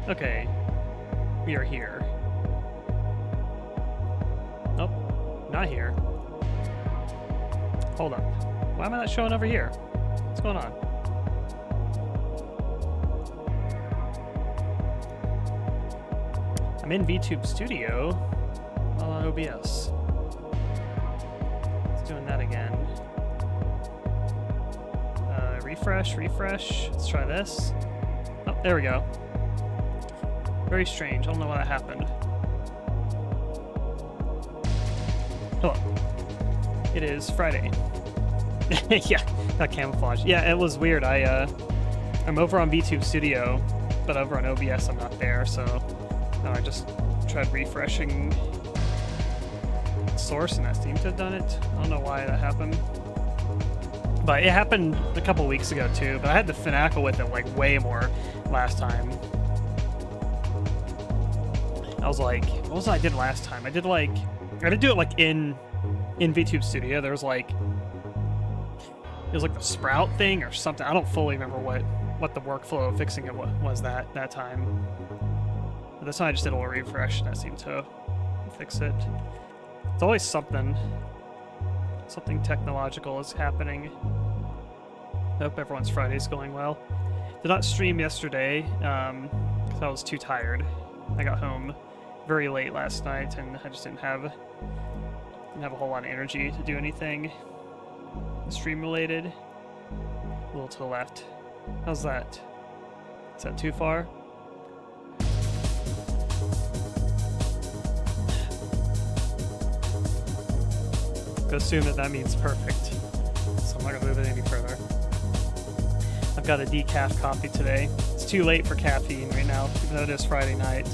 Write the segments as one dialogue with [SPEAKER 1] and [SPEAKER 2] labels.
[SPEAKER 1] Okay, we are here. Nope, not here. Hold up. Why am I not showing over here? What's going on? I'm in VTube Studio on OBS. It's doing that again. Refresh. Let's try this. Oh, there we go. Very strange. I don't know why that happened. Hello. It is Friday. Yeah, got camouflage. Yeah, it was weird. I'm over on VTube Studio, but over on OBS I'm not there, so I just tried refreshing source and that seemed to have done it. I don't know why that happened. But it happened a couple weeks ago too, but I had to finagle with it like way more last time. I was like, what was it I did last time? I did do it like in VTube Studio. There was like, it was like the sprout thing or something. I don't fully remember what the workflow of fixing it was that time. But this time I just did a little refresh and that seemed to fix it. It's always something technological is happening. I hope everyone's Friday's going well. Did not stream yesterday because I was too tired. I got home very late last night and I just didn't have a whole lot of energy to do anything stream related. A little to the left. How's that? Is that too far? I assume that means perfect, so I'm not gonna move it any further. I've got a decaf coffee today. It's too late for caffeine right now, even though it is Friday night.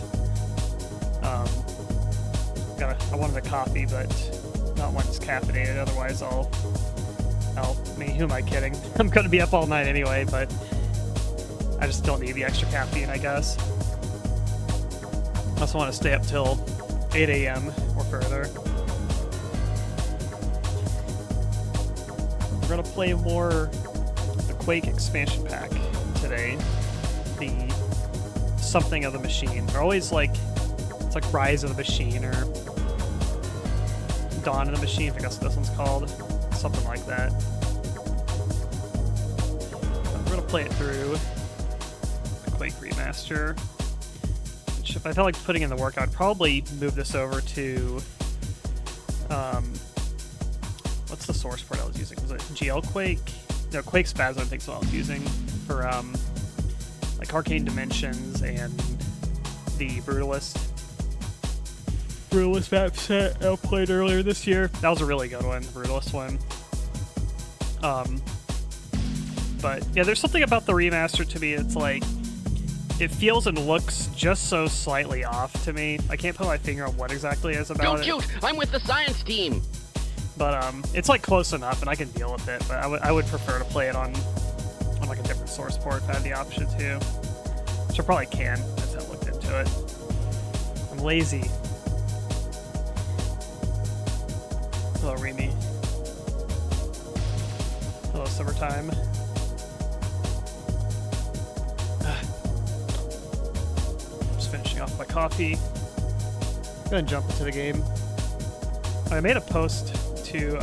[SPEAKER 1] I wanted a coffee, but not one that's caffeinated. Otherwise, I mean, who am I kidding? I'm gonna be up all night anyway, but I just don't need the extra caffeine, I guess. I also want to stay up till 8 a.m. or further. We're gonna play more the Quake expansion pack today. The something of the machine. They're always like, it's like Rise of the Machine or Dawn of the Machine, I guess this one's called. Something like that. We're gonna play it through the Quake remaster. Which, if I felt like putting in the work, I'd probably move this over to what's the source port I was using? Was it GL Quake? No, Quake Spasm I think is what I was using for like Arcane Dimensions and the Brutalist map set I played earlier this year. That was a really good one, the Brutalist one. But yeah, there's something about the remaster to me. It's like it feels and looks just so slightly off to me. I can't put my finger on what exactly it is about
[SPEAKER 2] Don't
[SPEAKER 1] it.
[SPEAKER 2] shoot! I'm with the science team!
[SPEAKER 1] But it's like close enough, and I can deal with it. But I would prefer to play it on like a different source port if I had the option to. Which I probably can, as I looked into it. I'm lazy. Hello, Remy. Hello, summertime. Just finishing off my coffee. Go ahead and jump into the game. I made a post to,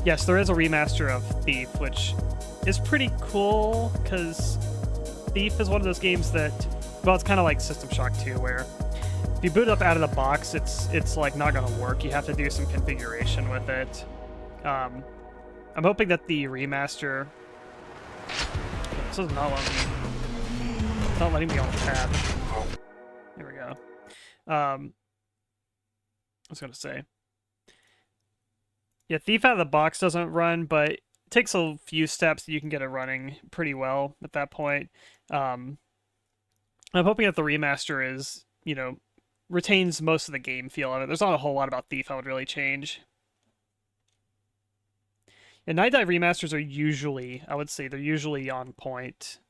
[SPEAKER 1] yes, there is a remaster of Thief, which is pretty cool, because Thief is one of those games that, well, it's kind of like System Shock 2, where if you boot up out of the box, it's like not going to work. You have to do some configuration with it. I'm hoping that the remaster... This is not letting me... It's not letting me on the tab. Here we go. I was going to say... Yeah, Thief out of the box doesn't run, but it takes a few steps that you can get it running pretty well at that point. I'm hoping that the remaster is, you know, retains most of the game feel of it. There's not a whole lot about Thief I would really change. And Night Dive remasters are usually, I would say, they're usually on point.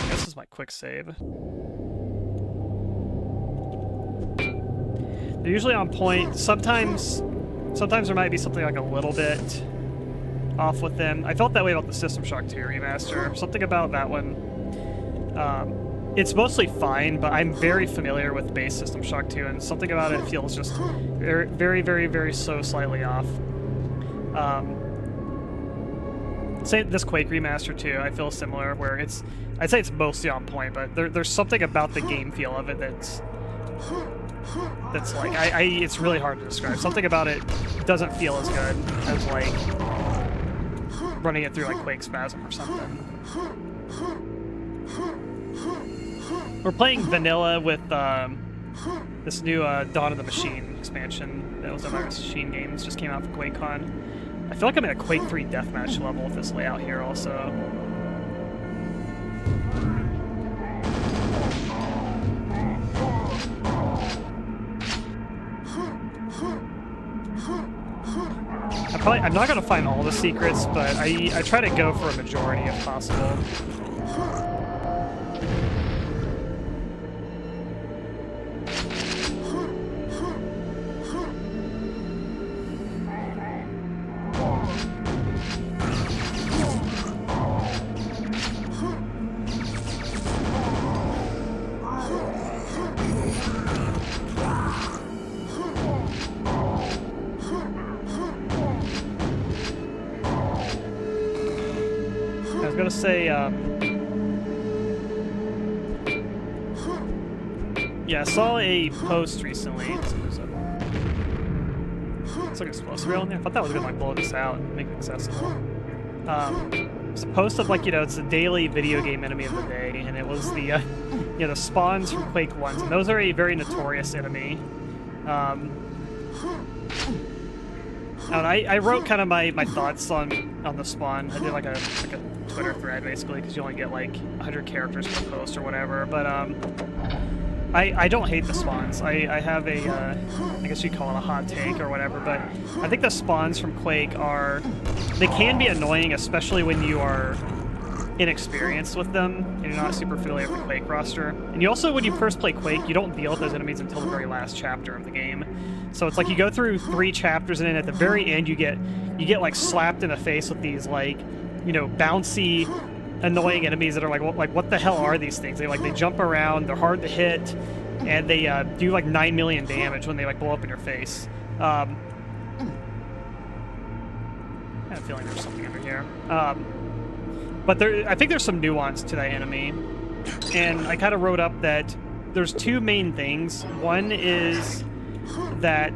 [SPEAKER 1] This is my quick save. They're usually on point. Sometimes sometimes there might be something like a little bit off with them. I felt that way about the System Shock 2 remaster. Something about that one. It's mostly fine, but I'm very familiar with base System Shock 2, and something about it feels just very, very, very, very so slightly off. Say this Quake remaster too, I feel similar, where I'd say it's mostly on point, but there's something about the game feel of it that's like, it's really hard to describe. Something about it doesn't feel as good as like running it through like Quake Spasm or something. We're playing vanilla with this new Dawn of the Machine expansion that was a Virus Machine Games, just came out for QuakeCon. I feel like I'm at a Quake 3 deathmatch level with this layout here also. I'm not gonna find all the secrets, but I try to go for a majority if possible. Say, yeah, I saw a post recently. It's like explosive rail in there. I thought that was gonna like blow this out and make it accessible. It's a post of like, you know, it's a daily video game enemy of the day, and it was the, you know, the spawns from Quake 1, and those are a very notorious enemy. And I wrote kind of my thoughts on the spawn. I did like a Twitter thread basically, because you only get like 100 characters per post or whatever. But I don't hate the spawns. I have a I guess you'd call it a hot take or whatever. But I think the spawns from Quake they can be annoying, especially when you are inexperienced with them and you're not super familiar with the Quake roster. And you also, when you first play Quake, you don't deal with those enemies until the very last chapter of the game. So it's like you go through 3 chapters, and then at the very end you get like slapped in the face with these like, you know, bouncy, annoying enemies that are like what the hell are these things? They jump around, they're hard to hit, and they do like 9 million damage when they like blow up in your face. I have a feeling there's something under here. But I think there's some nuance to that enemy, and I kind of wrote up that there's 2 main things. One is that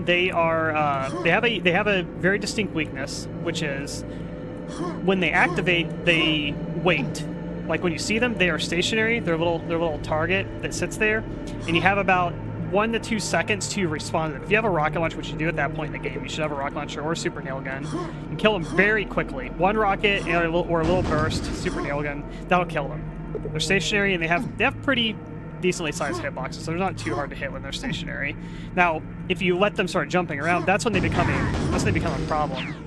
[SPEAKER 1] they have a very distinct weakness, which is when they activate, they wait. Like when you see them, they are stationary. They're a little target that sits there, and you have about 1 to 2 seconds to respond to them. If you have a rocket launcher, which you do at that point in the game, you should have a rocket launcher or a super nail gun, and kill them very quickly. 1 rocket or a little burst, super nail gun, that'll kill them. They're stationary, and they have pretty decently sized hitboxes, so they're not too hard to hit when they're stationary. Now, if you let them start jumping around, that's when they become a problem.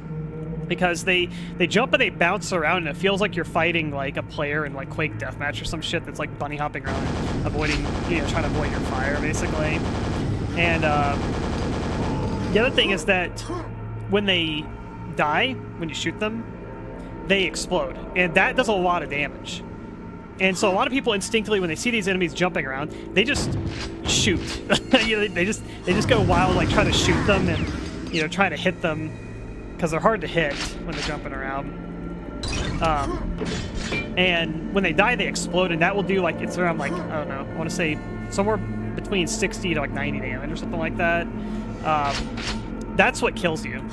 [SPEAKER 1] Because they jump and they bounce around, and it feels like you're fighting like a player in like Quake Deathmatch or some shit that's like bunny hopping around, avoiding, you know, trying to avoid your fire basically. And the other thing is that when they die, when you shoot them, they explode, and that does a lot of damage. And so a lot of people instinctively, when they see these enemies jumping around, they just shoot. You know, they just go wild, like try to shoot them and, you know, try to hit them, because they're hard to hit when they're jumping around. And when they die, they explode, and that will do like, it's around like, I don't know, I want to say somewhere between 60 to like 90 damage or something like that. That's what kills you.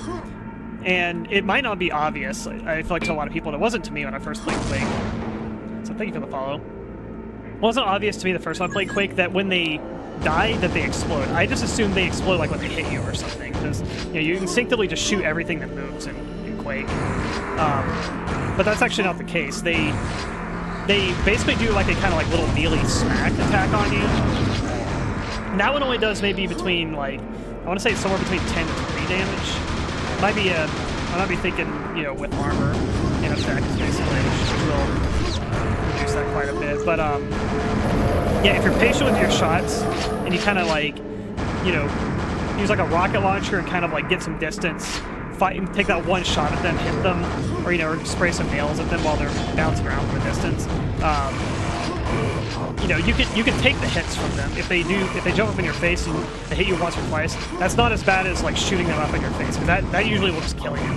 [SPEAKER 1] And it might not be obvious, I feel like, to a lot of people, and it wasn't to me when I first played Quake. So thank you for the follow. It wasn't obvious to me the first time I played Quake that when they die, that they explode. I just assumed they explode like when they hit you or something, because, you know, you instinctively just shoot everything that moves in Quake. But that's actually not the case. They basically do like a kind of like little melee smack attack on you. And that one only does maybe between like, I want to say somewhere between 10 to 20 damage. Might be I might be thinking, you know, with armor in effect, basically, which will reduce that quite a bit. But yeah, if you're patient with your shots and you kind of like, you know, use like a rocket launcher and kind of like get some distance, fight and take that one shot at them, hit them, or you know, spray some nails at them while they're bouncing around from a distance. You know, you can take the hits from them if they jump up in your face and they hit you once or twice. That's not as bad as like shooting them up in your face, because that usually will just kill you.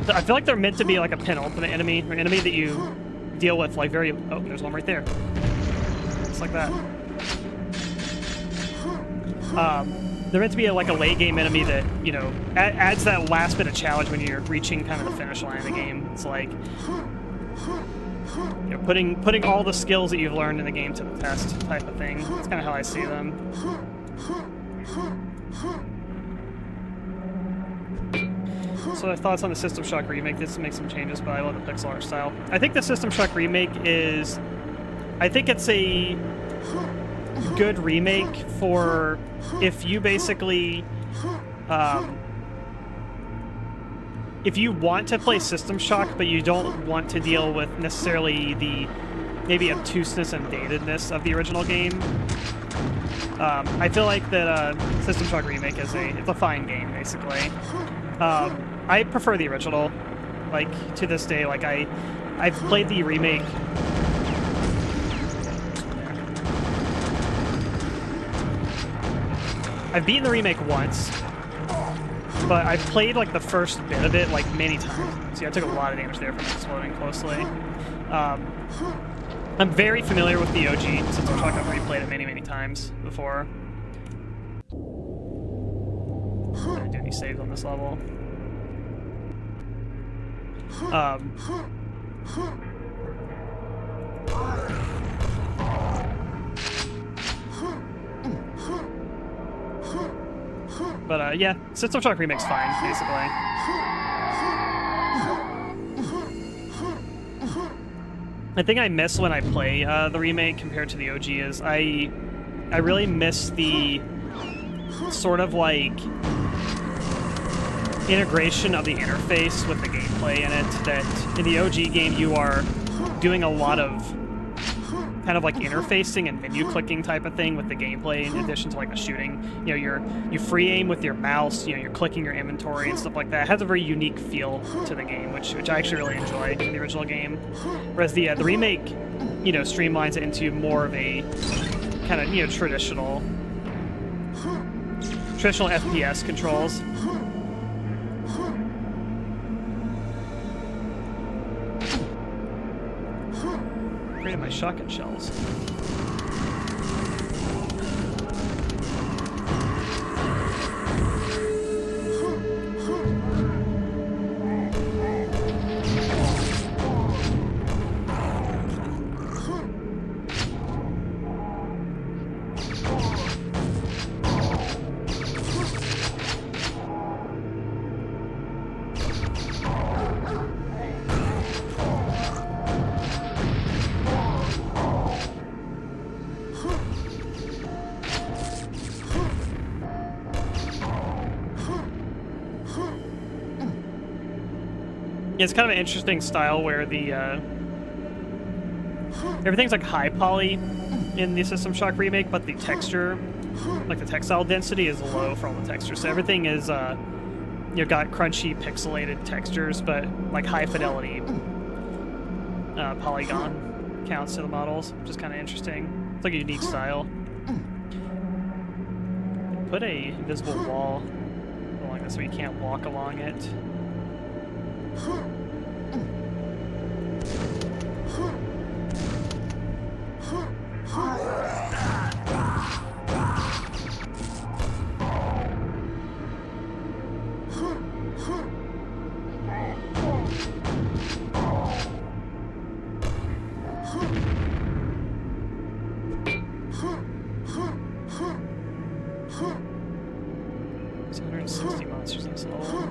[SPEAKER 1] I feel like they're meant to be like a penultimate enemy, or an enemy that you deal with like very. Oh, there's one right there. Just like that. They're meant to be like a late game enemy that, you know, adds that last bit of challenge when you're reaching kind of the finish line of the game. It's like, you know, putting all the skills that you've learned in the game to the test type of thing. That's kind of how I see them. So my thoughts on the System Shock remake. This makes some changes, but I love the pixel art style. I think the System Shock remake is, I think it's a good remake for if you basically if you want to play System Shock but you don't want to deal with necessarily the maybe obtuseness and datedness of the original game. I feel like that System Shock remake is it's a fine game basically. I prefer the original, like to this day. Like I've played the remake. I've beaten the remake once, but I've played like the first bit of it like many times. See, I took a lot of damage there from exploding closely. I'm very familiar with the OG System Shock. I've replayed it many times before. I didn't do any saves on this level. But yeah, System Shock remake's fine, basically. The thing I miss when I play the remake compared to the OG is I really miss the sort of like integration of the interface with the gameplay in it. That in the OG game you are doing a lot of kind of like interfacing and menu clicking type of thing with the gameplay in addition to like the shooting. You know, you free aim with your mouse, you know, you're clicking your inventory and stuff like that. It has a very unique feel to the game, which I actually really enjoy in the original game. Whereas the remake, you know, streamlines it into more of a kind of, you know, traditional FPS controls. Created my shotgun shells. It's kind of an interesting style where the everything's like high poly in the System Shock remake, but the texture, like the textile density, is low for all the textures. So everything is you've got crunchy pixelated textures, but like high fidelity polygon counts to the models, which is kind of interesting. It's like a unique style. Put a invisible wall along this so you can't walk along it. There's 160 monsters in this level.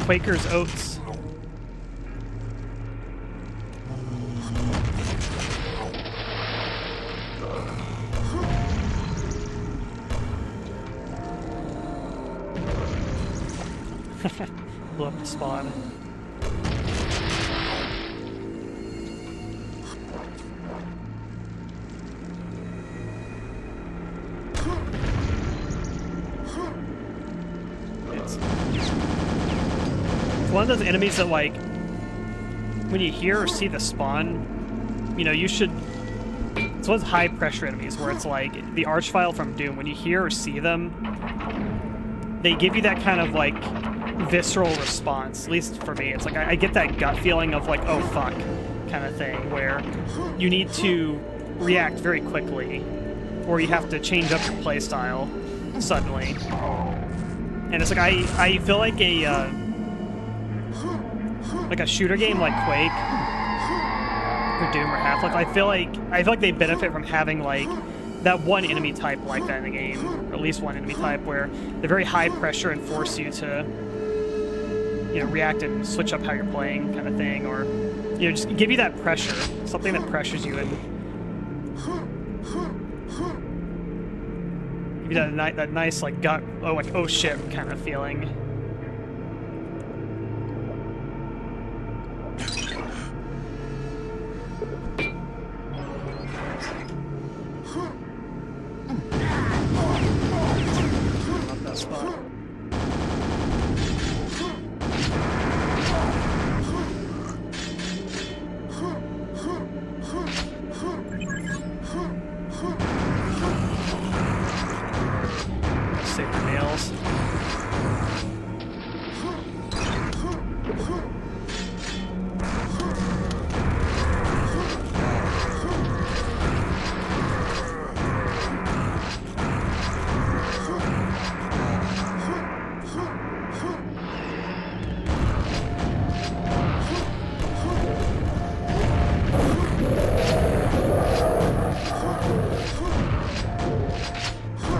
[SPEAKER 1] Quaker's Oats. Blew up the spawn. It's one of those enemies that, like, when you hear or see the spawn, you know, you should... It's one of those high pressure enemies where it's like the Archvile from Doom. When you hear or see them, they give you that kind of, like, visceral response. At least for me, it's like I get that gut feeling of like, oh fuck, kind of thing, where you need to react very quickly, or you have to change up your playstyle suddenly. And it's like I feel like a shooter game like Quake or Doom or Half-Life. I feel like they benefit from having like that one enemy type like that in the game, or at least one enemy type where they're very high pressure and force you to, you know, react and switch up how you're playing, kind of thing, or, you know, just give you that pressure, something that pressures you and give you that nice like gut, oh shit kind of feeling. Not that spot. Save the nails.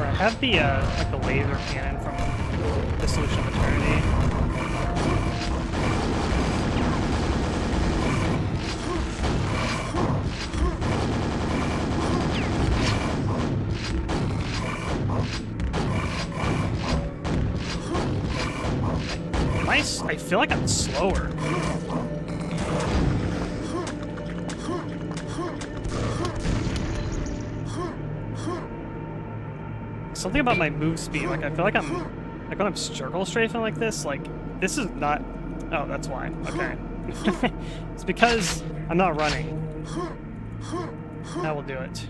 [SPEAKER 1] I have the like the laser cannon from the Solution of Eternity. Nice. I feel like I'm slower. Something about my move speed, like I feel like I'm, like when I'm circle strafing like this is not, oh, that's why, okay. It's because I'm not running. That will do it.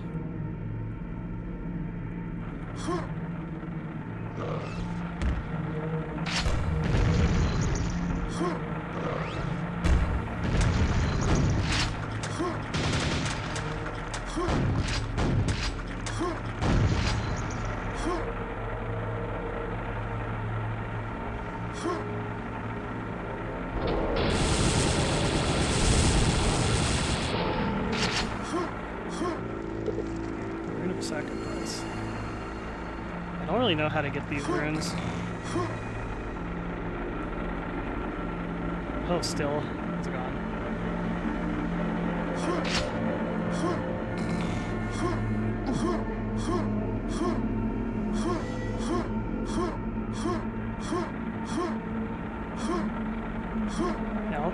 [SPEAKER 1] Rune of Sacrifice. I don't really know how to get these runes. Oh, still. It's gone.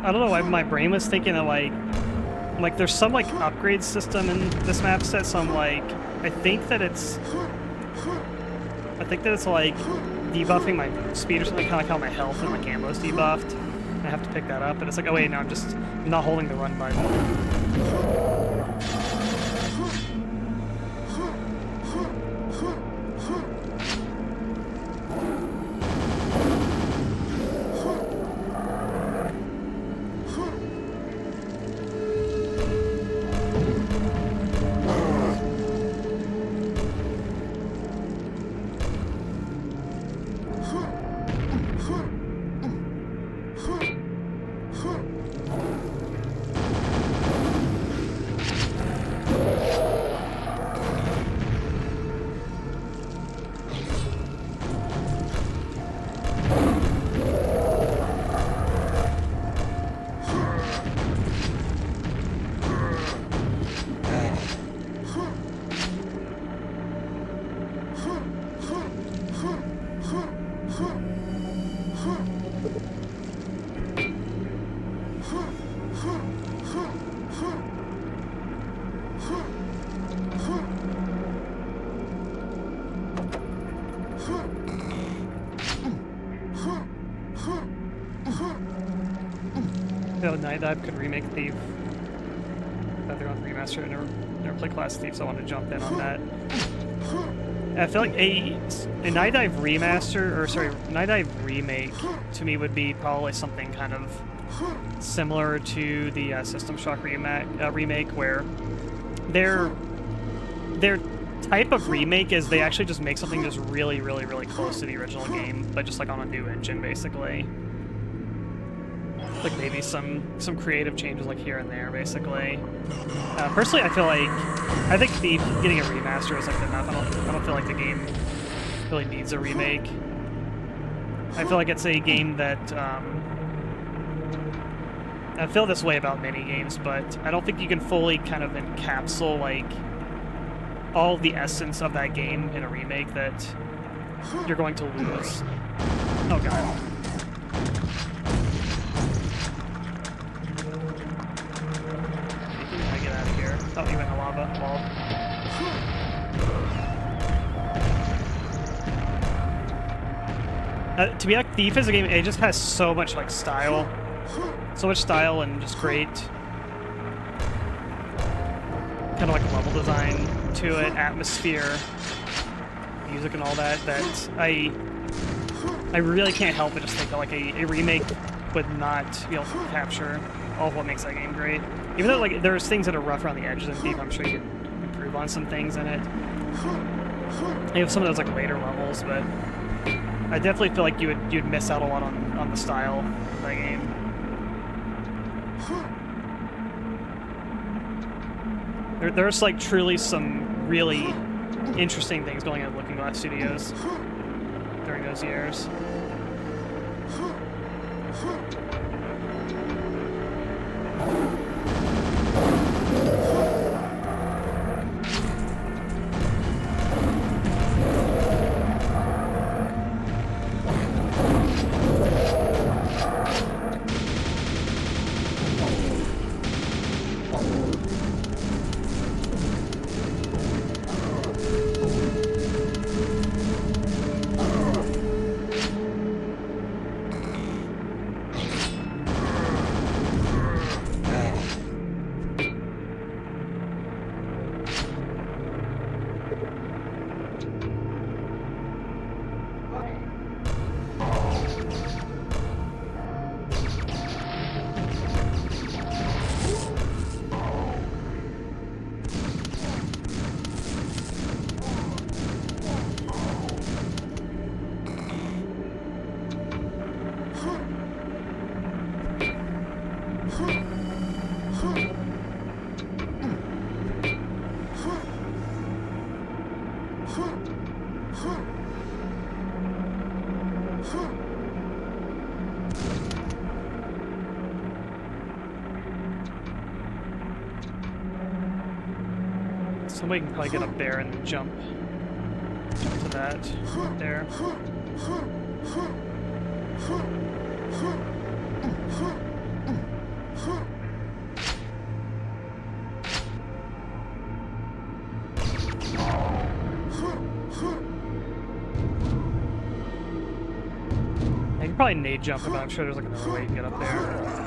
[SPEAKER 1] I don't know why my brain was thinking of like there's some like upgrade system in this map set, so I'm like, I think that it's like debuffing my speed or something, kind of like how my health and my ammo's debuffed. And I have to pick that up, and it's like, oh wait, no, I'm not holding the run button. No, Night Dive could remake Thief. They're on remaster. Never played Class Thief, so I want to jump in on that. I feel like a Night Dive remaster, or sorry, Night Dive remake to me would be probably something kind of similar to the System Shock remake, where their type of remake is they actually just make something just really, really, really close to the original game, but just like on a new engine, basically. Like maybe some creative changes like here and there, basically. Personally, I think Thief getting a remaster is like enough. I don't feel like the game really needs a remake. I feel like it's a game that I feel this way about many games, but I don't think you can fully kind of encapsulate like all the essence of that game in a remake that you're going to lose. Oh god. Oh, you went in the lava wall. To be like Thief as a game, it just has so much like style, and just great kind of like level design to it, atmosphere, music, and all that. That I really can't help but just think that like a remake would not be able to capture all of what makes that game great. Even though like there's things that are rough around the edges in Thief, I'm sure you could improve on some things in it. You have some of those like later levels, but I definitely feel like you'd miss out a lot on the style of that game. There's like truly some really interesting things going on at Looking Glass Studios during those years. Somebody can probably get up there and jump to that there. I can probably nade jump, but I'm sure there's like another way you can get up there.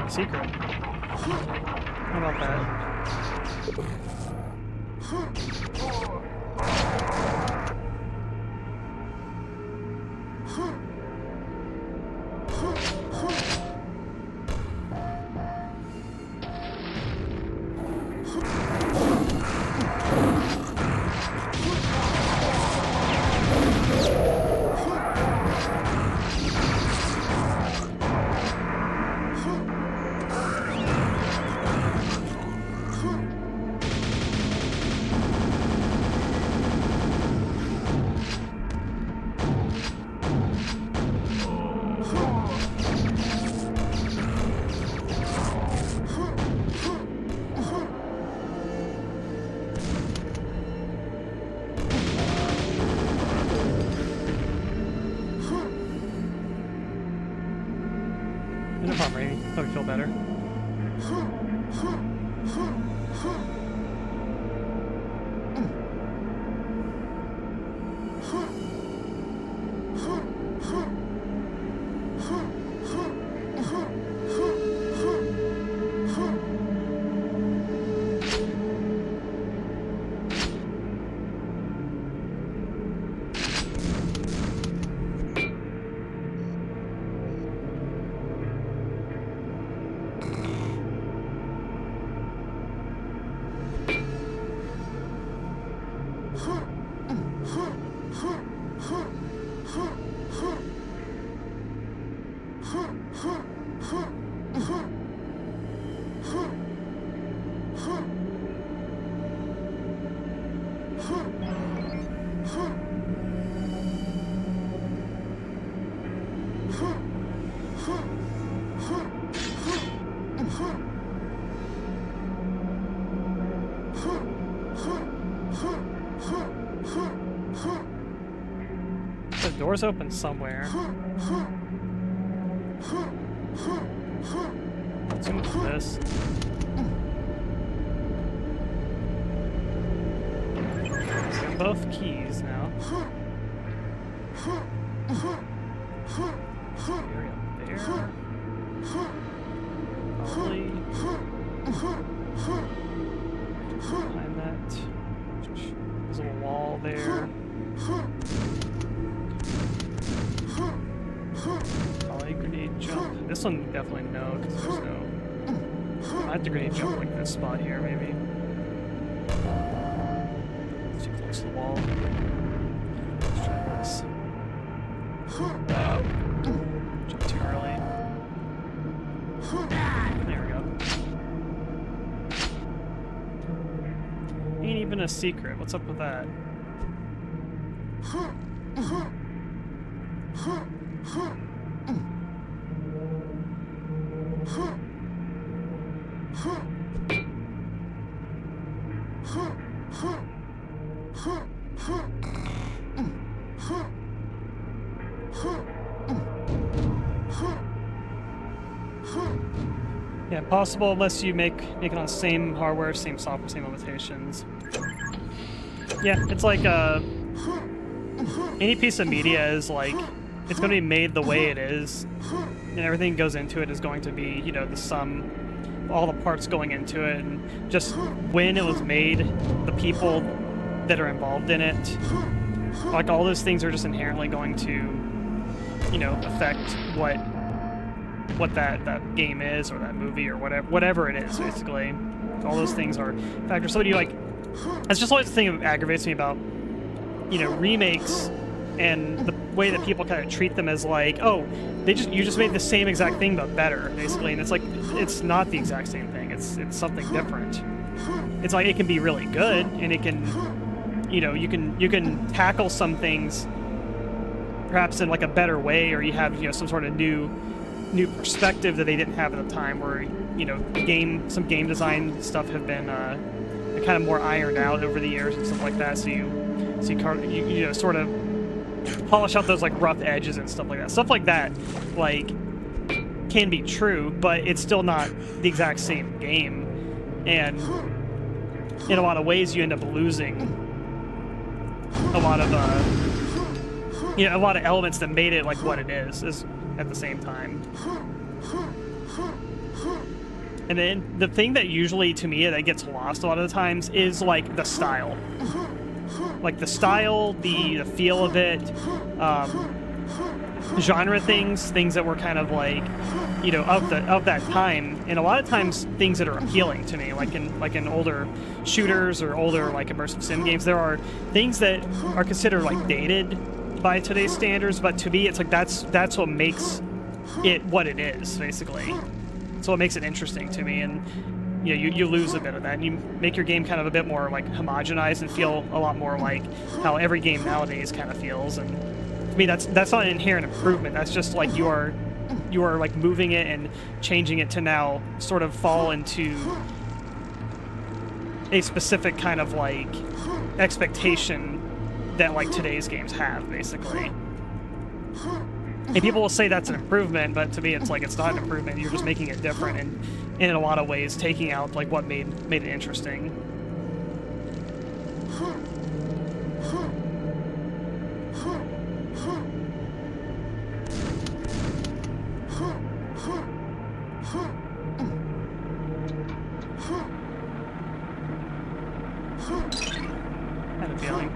[SPEAKER 1] Secret. How about that? feel better. The door's open somewhere. Let's move this. Got both keys now. Area up there. Probably. Behind that. There's a wall there. Probably grenade jump. This one definitely no, because there's no. I have to grenade jump like this spot here, maybe. It's too close to the wall. Let's try this. Jump too early. There we go. Ain't even a secret. What's up with that? Yeah, possible unless you make it on the same hardware, same software, same limitations. Yeah, it's like any piece of media is like it's going to be made the way it is, and everything goes into it is going to be, you know, the sum, all the parts going into it, and just when it was made, the people that are involved in it, like all those things are just inherently going to, you know, affect what that game is or that movie or whatever it is, basically. All those things are factors. Somebody like, that's just always the thing that aggravates me about, you know, remakes and the way that people kind of treat them as like, oh, you just made the same exact thing but better, basically. And it's like, it's not the exact same thing. It's something different. It's like it can be really good, and it can, you know, you can tackle some things perhaps in like a better way, or you have, you know, some sort of new perspective that they didn't have at the time, where, you know, some game design stuff have been kind of more ironed out over the years and stuff like that. So you know, sort of polish out those like rough edges and stuff like that. Stuff like that, like, can be true, but it's still not the exact same game. And in a lot of ways, you end up losing a lot of you know, a lot of elements that made it like what it is at the same time. And then the thing that usually, to me, that gets lost a lot of the times is like the style. Like the style, the feel of it, genre things that were kind of like, you know, of that time. And a lot of times things that are appealing to me, like in older shooters or older like immersive sim games, there are things that are considered like dated by today's standards, but to me it's like that's what makes it what it is, basically. So what makes it interesting to me. And you know, you lose a bit of that, and you make your game kind of a bit more like homogenized and feel a lot more like how every game nowadays kind of feels. And to me, that's not an inherent improvement. That's just like you are like moving it and changing it to now sort of fall into a specific kind of like expectation that like today's games have, basically. And people will say that's an improvement, but to me it's like it's not an improvement. You're just making it different and in a lot of ways taking out like what made it interesting. I had a feeling.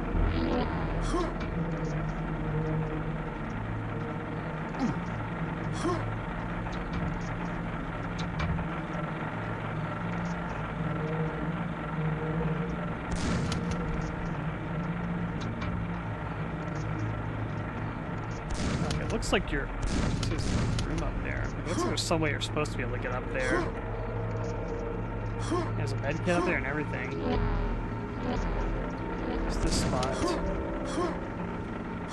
[SPEAKER 1] It looks like you're there's a room up there. It looks like there's some way you're supposed to be able to get up there. There's a bed kit up there and everything. It's this spot.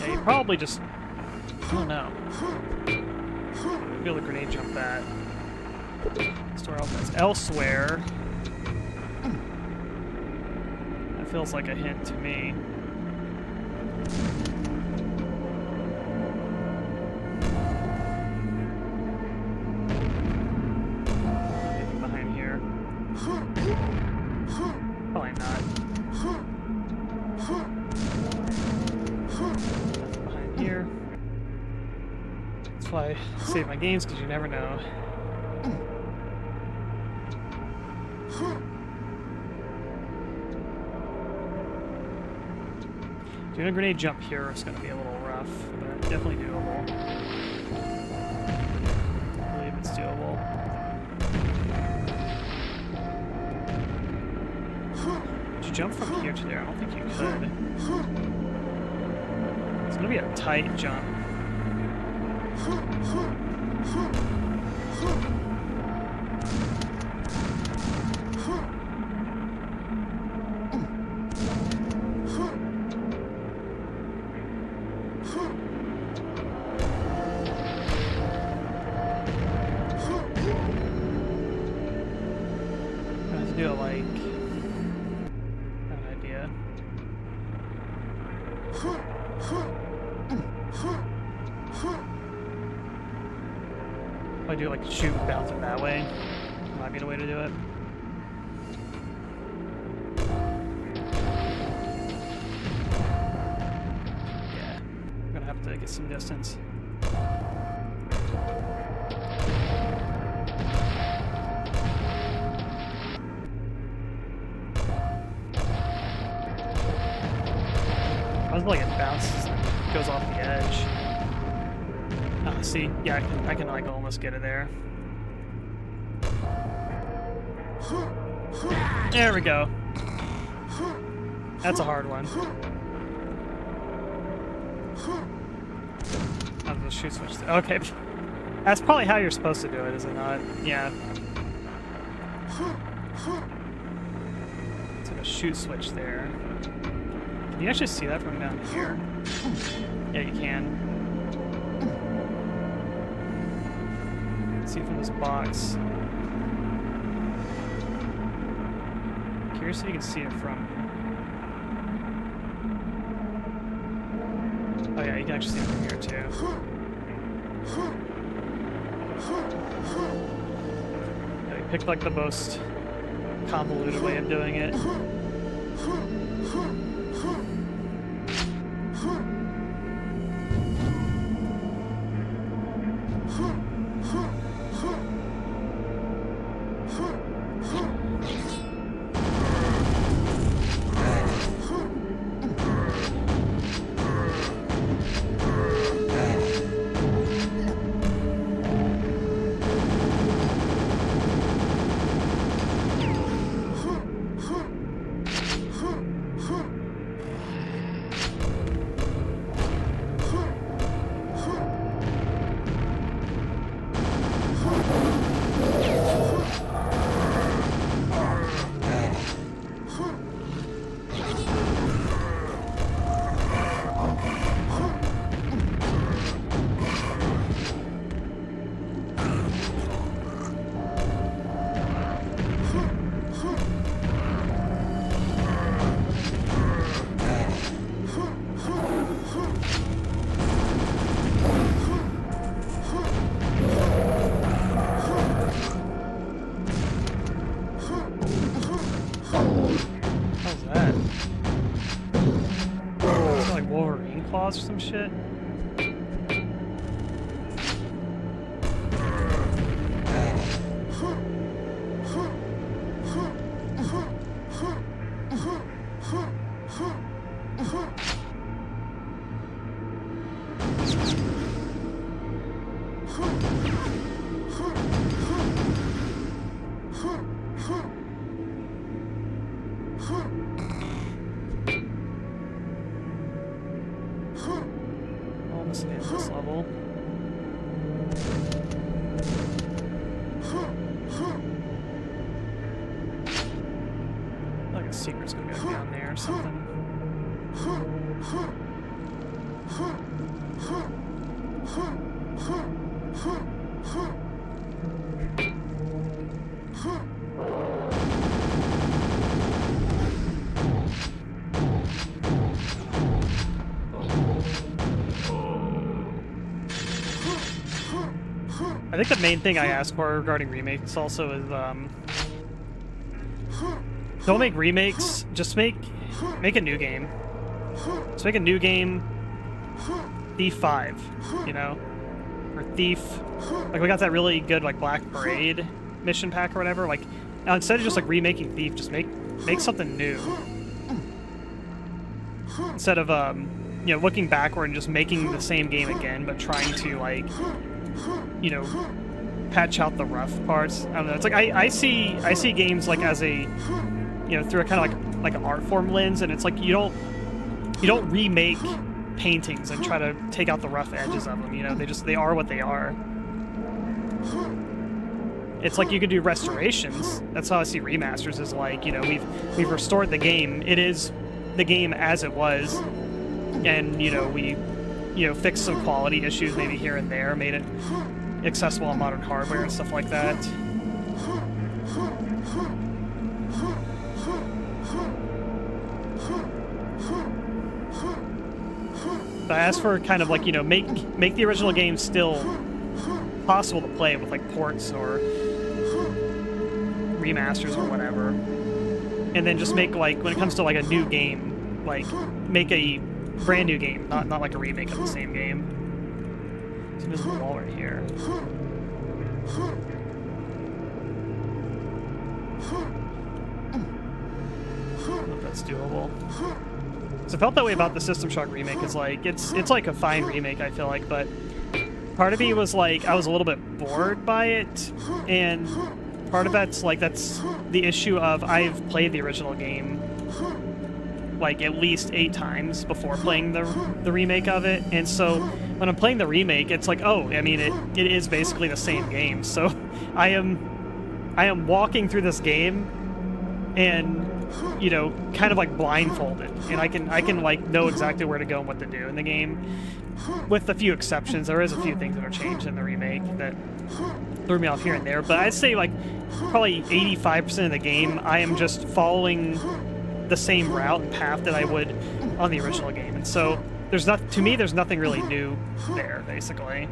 [SPEAKER 1] Yeah, you probably just I don't know. Be able to grenade jump that. Store opens elsewhere. That feels like a hint to me. Maybe behind here. Probably not. Behind here. That's why I save my games, because you never know. Doing a grenade jump here is going to be a little rough, but definitely doable. I believe it's doable. Did you jump from here to there? I don't think you could. It's going to be a tight jump. Let's do it like an idea. If I do like shoot and bounce it that way, might be the way to do it. Yeah, I'm gonna have to get some distance. I was like it bounces and goes off the edge. See, yeah, I can like almost get it there. There we go. That's a hard one. I'll just shoot switch. Okay, that's probably how you're supposed to do it, is it not? Yeah. It's like a shoot switch there. Can you actually see that from down here? Yeah, you can. See from this box. Curious if you can see it from. Oh yeah, you can actually see it from here too. Yeah, you picked like the most convoluted way of doing it. claws or some shit. Almost in this level. Like a secret's gonna go down there or something. I think the main thing I ask for regarding remakes also is don't make remakes, just make a new game. Just make a new game, Thief 5, you know? Or Thief, like we got that really good like Black Parade mission pack or whatever, like now instead of just like remaking Thief, just make something new. Instead of you know, looking backward and just making the same game again, but trying to like, you know, patch out the rough parts. I don't know. It's like I see games like as a, you know, through a kind of like an art form lens, and it's like you don't remake paintings and try to take out the rough edges of them. You know, they are what they are. It's like you can do restorations. That's how I see remasters. Is like, you know, we've restored the game. It is the game as it was, and you know we fixed some quality issues maybe here and there, made it accessible on modern hardware and stuff like that. But I ask for kind of like, you know, make the original game still possible to play with like ports or remasters or whatever, and then just make, like, when it comes to like a new game, like make a brand new game, not like a remake of the same game. There's an invisible wall right here. I don't know if that's doable. So I felt that way about the System Shock remake. Is like it's like a fine remake, I feel like, but part of me was like I was a little bit bored by it, and part of that's the issue of I've played the original game like at least 8 times before playing the remake of it, and so when I'm playing the remake, it's like, oh, I mean it is basically the same game. So I am walking through this game and, you know, kind of like blindfolded, and I can like know exactly where to go and what to do in the game, with a few exceptions. There is a few things that are changed in the remake that threw me off here and there, but I'd say like probably 85% of the game I am just following the same route and path that I would on the original game, and so there's nothing really new there, basically.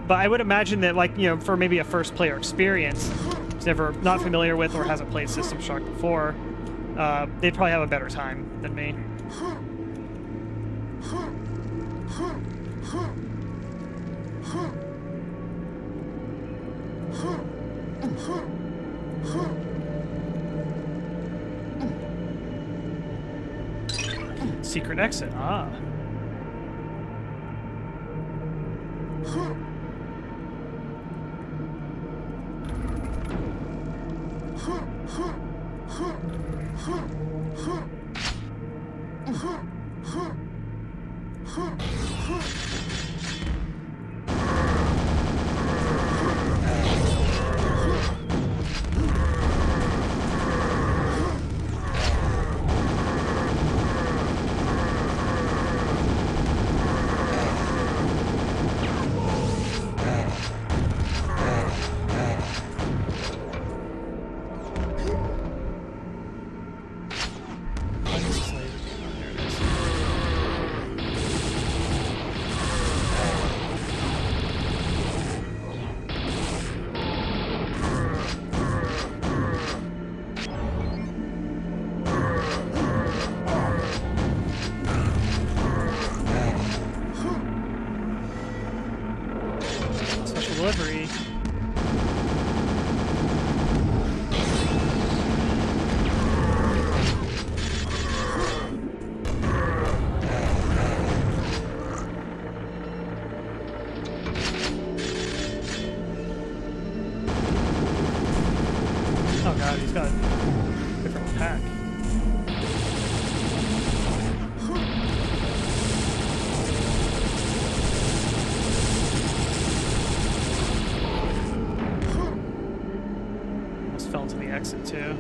[SPEAKER 1] But I would imagine that, like, you know, for maybe a first player experience, who's not familiar with or hasn't played System Shock before, they'd probably have a better time than me. Secret exit, ah. exit too.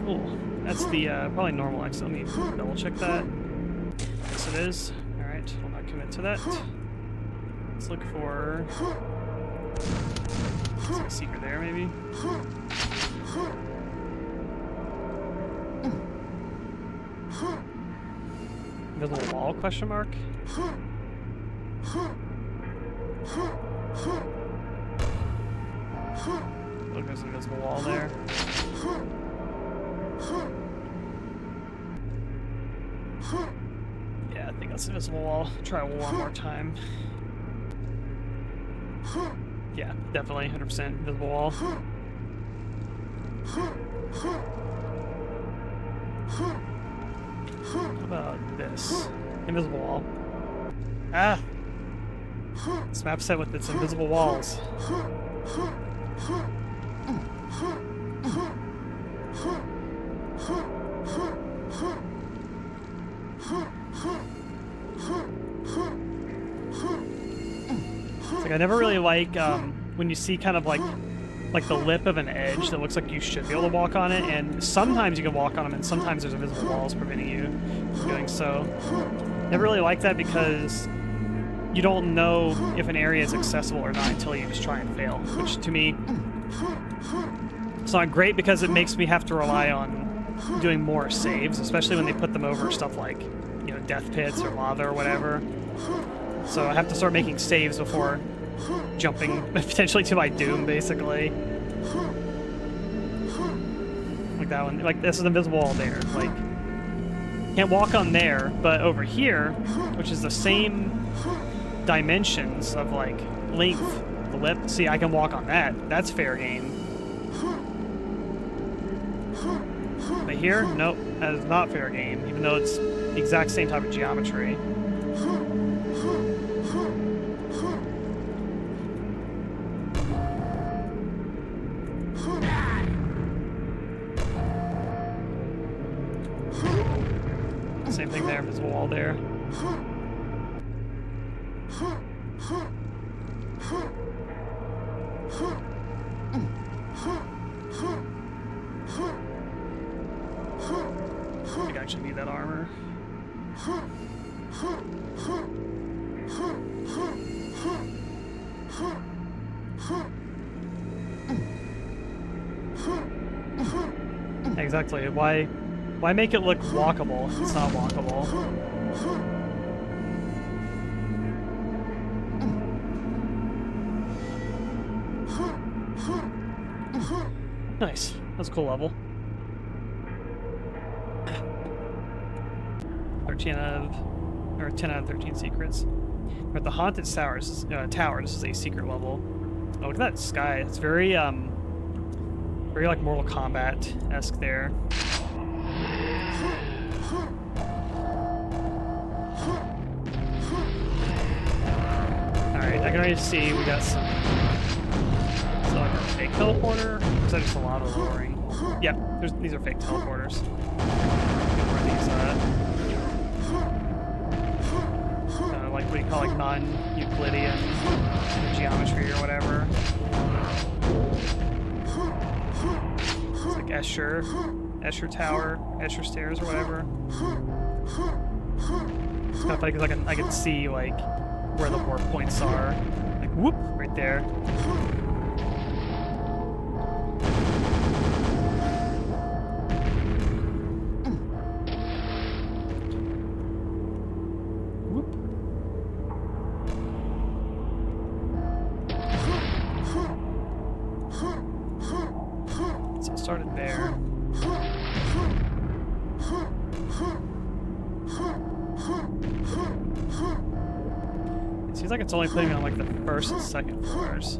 [SPEAKER 1] Cool. That's the probably normal exit. Let me double check that. Yes, it is. All right, I'll not commit to that. Let's look for. Is there a secret there, maybe? Invisible wall? Question mark. Look, there's an invisible wall there. Yeah, I think that's an invisible wall. Try one more time. Yeah, definitely 100% invisible wall. How about this? Invisible wall. Ah! This map's set with its invisible walls. It's like I never really like when you see kind of like the lip of an edge that looks like you should be able to walk on it, and sometimes you can walk on them and sometimes there's invisible walls preventing you from doing so. Never really like that because you don't know if an area is accessible or not until you just try and fail, which to me, it's not great because it makes me have to rely on doing more saves, especially when they put them over stuff like, you know, death pits or lava or whatever. So I have to start making saves before jumping potentially to my doom, basically. Like that one. Like, this is invisible wall there. Like, can't walk on there, but over here, which is the same dimensions of, like, length, the lip, see, I can walk on that. That's fair game. But here, nope, that is not fair game, even though it's the exact same type of geometry. Same thing there, invisible wall there. I think I actually need that armor. Exactly. Why make it look walkable? It's not walkable. Nice. That's a cool level. 10 out of 13 secrets. We're at the Haunted Towers. Tower. This is a secret level. Oh, look at that sky. It's very like Mortal Kombat-esque there. Alright, I can already see we got some. So like a fake teleporter? Or is that just a lot of lowering? Yeah, these are fake teleporters. Where these like what do you call, like non-Euclidean geometry or whatever. It's like Escher Tower, Escher Stairs or whatever. It's kind of funny because I can see like where the warp points are. Like whoop, right there. Started there. It seems like it's only putting me on like the first and second floors.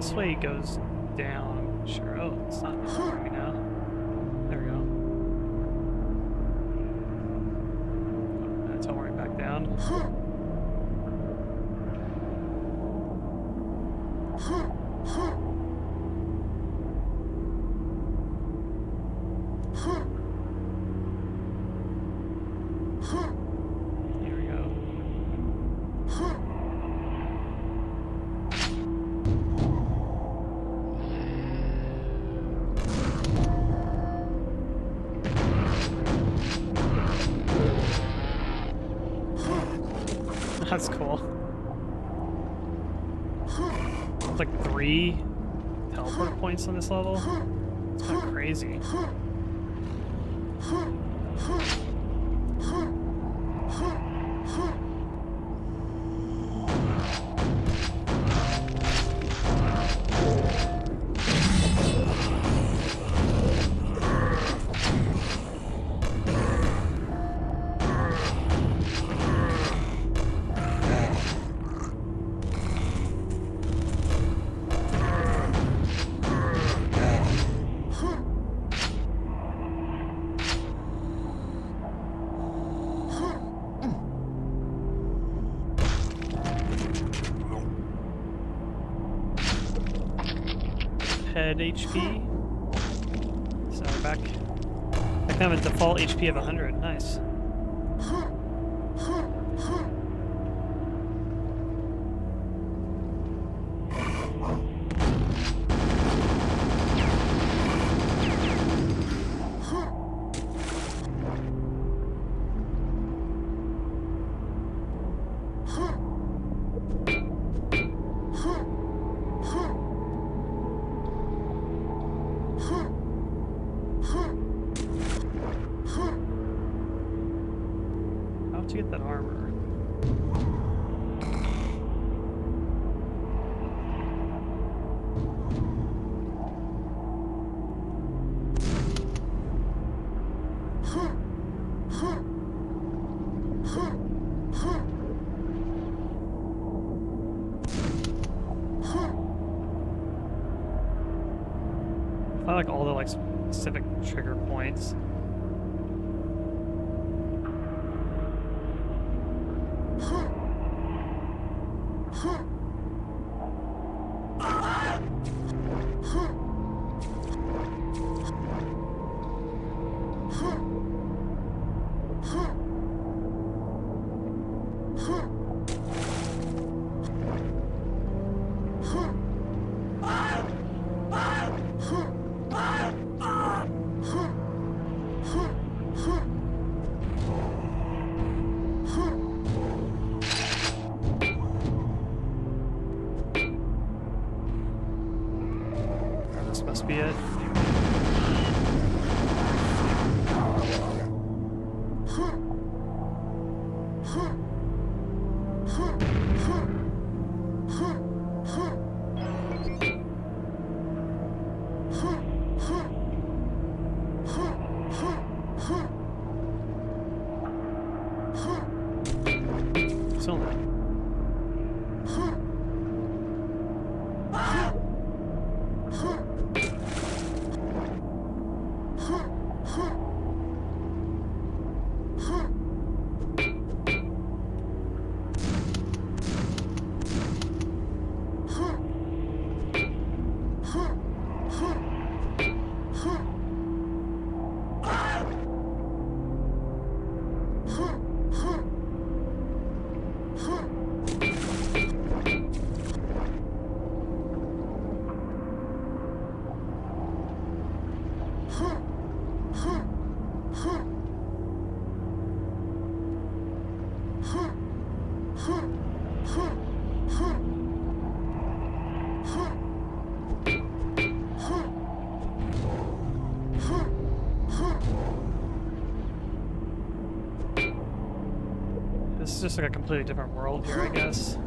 [SPEAKER 1] this way goes down. Sure. Oh, it's not following me now. There we go. Oh, that's all right back down. Here we go. That's cool. It's like 3 teleport points on this level. It's kind of crazy. Head HP. So we're back. I have a default HP of 100. Nice. How'd you get that armor? I like all the like specific trigger points. This must be it. Still not. This is just like a completely different world here, I guess.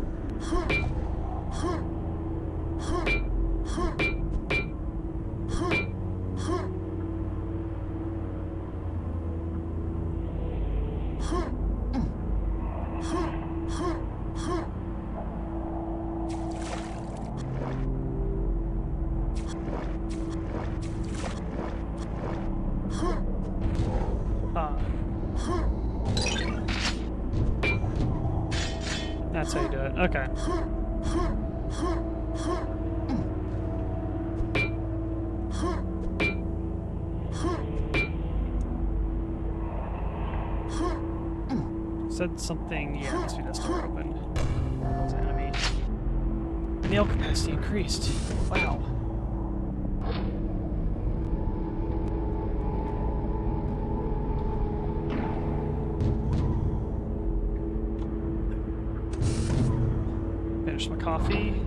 [SPEAKER 1] how you do it. Okay. Said something. Yeah, must be this door opened. There's an enemy. Nail capacity increased. Wow. Finish my coffee.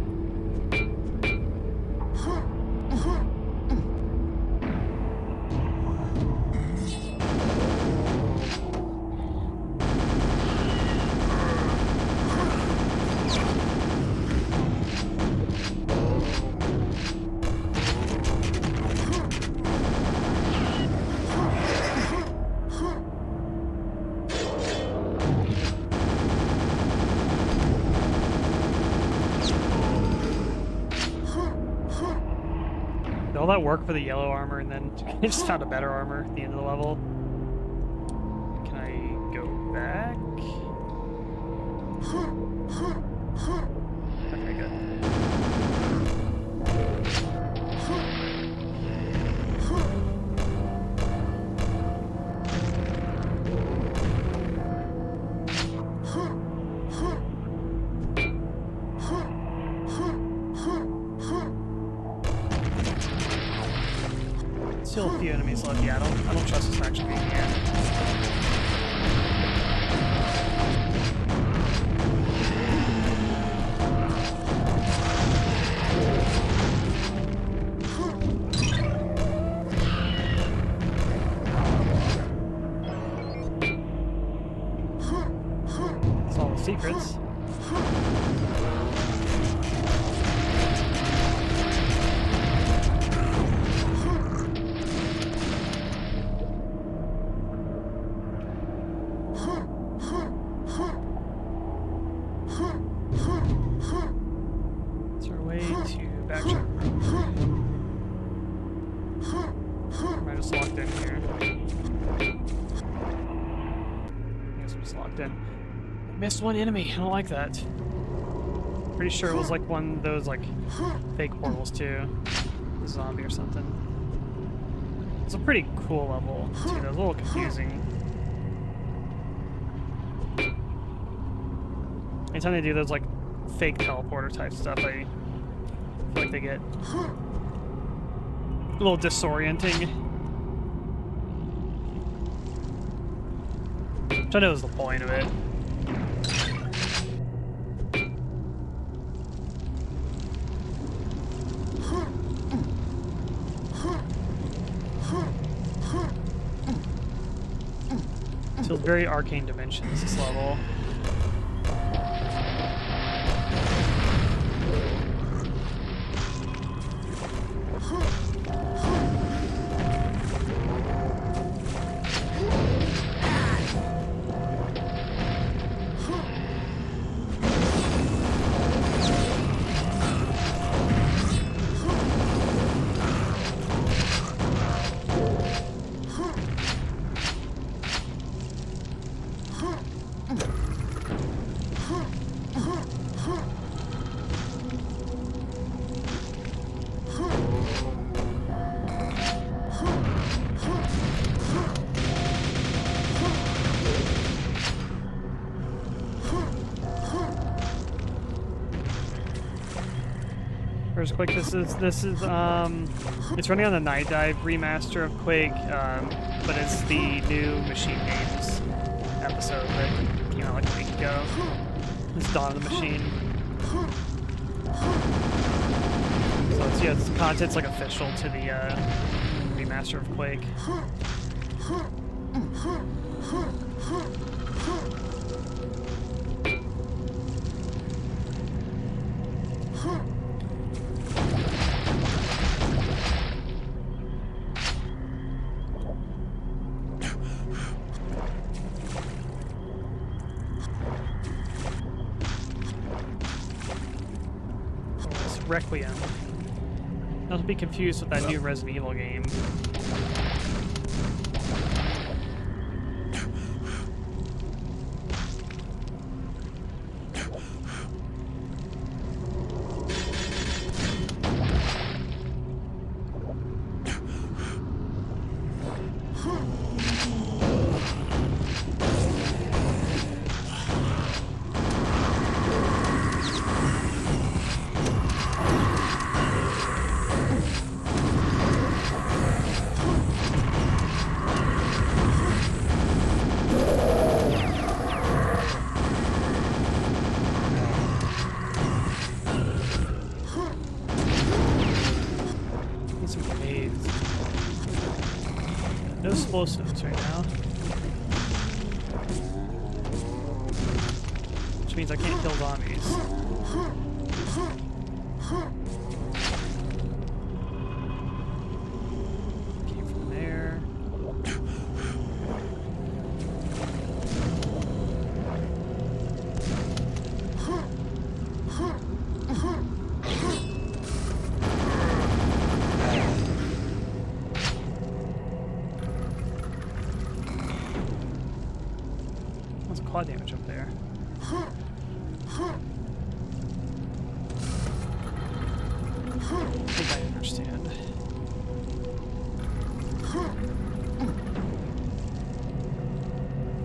[SPEAKER 1] All that work for the yellow armor, and then I just found a better armor at the end of the level. Can I go back? Okay, good. Still a few enemies left. Yeah, I don't trust this actually being here. It's all the secrets. Missed one enemy. I don't like that. Pretty sure it was like one of those like fake portals too. A zombie or something. It's a pretty cool level too. That was a little confusing. Anytime they do those like fake teleporter type stuff, I feel like they get a little disorienting. Which I know is the point of it. Feels very Arcane Dimensions, this level. First Quake, this is it's running on the Night Dive remaster of Quake, but it's the new Machine Games episode that came out like a week ago. It's Dawn of the Machine. So it's, yeah, the content's like official to the remaster of Quake. Requiem. Not to be confused with that new Resident Evil game. explosives right now. Which means I can't kill zombies. Came from there. There's quad damage up there. I think I understand.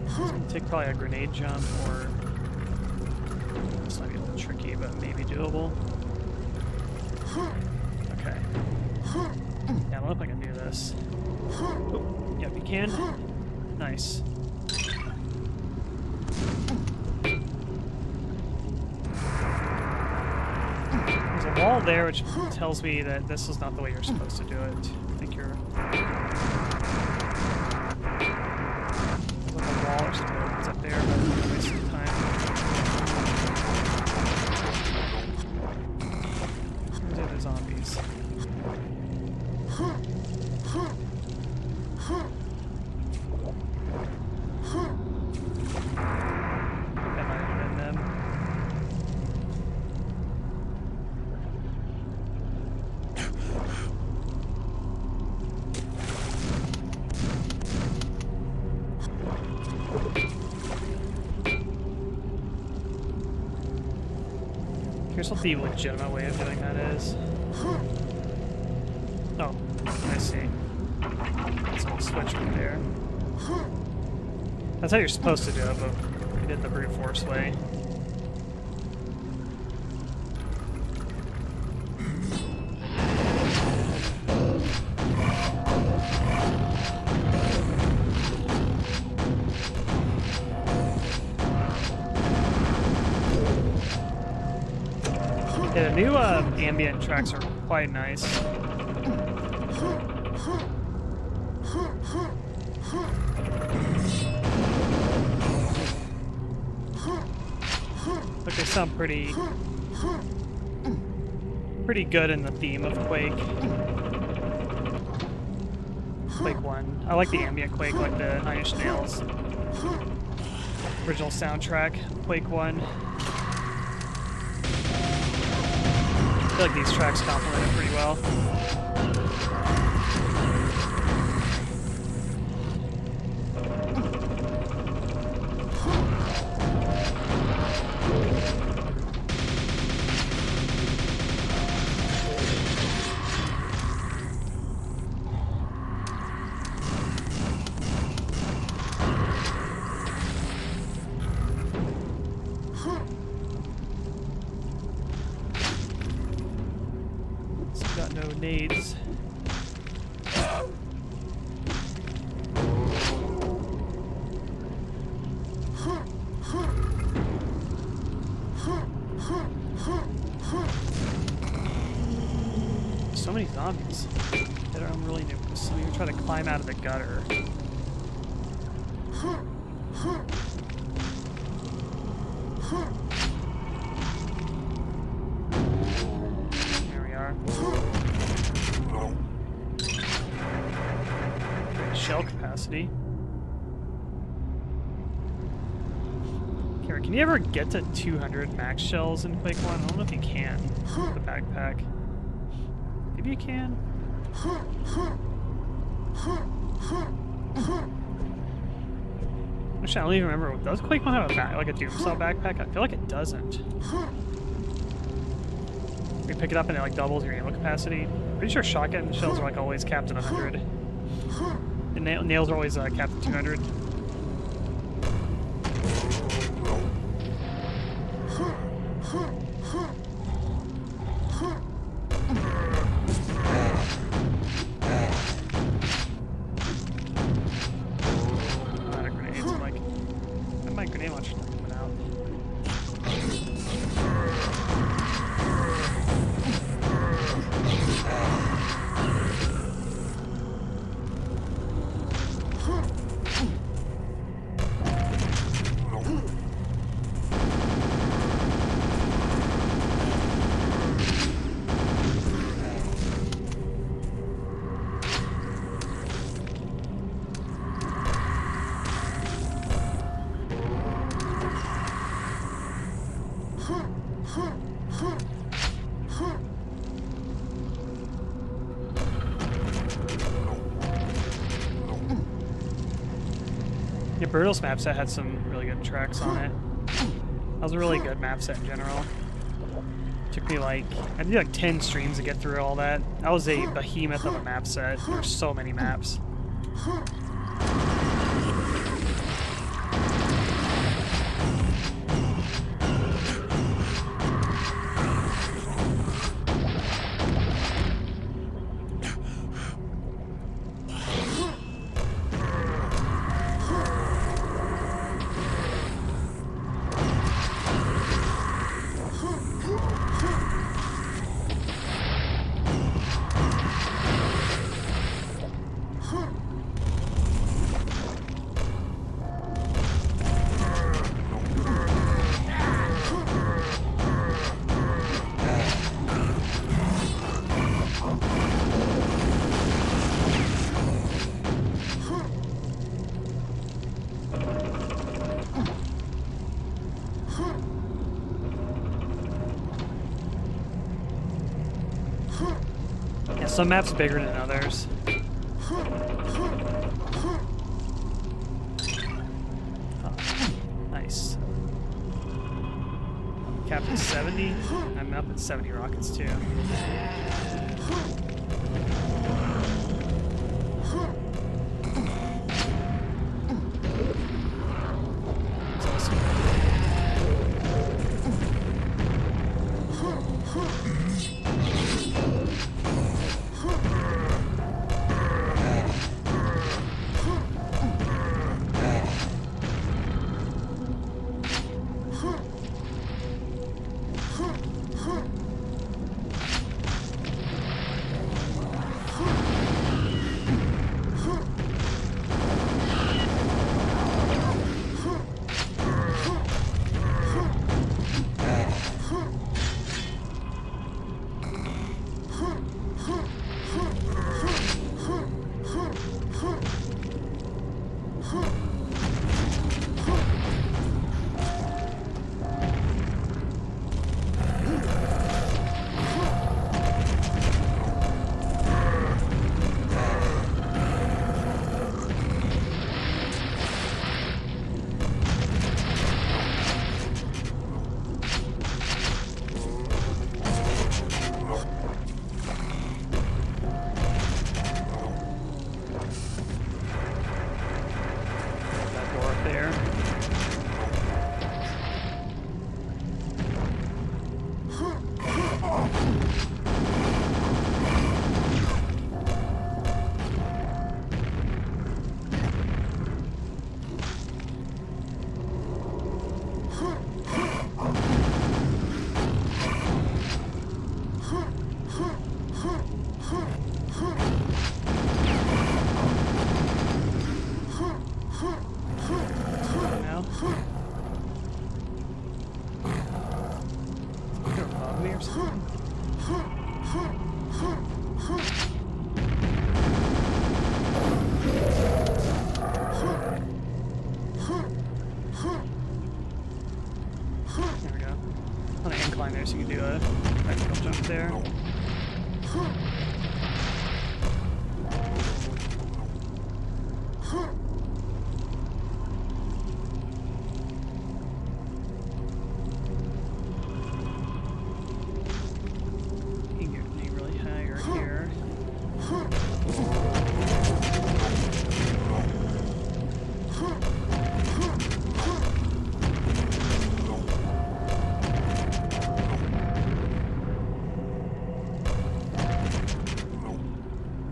[SPEAKER 1] It's gonna take probably a grenade jump, or this might be a little tricky, but maybe doable. Okay. Yeah, I don't know if I can do this. Oh, yep, you can. Nice. There's a wall there, which tells me that this is not the way you're supposed to do it. I think you're... There's like a wall or something that opens up there, but I'm wasting time. Where's the other zombies? That might have been them. Here's what the legitimate way of doing that is. Oh, I see. It's a switch right there. That's how you're supposed to do it, but we did the brute force way. Yeah, the new ambient tracks are quite nice. Like they sound pretty good in the theme of Quake. Quake 1. I like the ambient Quake, like the Nine Inch Nails original soundtrack, Quake 1. I feel like these tracks complement it pretty well. Got no nades. So many zombies that are unruly nucleus. Some even try to climb out of the gutter. Shell capacity. Karen, can you ever get to 200 max shells in Quake 1? I don't know if you can. The backpack. Maybe you can. Actually, I don't even remember. Does Quake 1 have like a Doomsaw backpack? I feel like it doesn't. You pick it up and it like doubles your ammo capacity. Pretty sure shotgun shells are like always capped at 100. And nails are always capped at 200. I'm out of grenades. I'm like, my grenade launcher's not coming out. Brutal's map set had some really good tracks on it. That was a really good map set in general. Took me like, I did like 10 streams to get through all that. That was a behemoth of a map set. There's so many maps. Yeah, some maps bigger than others. Oh, nice. Capped at 70. I'm up at 70 rockets too. So you can do a technical jump there. You can get really high right here.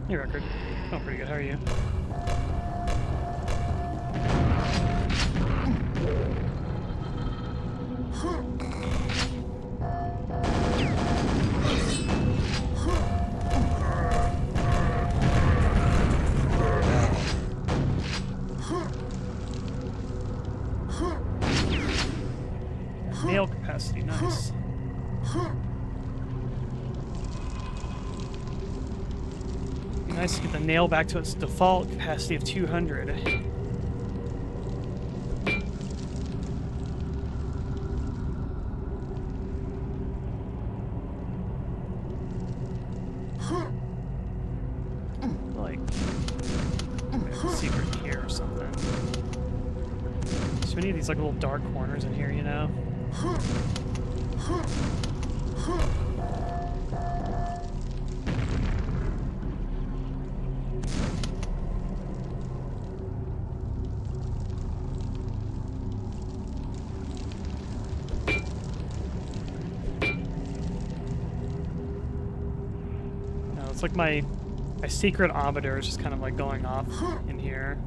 [SPEAKER 1] Hey, record. Oh, pretty good. How are you? Nail capacity, nice. Nice to get the nail back to its default capacity of 200. Like, maybe a secret here or something. So many of these like little dark corners in here, you know? No, it's like my secret ometer is just kind of like going off in here.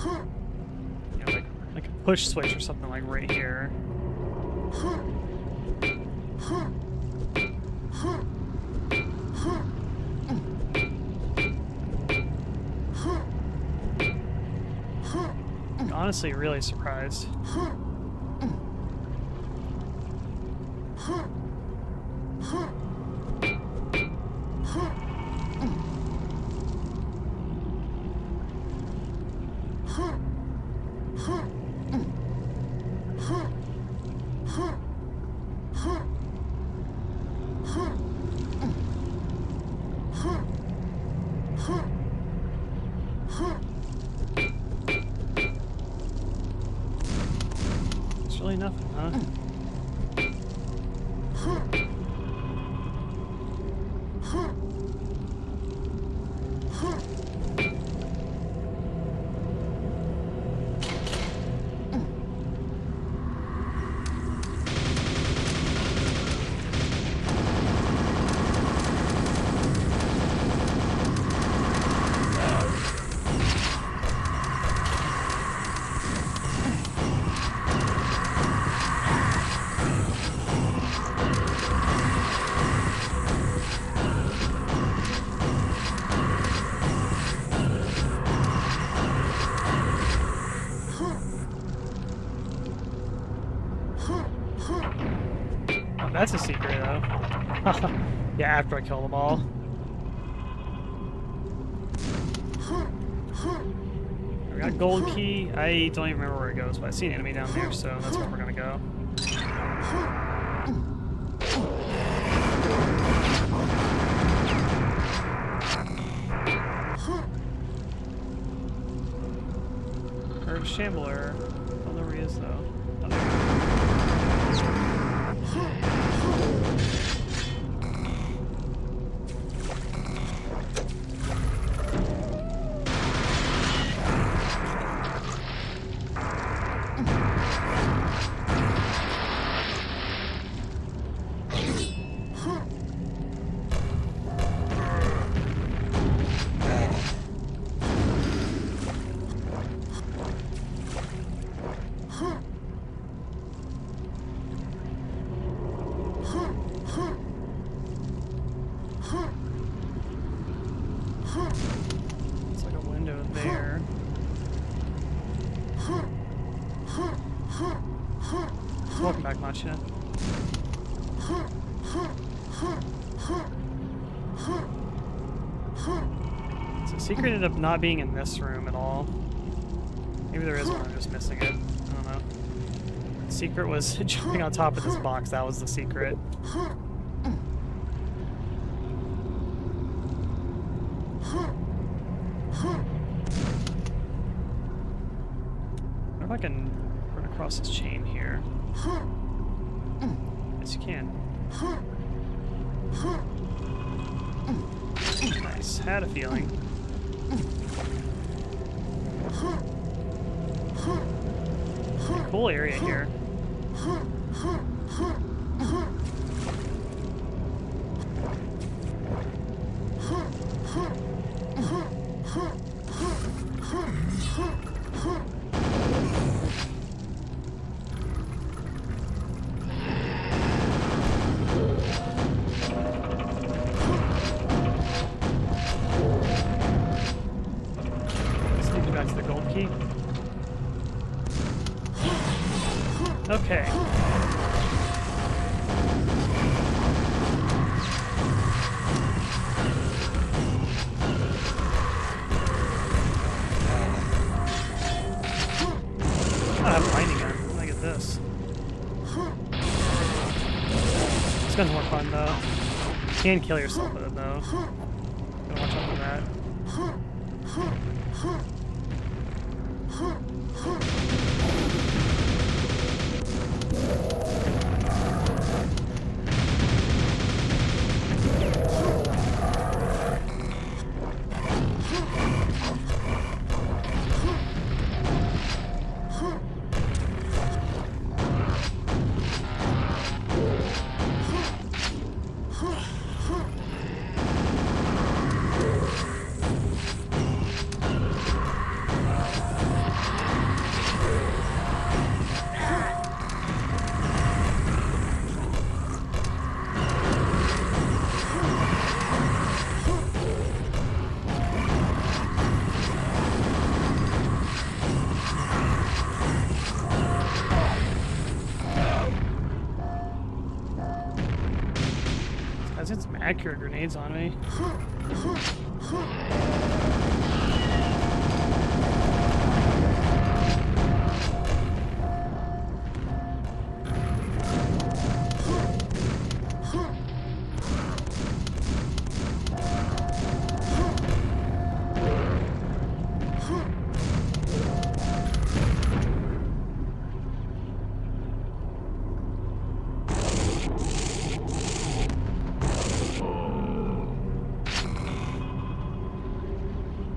[SPEAKER 1] You know, like a push switch or something like right here. I'm honestly really surprised. It's really nothing, huh? That's a secret, though. Yeah, after I kill them all. We got gold key. I don't even remember where it goes, but I see an enemy down there, so that's where we're gonna go. Heard Shambler. I don't know where he is, though. Oh, there he is. It's like a window there. Welcome back, Matcha. So the secret ended up not being in this room at all. Maybe there is one, I'm just missing it. I don't know. The secret was jumping on top of this box. That was the secret. I wonder if I can run across this chain here. Yes, you can. Nice. Had a feeling. Cool area here. That's the gold key. Okay. I have a mining gun. When I get this. This gun's more fun though. You can kill yourself with it though. Gotta watch out for that. was getting some accurate grenades on me.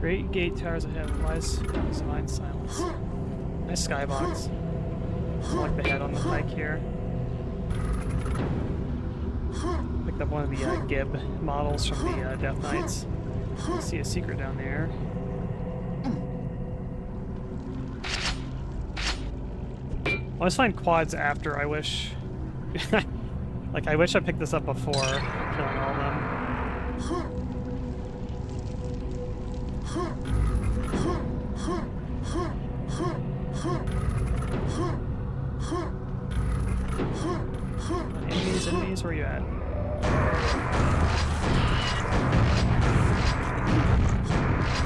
[SPEAKER 1] Great gate towers ahead. Wise divine silence. Nice skybox. I like the head on the pike here. Picked up one of the Gib models from the Death Knights. See a secret down there. I always find quads after. I wish, like, I wish I picked this up before killing all of them. Enemies, where are you at?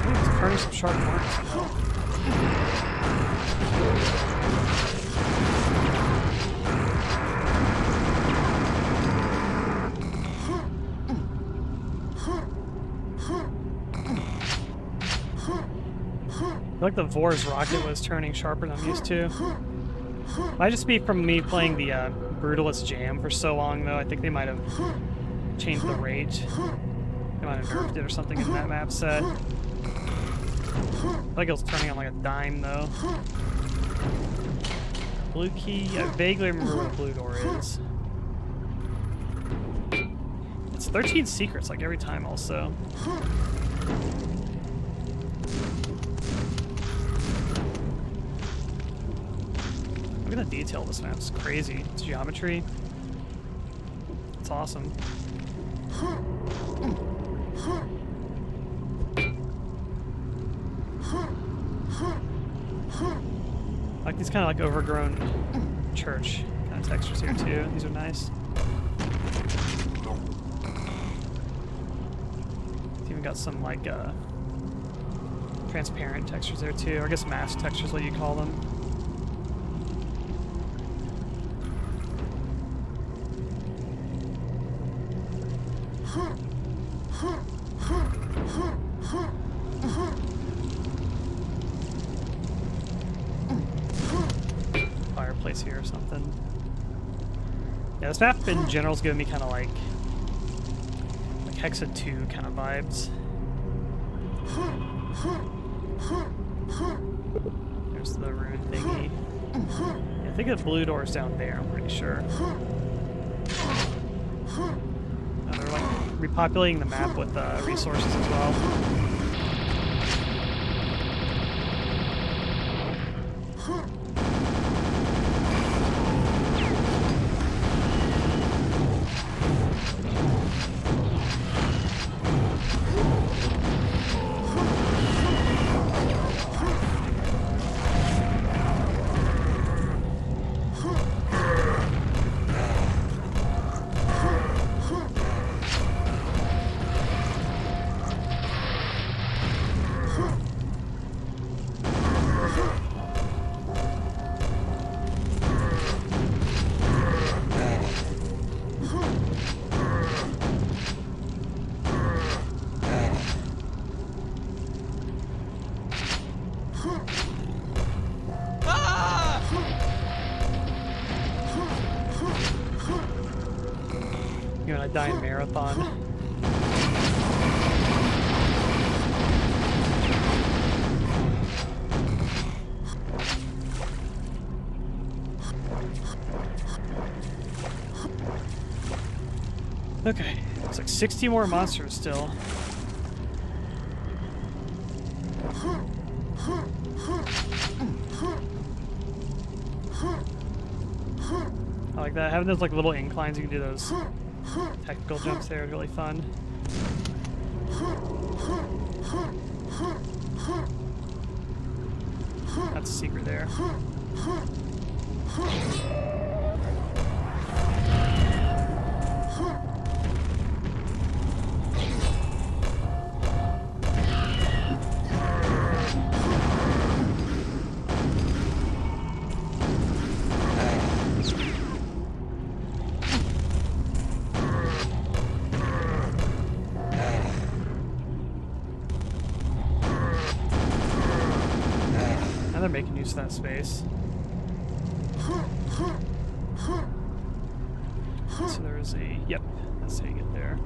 [SPEAKER 1] It's turning some sharp marks. I feel like the Vor's rocket was turning sharper than I'm used to. Might just be from me playing the Brutalist Jam for so long, though. I think they might have changed the rate. They might have nerfed it or something in that map set. I feel like it was turning on like a dime, though. Blue key. I vaguely remember where the blue door is. It's 13 secrets, like every time, also. Look at the detail of this map. It's crazy. It's geometry. It's awesome. I like these kind of like overgrown church kind of textures here too. These are nice. It's even got some like transparent textures there too. Or I guess mask textures, what you call them. Fireplace here or something. Yeah, this map in general is giving me kind of like Hexa 2 kind of vibes. There's the rune thingy. Yeah, I think the blue door's down there, I'm pretty sure. Oh, they're like repopulating the map with resources as well. You want to die in marathon? Okay, looks like 60 more monsters still. I like that. Having those like little inclines, you can do those technical jumps there is really fun. That's a secret there. I'm making use of that space. So there is a... Yep, that's how you get there.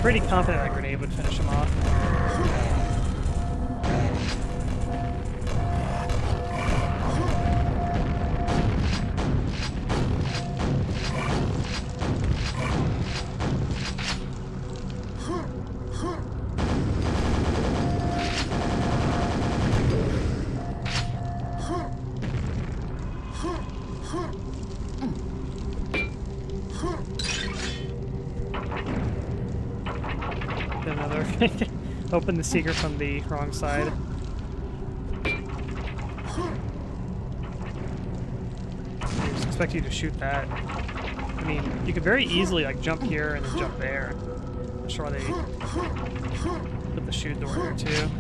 [SPEAKER 1] Pretty confident that grenade would finish him off. Another open the secret from the wrong side. I just expect you to shoot that. I mean, you could very easily like jump here and then jump there. I'm sure they put the shoot door there too.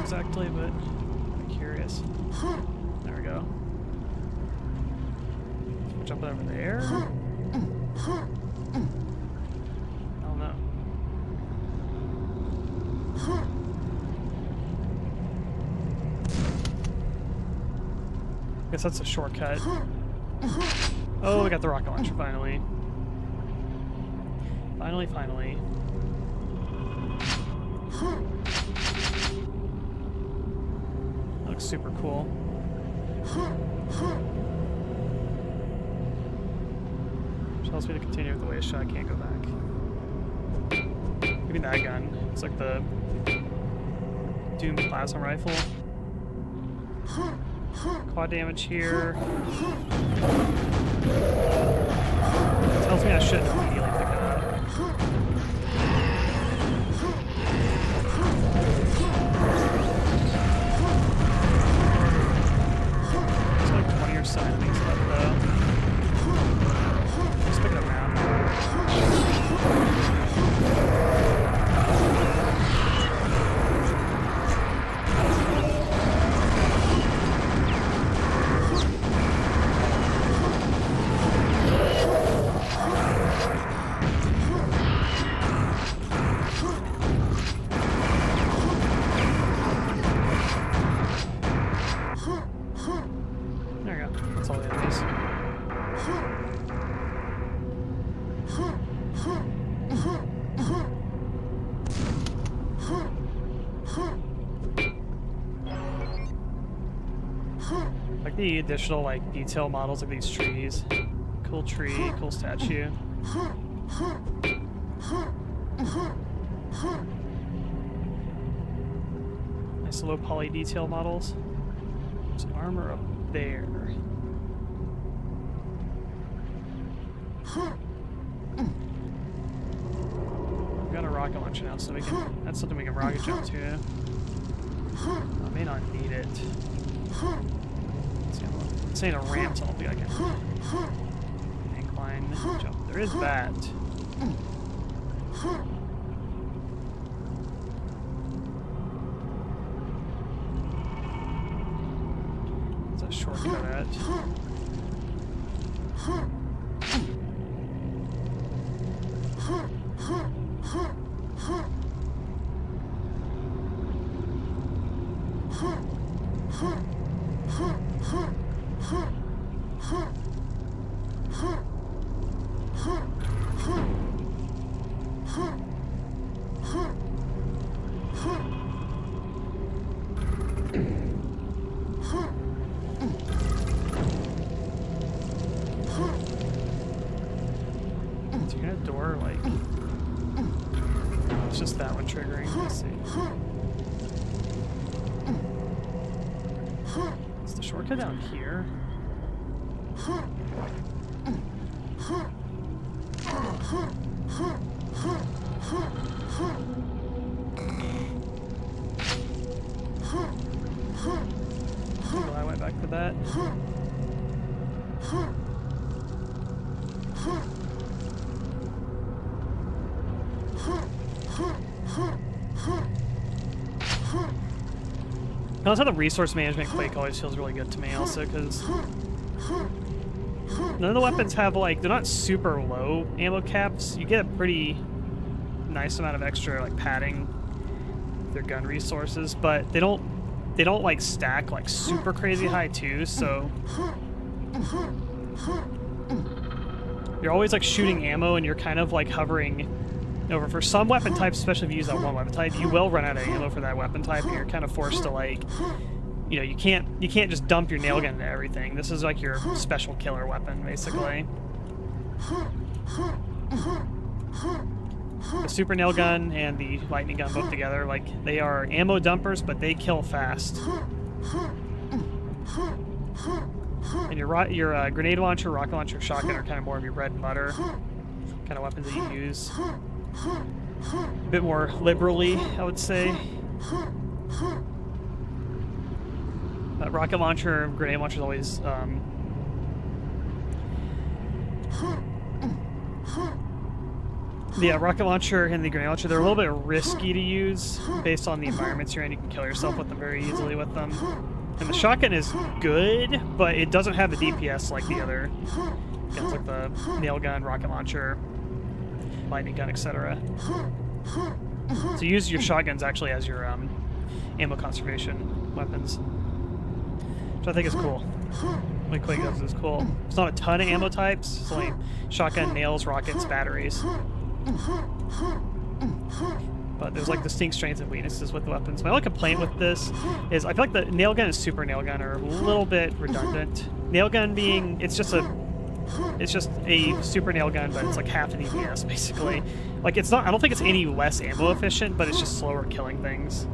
[SPEAKER 1] Exactly, but I'm curious. There we go. Jumping over there? I don't know. Guess that's a shortcut. Oh, we got the rocket launcher finally. Finally. Looks super cool. Tells me to continue with the way shot. I can't go back. Give me that gun. It's like the Doom plasma rifle. Quad damage here. Tells me I shouldn't immediately pick it up. Enemies left though. Just pick it up now. Like the additional like detail models of these trees. Cool tree, cool statue. Nice low poly detail models. There's armor up there. We've got a rocket launcher now, so we can. That's something we can rocket jump to. I may not need it. This ain't a ramp, so I don't think I can incline jump. There is that. What's that shortcut at? So you're gonna door like it's just that one triggering. Let's see. Is the shortcut down here? Well, I went back for that. That's how the resource management Quake always feels really good to me also, because none of the weapons have, like, they're not super low ammo caps. You get a pretty nice amount of extra, like, padding with their gun resources, but they don't like stack like super crazy high too, so you're always like shooting ammo and you're kind of like hovering over. For some weapon types, especially if you use that one weapon type, you will run out of ammo for that weapon type and you're kind of forced to, like, you know, you can't just dump your nail gun into everything. This is like your special killer weapon, basically. The super nail gun and the lightning gun both together, like, they are ammo dumpers, but they kill fast. And your grenade launcher, rocket launcher, shotgun are kind of more of your bread and butter kind of weapons that you use. A bit more liberally, I would say. Rocket launcher, grenade launcher is always the rocket launcher and the grenade launcher, they're a little bit risky to use based on the environments you're in. You can kill yourself with them very easily with them. And the shotgun is good, but it doesn't have the DPS like the other guns, like the nail gun, rocket launcher, lightning gun, etc. So use your shotguns actually as your ammo conservation weapons, which I think is cool. What Quake does is cool. It's not a ton of ammo types. It's only shotgun, nails, rockets, batteries. But there's like distinct strengths and weaknesses with the weapons. My only complaint with this is I feel like the nail gun and super nail gun are a little bit redundant. Nail gun being it's just a super nail gun, but it's like half an EPS basically. Like it's not. I don't think it's any less ammo efficient, but it's just slower killing things.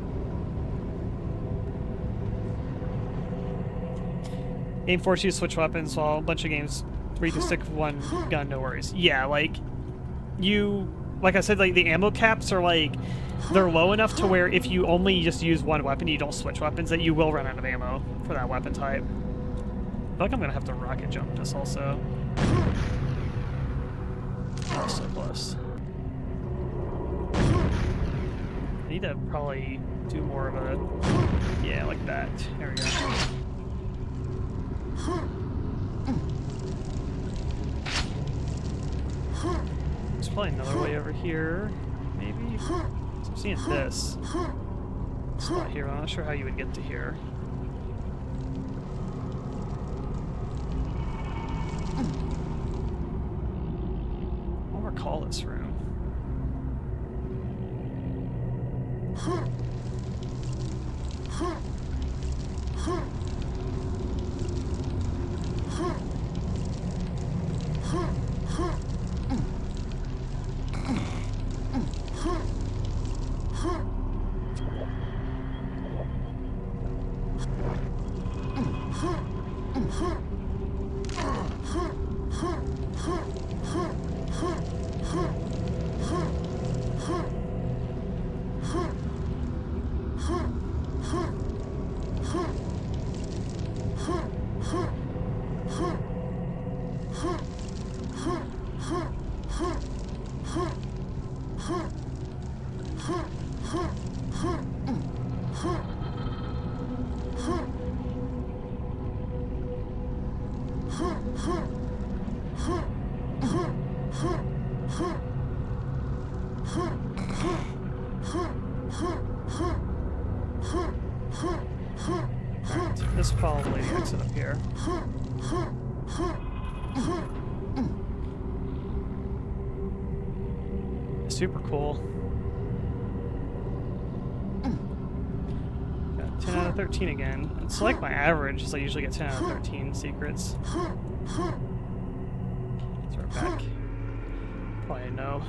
[SPEAKER 1] Game forces you to switch weapons, while a bunch of games where you can stick with one gun, no worries. Yeah, like like I said, like the ammo caps are like they're low enough to where if you only just use one weapon, you don't switch weapons, that you will run out of ammo for that weapon type. I feel like I'm gonna have to rocket jump this also. Oh, so close. I need to probably do more of a yeah, like that. There we go. There's probably another way over here, maybe? So I'm seeing this spot here, I'm not sure how you would get to here. I don't recall this room. This is probably the exit up here. Super cool. Got 10 out of 13 again. It's like my average, so I usually get 10 out of 13 secrets. So we're back. Probably no.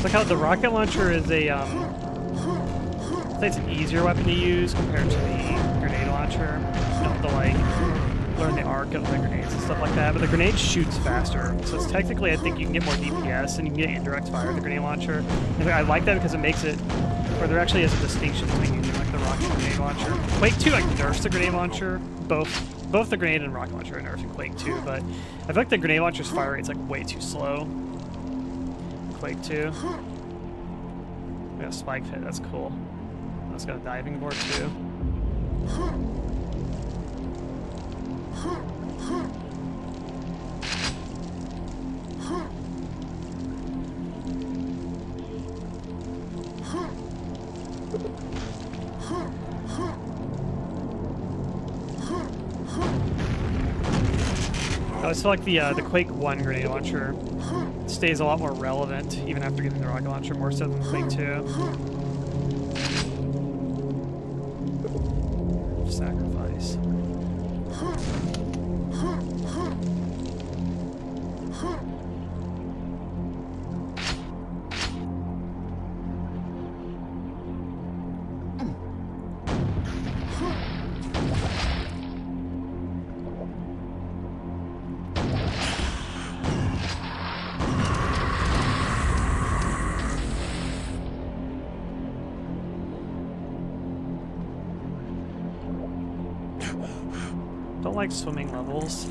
[SPEAKER 1] Look how the rocket launcher is a, I'd say it's an easier weapon to use compared to the grenade launcher. You don't have to, like, learn the arc of the grenades and stuff like that, but the grenade shoots faster. So it's technically, I think you can get more DPS and you can get indirect fire with the grenade launcher. And I like that because it makes it, where there actually is a distinction between using, like, the rocket and grenade launcher. Quake 2, like, nerfs the grenade launcher. Both the grenade and rocket launcher are nerfed in Quake 2, but I feel like the grenade launcher's fire rate's, like, way too slow. Quake 2. We got a spike pit, that's cool. That's got a diving board too. I always feel like the Quake 1 grenade launcher stays a lot more relevant even after getting the rocket launcher, more so than Quake 2. Sacrifice. Don't like swimming levels.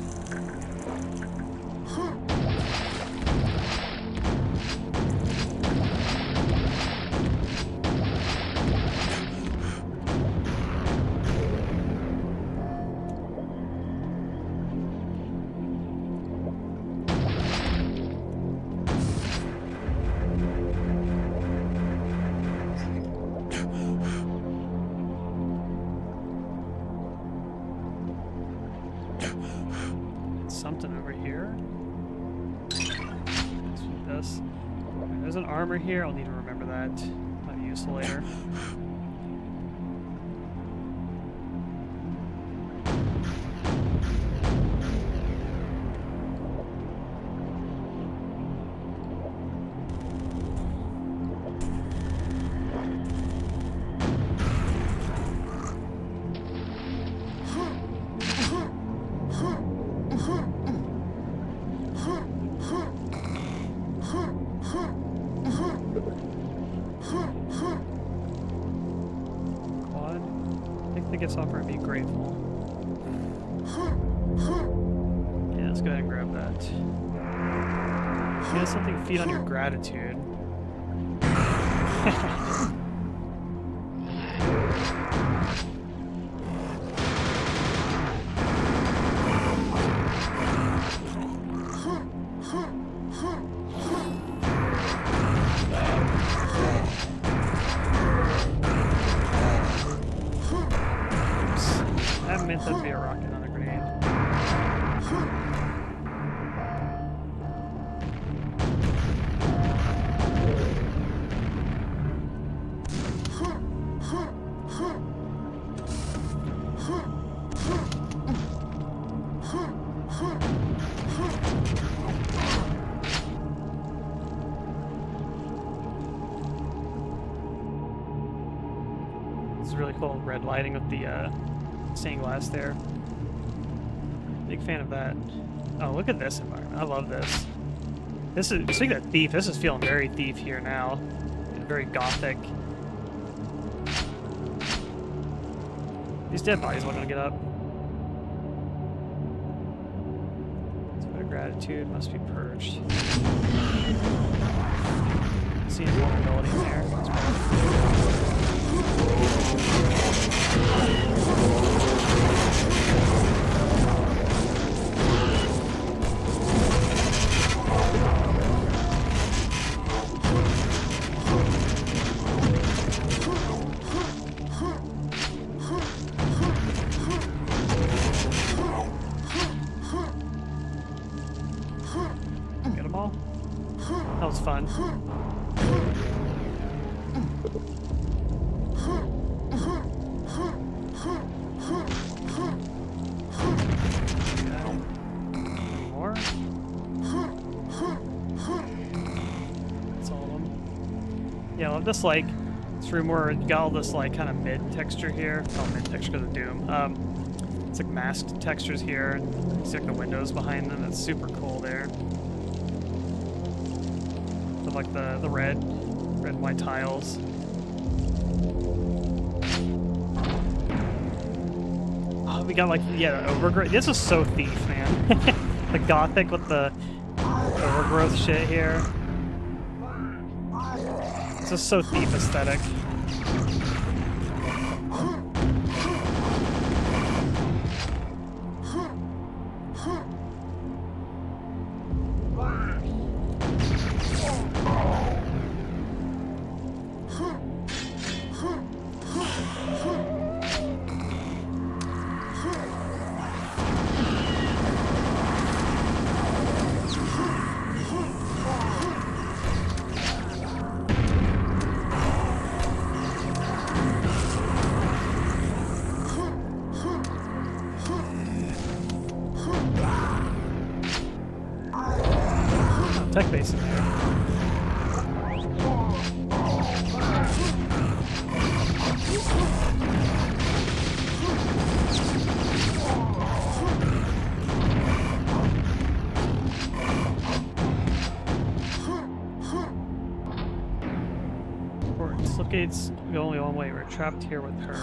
[SPEAKER 1] Something over here. Let's do this. There's an armor here. I'll need to remember that. Might be useful later. Gets offered and be grateful. Yeah, let's go ahead and grab that. You have something feed on your gratitude. Meant that'd be a rocket, not a grenade. This is really cool, red lighting with the stained glass there. Big fan of that. Oh, look at this environment. I love this. This is, speaking of Thief, this is feeling very Thief here now. Very gothic. These dead bodies are gonna get up. So gratitude must be purged. Seeing vulnerability in there. That was fun. More. That's all of them. Yeah, I love this, like, this room where you got all this, like, kind of mid texture here. Oh, mid texture because of Doom. It's like masked textures here. And you see like the windows behind them. It's super cool there. With like the red and white tiles. Oh, we got like, yeah, the overgrowth. This is so Thief, man. The gothic with the overgrowth shit here. This is so Thief aesthetic. Tech base in there. Slipgate's the only one way. We're trapped here with her.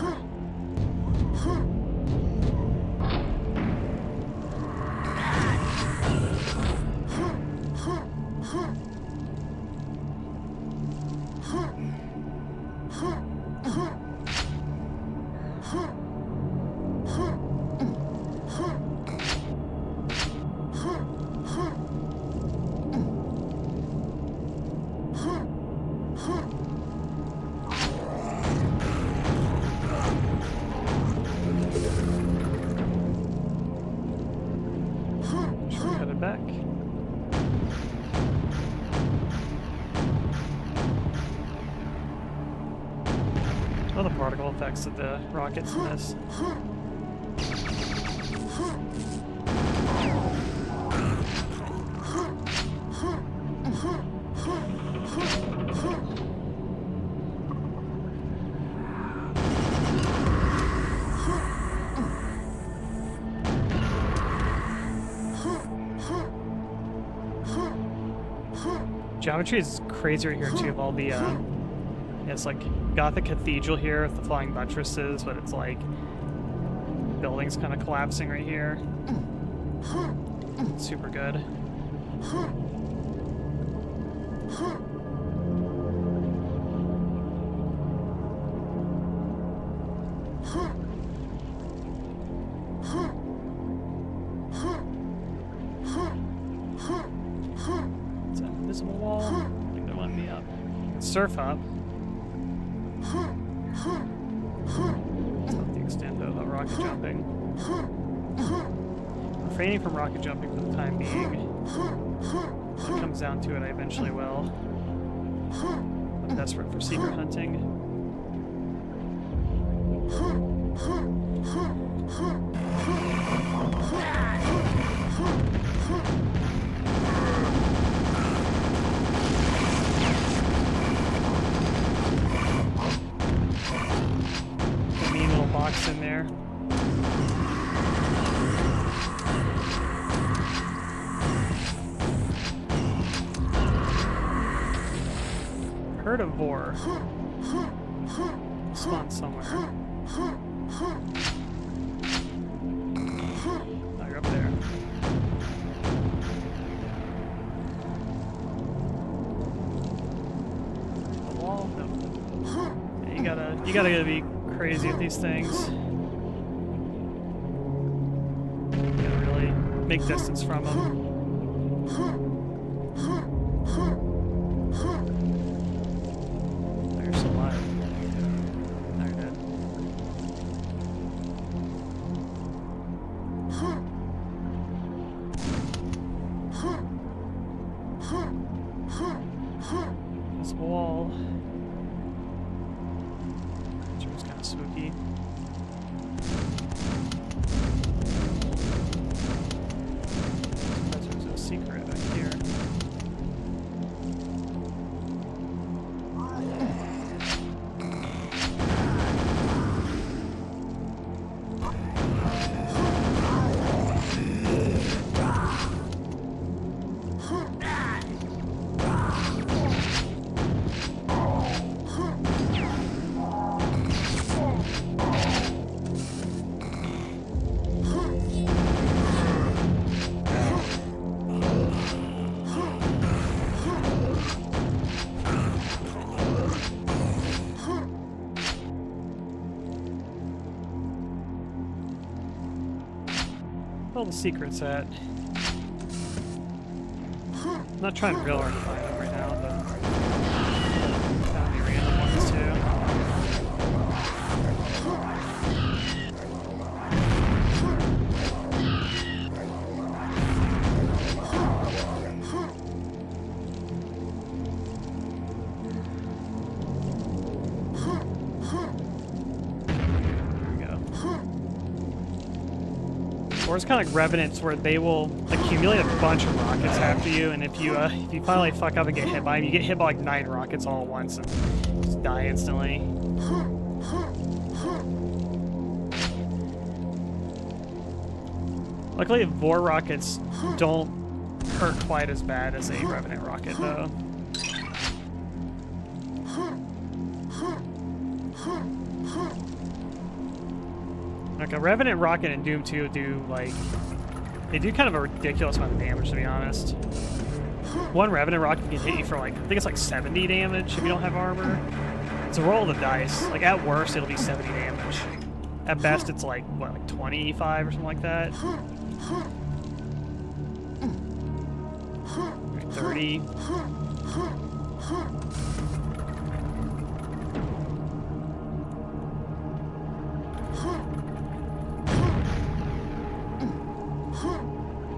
[SPEAKER 1] Back. Oh, the particle effects of the rockets in this. Geometry is crazy right here too, of all the yeah, it's like Gothic cathedral here with the flying buttresses, but it's like buildings kind of collapsing right here. Super good. Invisible wall. I think they want me up. Surf up. That's not the extent of rocket jumping. Refraining from rocket jumping for the time being. When it comes down to it, I eventually will. I'm desperate for secret hunting. Box in there. Heard of Vor. Spawn somewhere. Oh, you're up there. The wall? No. Yeah, you gotta be crazy with these things. You gotta really make distance from them. Oh, you're still alive. No, you're dead. wall. Which was kind of spooky. There's a secret back here. All the secrets at. I'm not trying real hard to find them right now, but found the random ones too. Or it's kind of like Revenants, where they will accumulate a bunch of rockets after you, and if you finally fuck up and get hit by them, you get hit by like 9 rockets all at once and just die instantly. Luckily, Vor rockets don't hurt quite as bad as a Revenant rocket, though. Like a Revenant rocket in Doom 2 do they do kind of a ridiculous amount of damage, to be honest. One Revenant rocket can hit you for I think it's like 70 damage if you don't have armor. It's a roll of the dice. Like at worst, it'll be 70 damage. At best, it's like 25 or something like that. Like 30.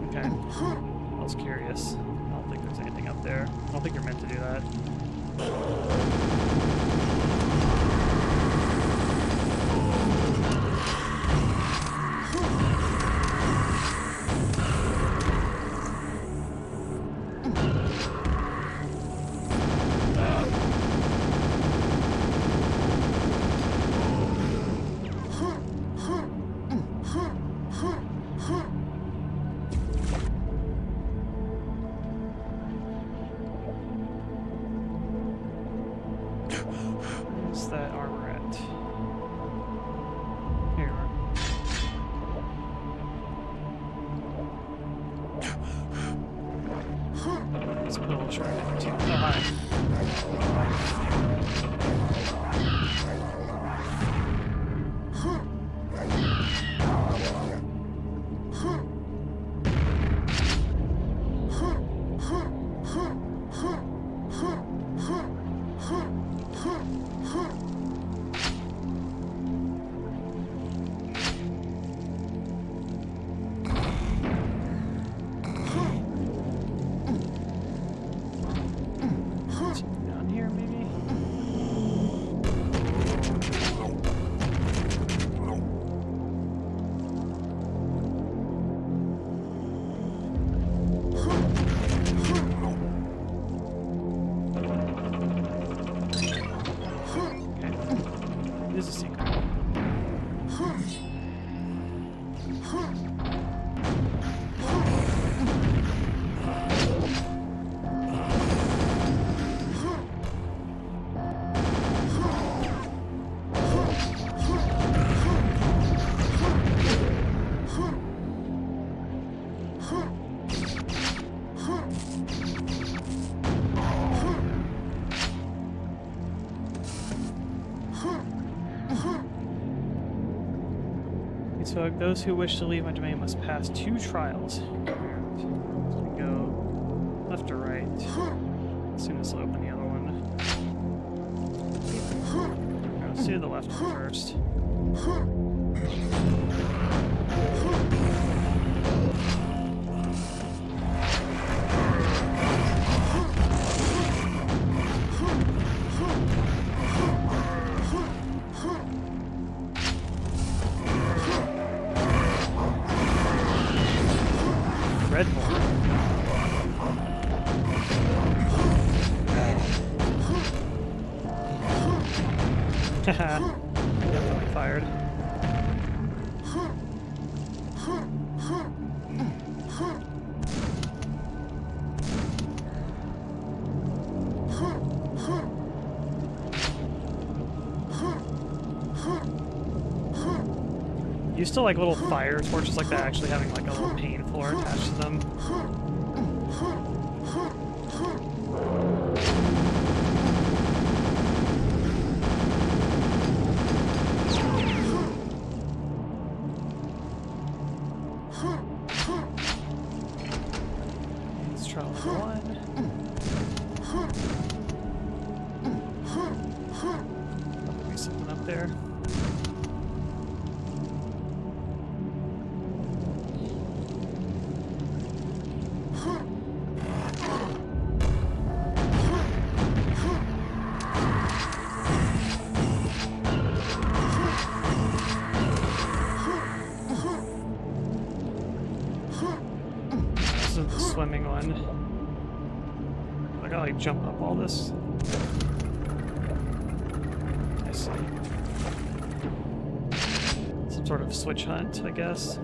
[SPEAKER 1] Okay. I was curious. I don't think there's anything up there. I don't think you're meant to do that. That armor at? Here you are. Let's put a little short too. Oh, hi. Down here, maybe? Okay. Here's a secret. So those who wish to leave my domain must pass 2 trials. So we go left or right. As soon as I open the other one. Right, let's do the left one first. Red Bull. Definitely fired. Used to like little fire torches like that actually having like a little pain floor attached to them. Let's try level 1. There'll be something up there. Swimming one. I gotta like jump up all this. I see. Some sort of switch hunt, I guess.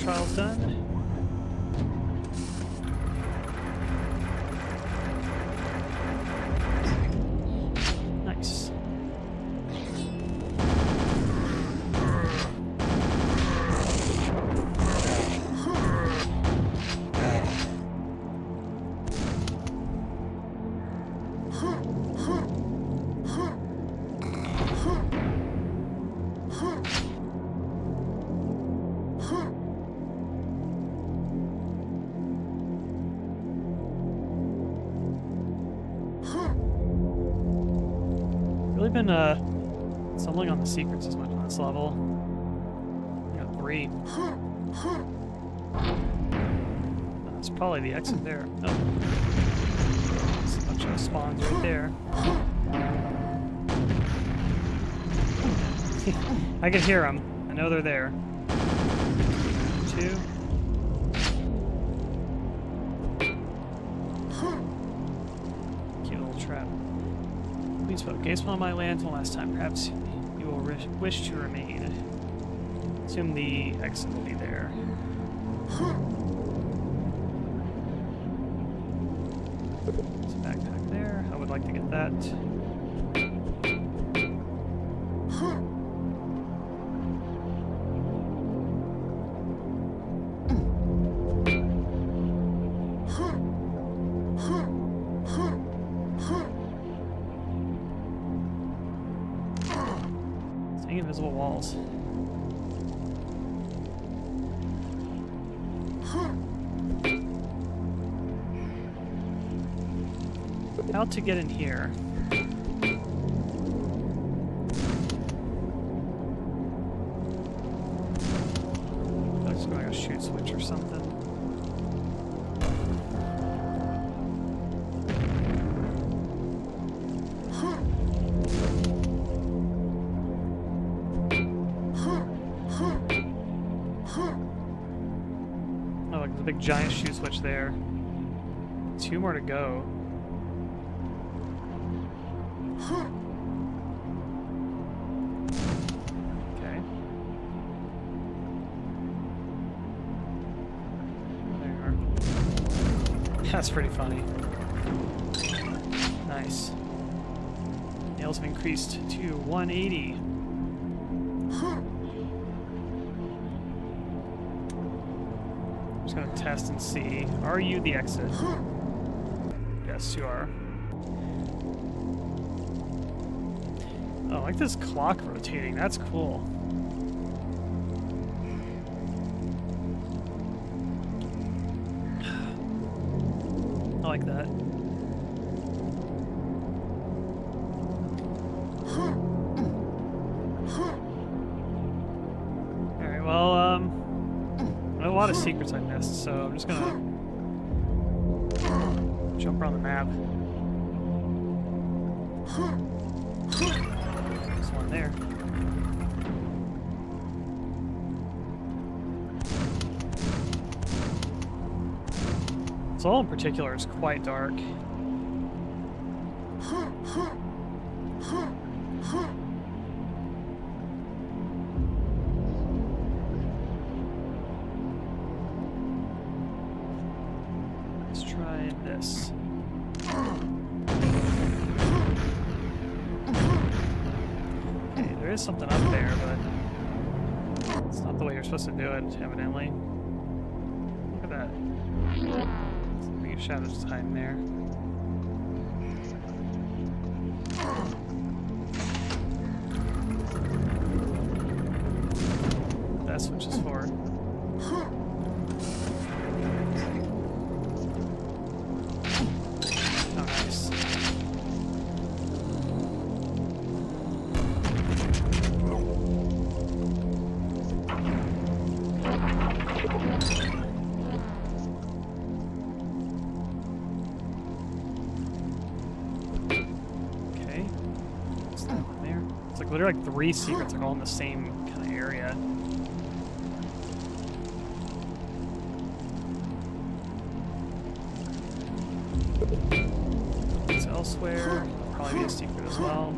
[SPEAKER 1] Trials done. Nice. Really been stumbling on the secrets as much on this level. I got 3. That's probably the exit there. Oh. There's a bunch of spawns right there. I can hear them. I know they're there. 2. Cute little trap. Please put gaze upon my land one last time. Perhaps you will wish to remain. Assume the exit will be there. There's a backpack there. I would like to get that. Invisible walls. How to get in here? Looks like a shoot switch or something. Oh, look, there's a big giant shoot switch there. 2 more to go. Okay. There you are. That's pretty funny. Nice. Nails have increased to 180. I'm just gonna test and see. Are you the exit? Yes, you are. Oh, I like this clock rotating. That's cool. I like that. Alright, well, I have a lot of secrets I missed, so I'm just gonna jump around the map. There's one there. This all in particular is quite dark. Let's try this. Okay, there is something up there, but it's not the way you're supposed to do it, evidently. Look at that. Maybe shadows just hiding there. That's what it's for. Oh, nice. Okay. What's that one there? It's like literally like 3 secrets, like all in the same kind of area. It's elsewhere. That'll probably be a secret as well.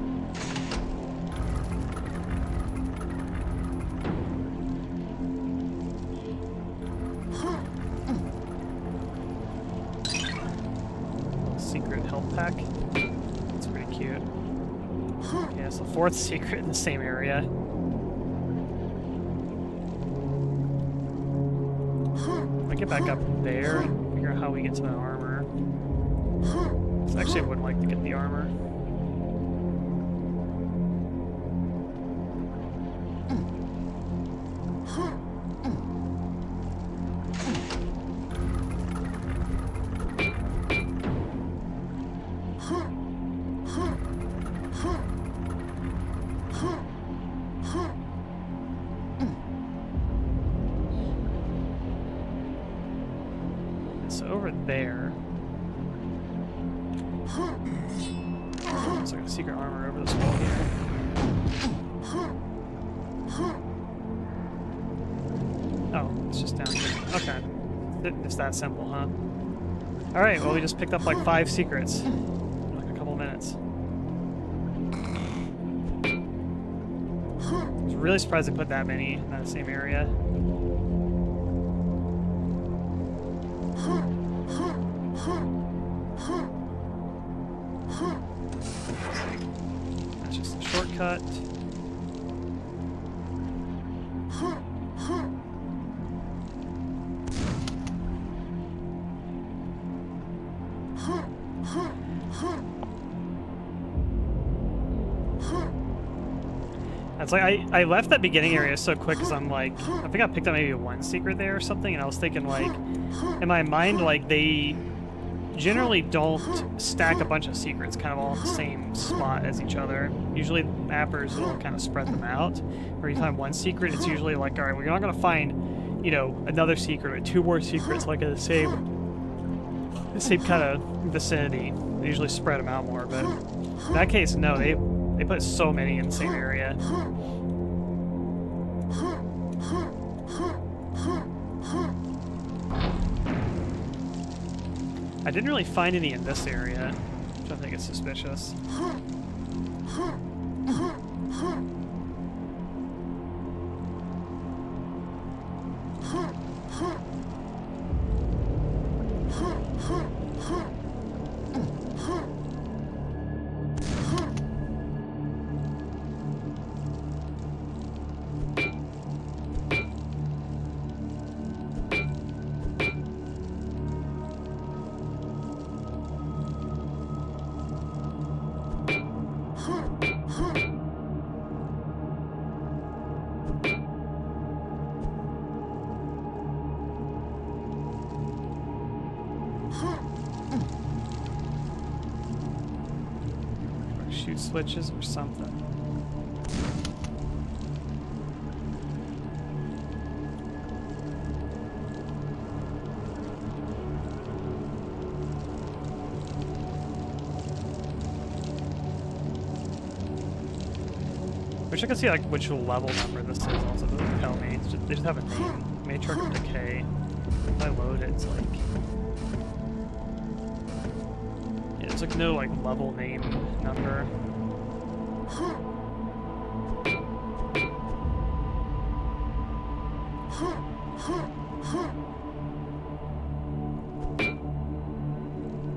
[SPEAKER 1] Secret health pack. That's pretty cute. Okay, it's the 4th secret in the same area. I'll get back up there and figure out how we get to the armor. So actually, I would like to get the armor. It's over there. Looks like a secret armor over this wall here. Oh, it's just down here. Okay. It's that simple, huh? Alright, well we just picked up like 5 secrets in like a couple minutes. I was really surprised they put that many in that same area. That's just a shortcut. It's like I left that beginning area so quick because I'm like, I think I picked up maybe 1 secret there or something, and I was thinking like, in my mind, like they generally don't stack a bunch of secrets kind of all in the same spot as each other. Usually mappers will kind of spread them out. Where you find one secret, it's usually like, all right, we're not going to find, you know, another secret or two more secrets like in the same kind of vicinity. They usually spread them out more, but in that case, no, they put so many in the same area. I didn't really find any in this area, which I think is suspicious. Shoot switches or something. Wish I could see like which level number this is. Also, it doesn't tell me. They just have a name. Matrix of Decay. If I load it, it's like there's like no like level name number.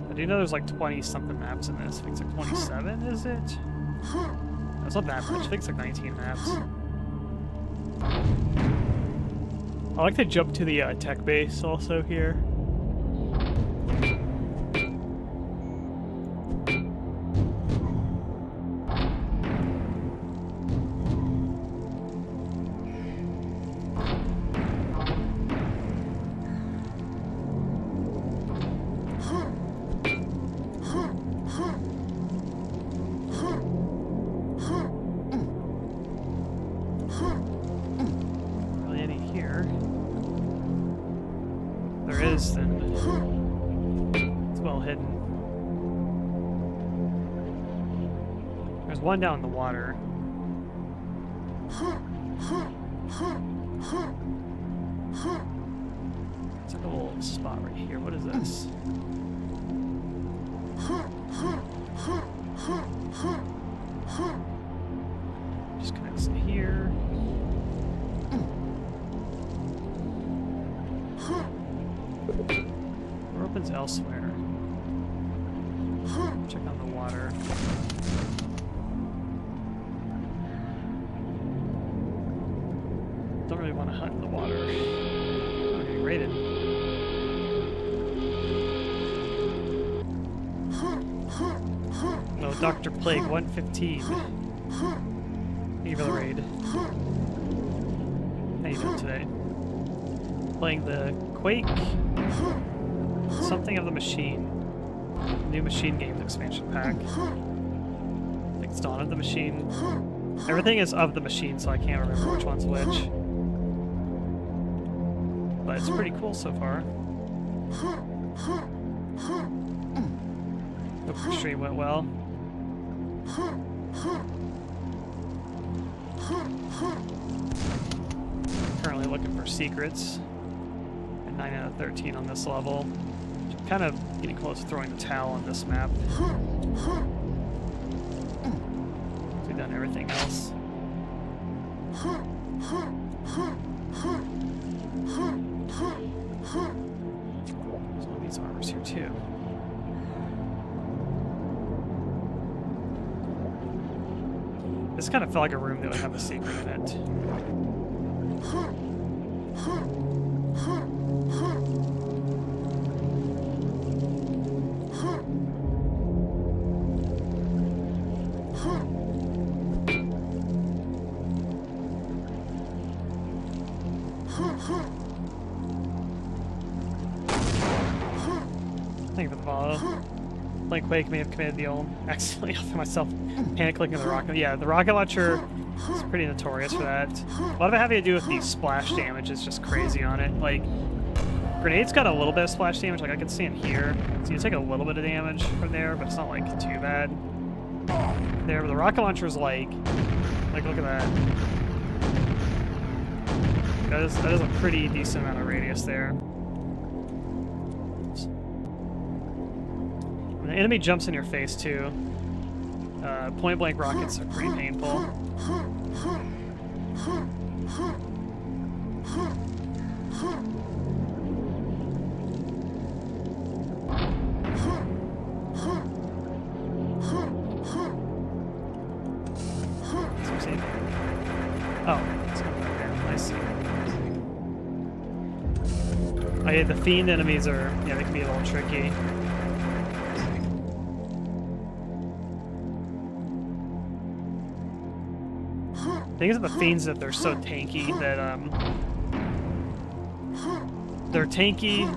[SPEAKER 1] I do know there's like 20 something maps in this. I think it's like 27, is it? That's not that much. I think it's like 19 maps. I like to jump to the tech base also here. One down in the water. It's like a little spot right here. What is this? Just connects to here. Or opens elsewhere. Check on the water. Don't really want to hunt in the water. I'm getting raided. No, Dr. Plague 115. Thank you for the raid. How you doing today? Playing the Quake something of the Machine. New Machine Games expansion pack. I think it's Dawn of the Machine. Everything is of the Machine, so I can't remember which one's which. But it's pretty cool so far. Hope the stream went well. Currently looking for secrets. And 9 out of 13 on this level. Kind of getting close to throwing the towel on this map. We've done everything else. There's one of these armors here too. This kind of felt like a room that would have a secret in it. I Thank you for the follow. Playing Quake may have committed the old accidentally for myself panic clicking the rocket. Yeah, the rocket launcher is pretty notorious for that. A lot of it having to do with the splash damage is just crazy on it. Like, grenades got a little bit of splash damage, like I can see in here. So you take a little bit of damage from there, but it's not like too bad. There, but the rocket launcher's like look at that. That is a pretty decent amount of radius there. When an enemy jumps in your face too, point blank rockets are pretty painful. Oh, it's coming up there. I see. Oh yeah, the fiend enemies are, yeah, they can be a little tricky. The thing is with the fiends that they're so tanky that, they're tanky,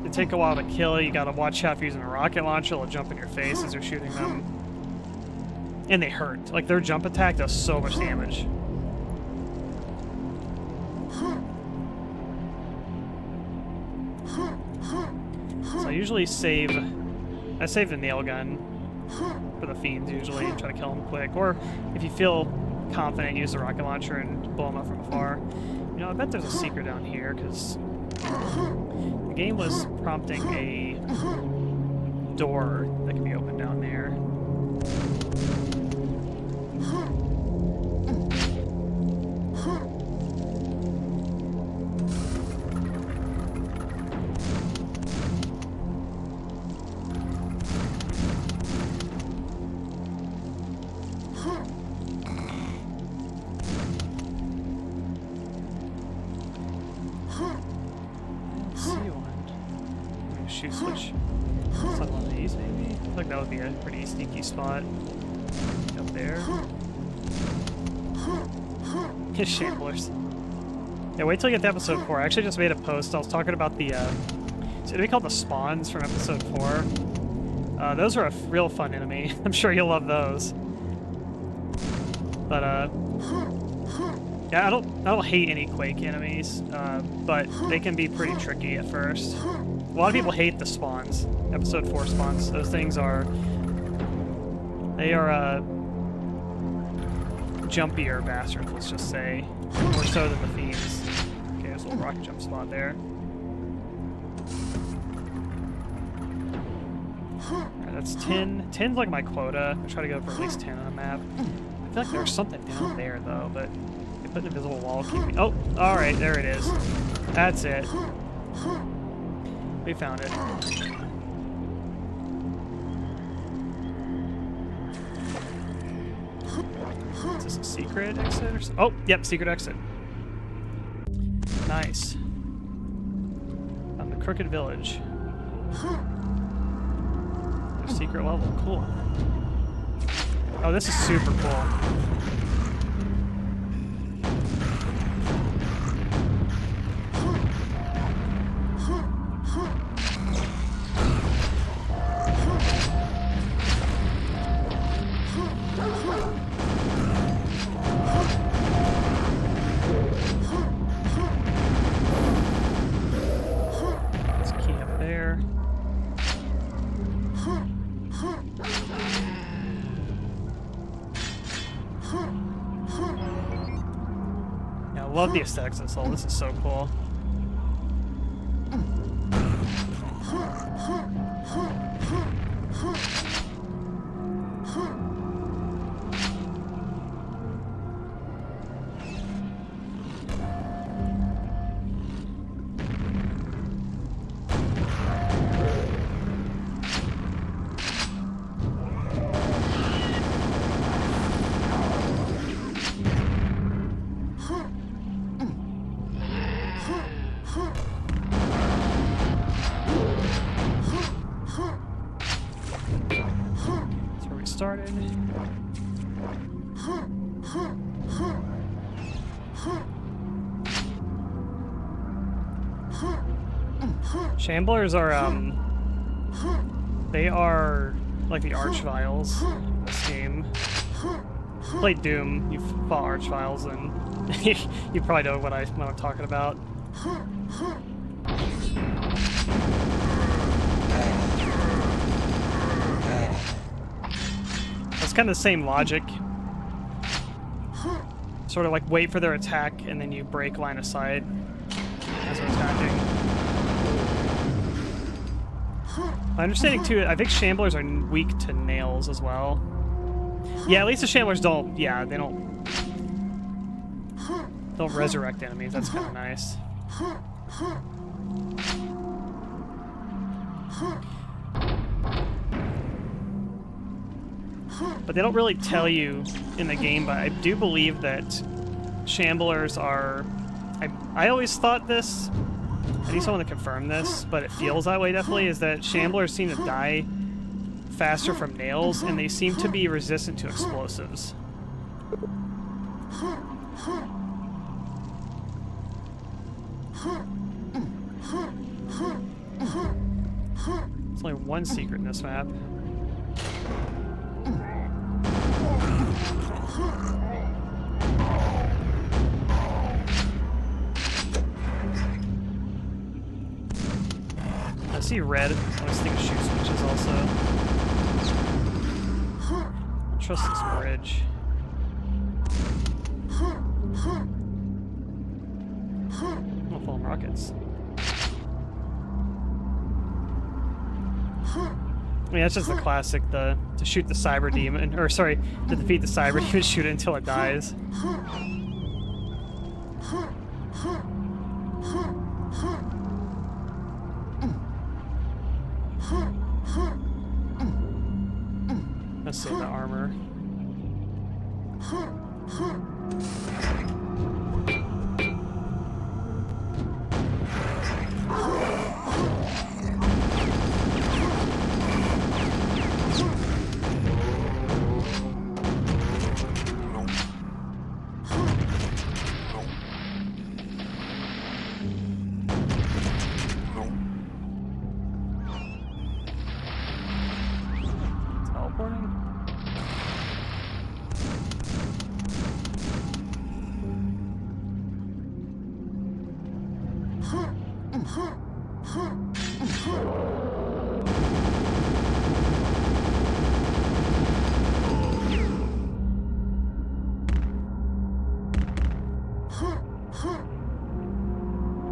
[SPEAKER 1] they take a while to kill, you gotta watch out if you're using a rocket launcher, it'll jump in your face as you're shooting them. And they hurt. Like, their jump attack does so much damage. So I usually save the nail gun for the fiends usually, and try to kill them quick. Or if you feel confident, use the rocket launcher and blow them up from afar. You know, I bet there's a secret down here, because the game was prompting a door that can be opened down there. Shoot switch. It's on one of these, maybe? I feel like that would be a pretty sneaky spot. Up there. Shamblers. Yeah, wait till you get to episode 4. I actually just made a post. I was talking about the, so they call the spawns from episode 4. Those are a real fun enemy. I'm sure you'll love those. But, yeah, I don't hate any Quake enemies, but they can be pretty tricky at first. A lot of people hate the spawns, episode 4 spawns. Those things are, they are, jumpier bastards, let's just say. More so than the fiends. Okay, there's a little rocket jump spot there. Alright, that's 10. 10's like my quota. I try to go for at least 10 on the map. I feel like there's something down there, though, but they put an invisible wall keeping... Oh! Alright, there it is. That's it. We found it. Is this a secret exit or something? Oh, yep, secret exit. Nice. On the Crooked Village. There's a secret level, cool. Oh, this is super cool. I love the aesthetics of this level. This is so cool. Started. Shamblers are They are like the Archviles in this game. Played Doom, you fought Archviles, and you probably know what I'm talking about. It's kind of the same logic. Sort of like wait for their attack, and then you break line of sight as they're attacking. My understanding too, I think Shamblers are weak to nails as well. Yeah, at least the Shamblers don't, yeah, they don't resurrect enemies. That's kind of nice. But they don't really tell you in the game, but I do believe that Shamblers are... I always thought this, I need someone to confirm this, but it feels that way definitely, is that Shamblers seem to die faster from nails, and they seem to be resistant to explosives. There's only one secret in this map. I see red. I was thinking shoot switches also. I trust this bridge. I'll fall in rockets. I mean, that's just the classic, to shoot the cyber demon, or sorry, to defeat the cyber demon, shoot it until it dies. Let's save the armor.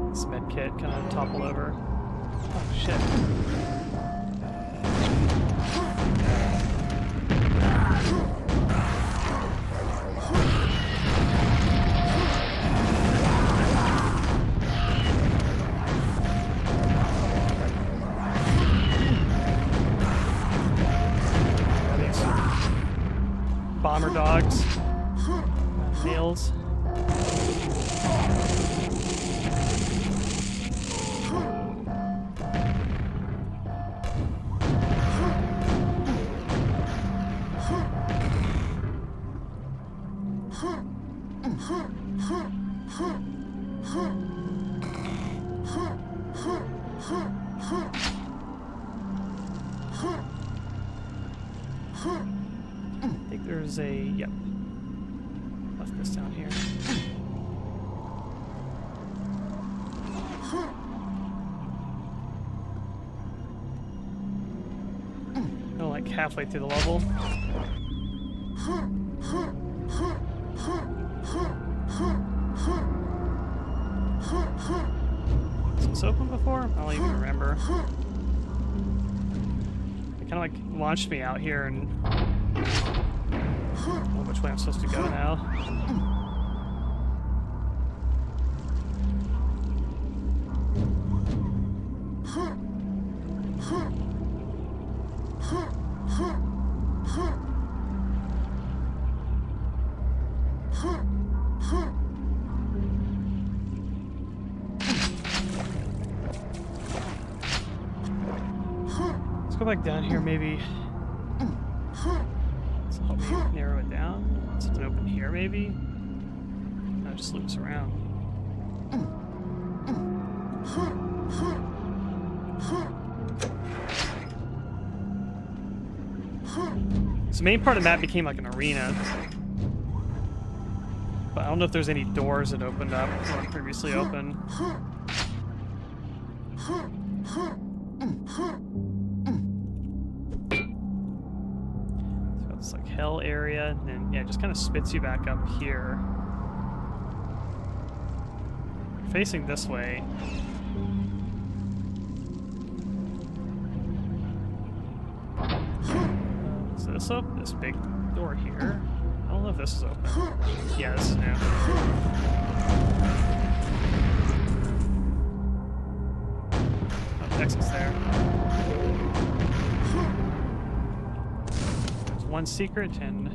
[SPEAKER 1] This med kit kind of toppled over. Oh shit. Bomber dogs. Nails. I think there's a, yep. Left this down here. Oh, like halfway through the level. Was this open before? I don't even remember. It kind of like launched me out here, and I don't know which way I'm supposed to go now. Let's go back down here, maybe. Let's help me narrow it down. Something open here, maybe. No, it just loops around. So the main part of the map became like an arena. But I don't know if there's any doors that opened up that weren't previously open. So it's like hell area, and then yeah, it just kind of spits you back up here. You're facing this way. Is this open? This big door here. I don't know if this is open. Yeah, this is new. Oh, the exit's there. There's one secret, and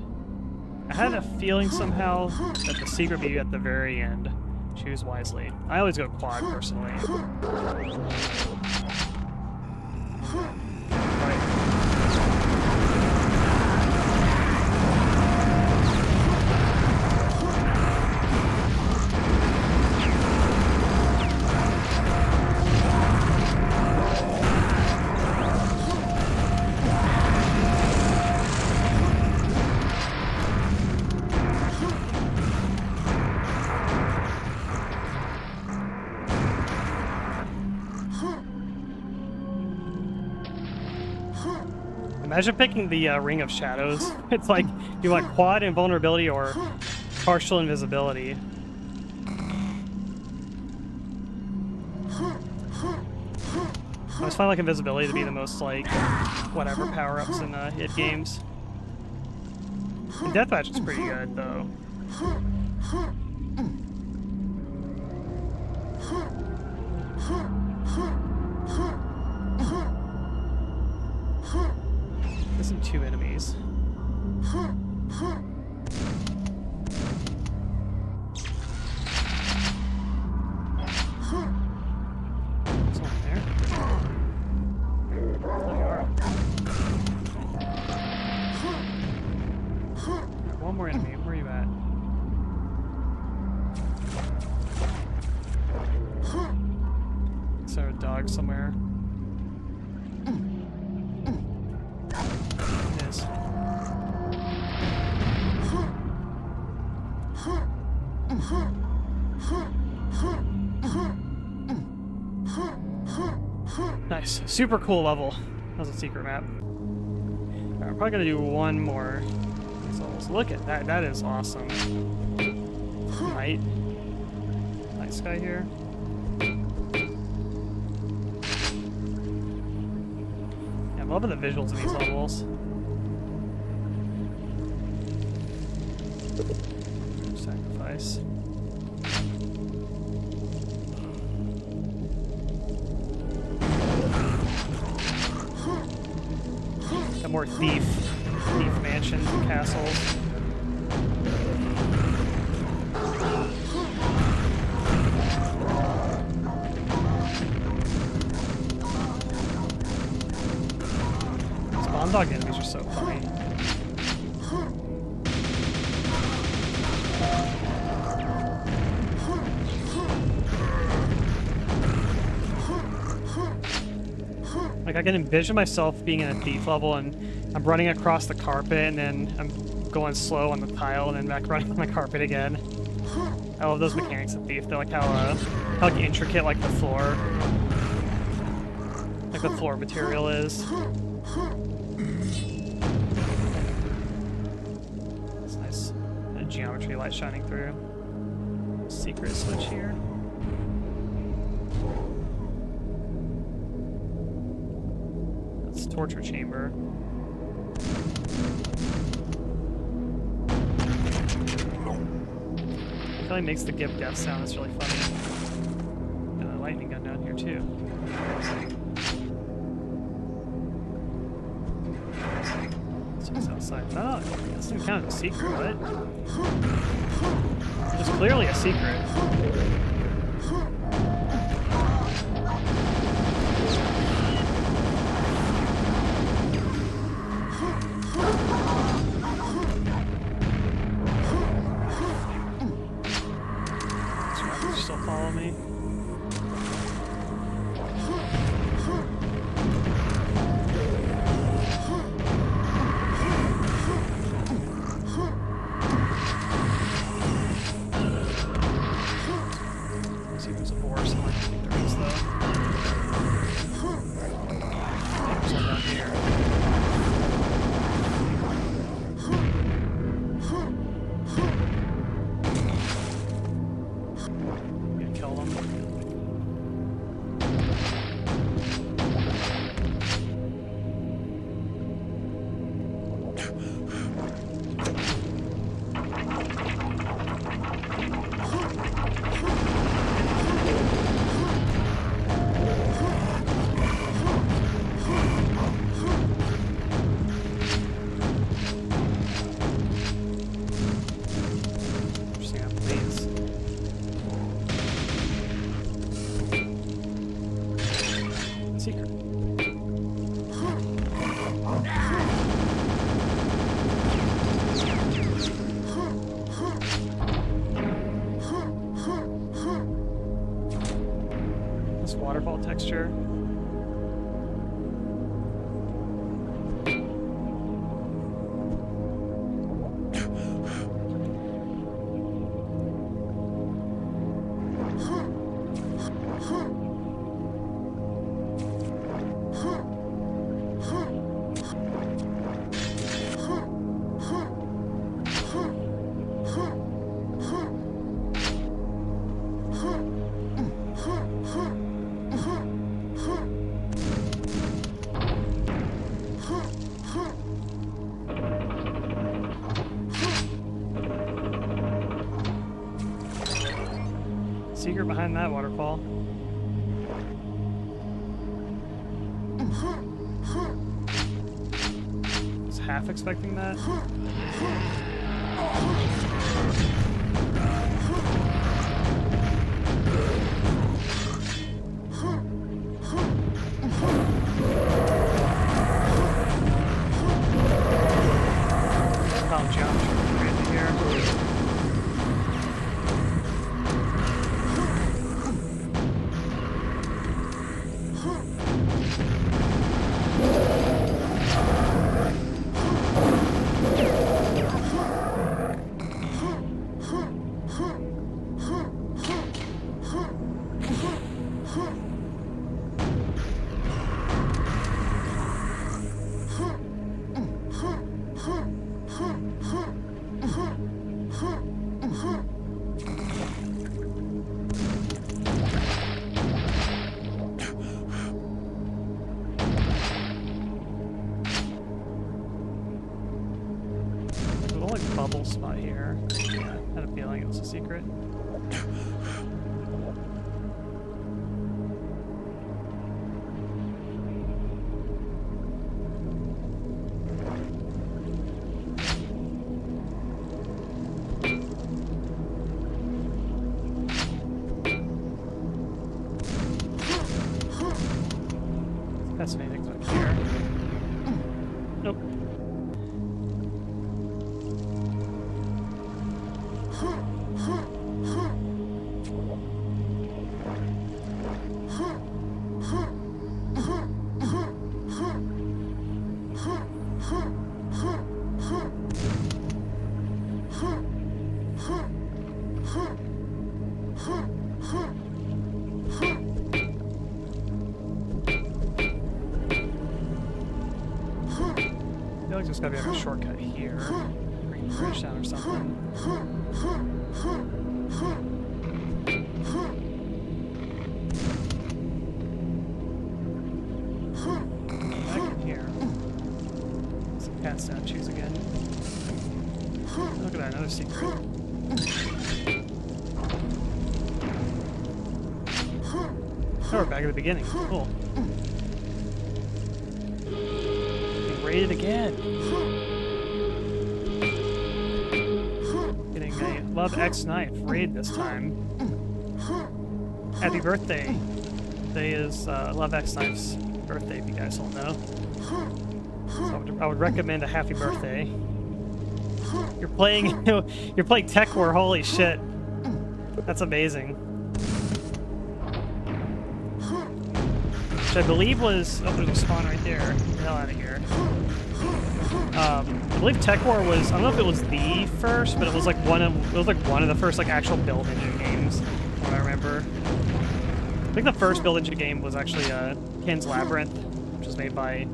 [SPEAKER 1] I had a feeling somehow that the secret would be at the very end. Choose wisely. I always go quad, personally. Imagine picking the Ring of Shadows. It's like, you want quad invulnerability or partial invisibility. I always find like invisibility to be the most like, whatever power-ups in hit games. And Deathmatch is pretty good though. Missing 2 enemies. There's one there. There you are. Right, one more enemy. Where are you at? Is there a dog somewhere? Nice. Super cool level. That was a secret map. Alright, we're probably gonna do one more. So look at that. That is awesome. Nice guy here. Yeah, I'm loving the visuals in these levels. Sacrifice. Got more thief mansions and castles. Spawn dog enemies are so funny. Like, I can envision myself being in a thief level and I'm running across the carpet and then I'm going slow on the tile and then back running on the carpet again. I love those mechanics of Thief. They're like how like intricate like the floor material is. It's nice. And geometry light shining through. Secret switch here. That's torture chamber. It really makes the give death sound. It's really funny. Got a lightning gun down here too. So it's outside. Oh, this didn't count as a secret, what? It's clearly a secret. Still follow me. texture. Secret behind that waterfall. Was half expecting that. Oh, geometry crazy here. Bubble spot here. Yeah, I had a feeling it was a secret. Fascinating back here. Nope. I feel like there's gotta be like a shortcut here. Bring the bridge down or something. Back in here. Some cat statues again. Look at that, another secret. Oh, we're back at the beginning. Cool. Raided again. Getting a Love X knife raid this time. Happy birthday. Today is Love X knife's birthday, if you guys don't know. So I would recommend a happy birthday. You're playing Tech War. Holy shit, that's amazing. Which I believe was there's a spawn right there. Get the hell out of here. I believe Tech War was, I don't know if it was the first, but it was like one of the first like actual build engine games, what I remember. I think the first build engine game was actually Ken's Labyrinth, which was made by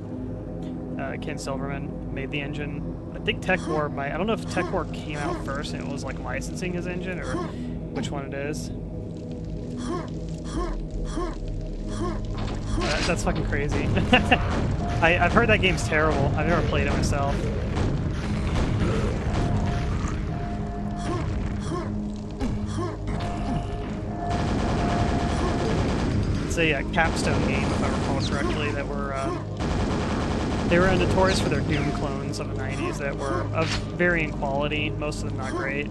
[SPEAKER 1] Ken Silverman, made the engine. I think Tech War I don't know if Tech War came out first and it was like licensing his engine or which one it is. That's fucking crazy. I've heard that game's terrible. I've never played it myself. It's a Capstone game, if I recall correctly, that were they were notorious for their Doom clones of the 90s that were of varying quality, most of them not great.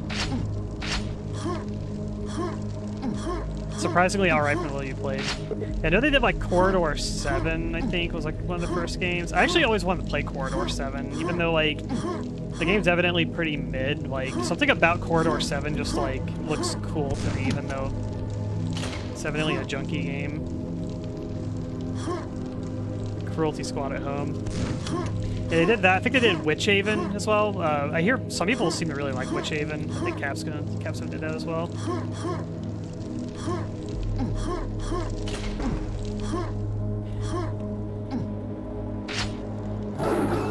[SPEAKER 1] Surprisingly alright for the little you played. Yeah, I know they did like Corridor 7, I think, was like one of the first games. I actually always wanted to play Corridor 7, even though like the game's evidently pretty mid. Like something about Corridor 7 just like looks cool to me, even though it's evidently a junky game. Cruelty Squad at home. Yeah, they did that. I think they did Witch Haven as well. I hear some people seem to really like Witch Haven. I think Capstone did that as well.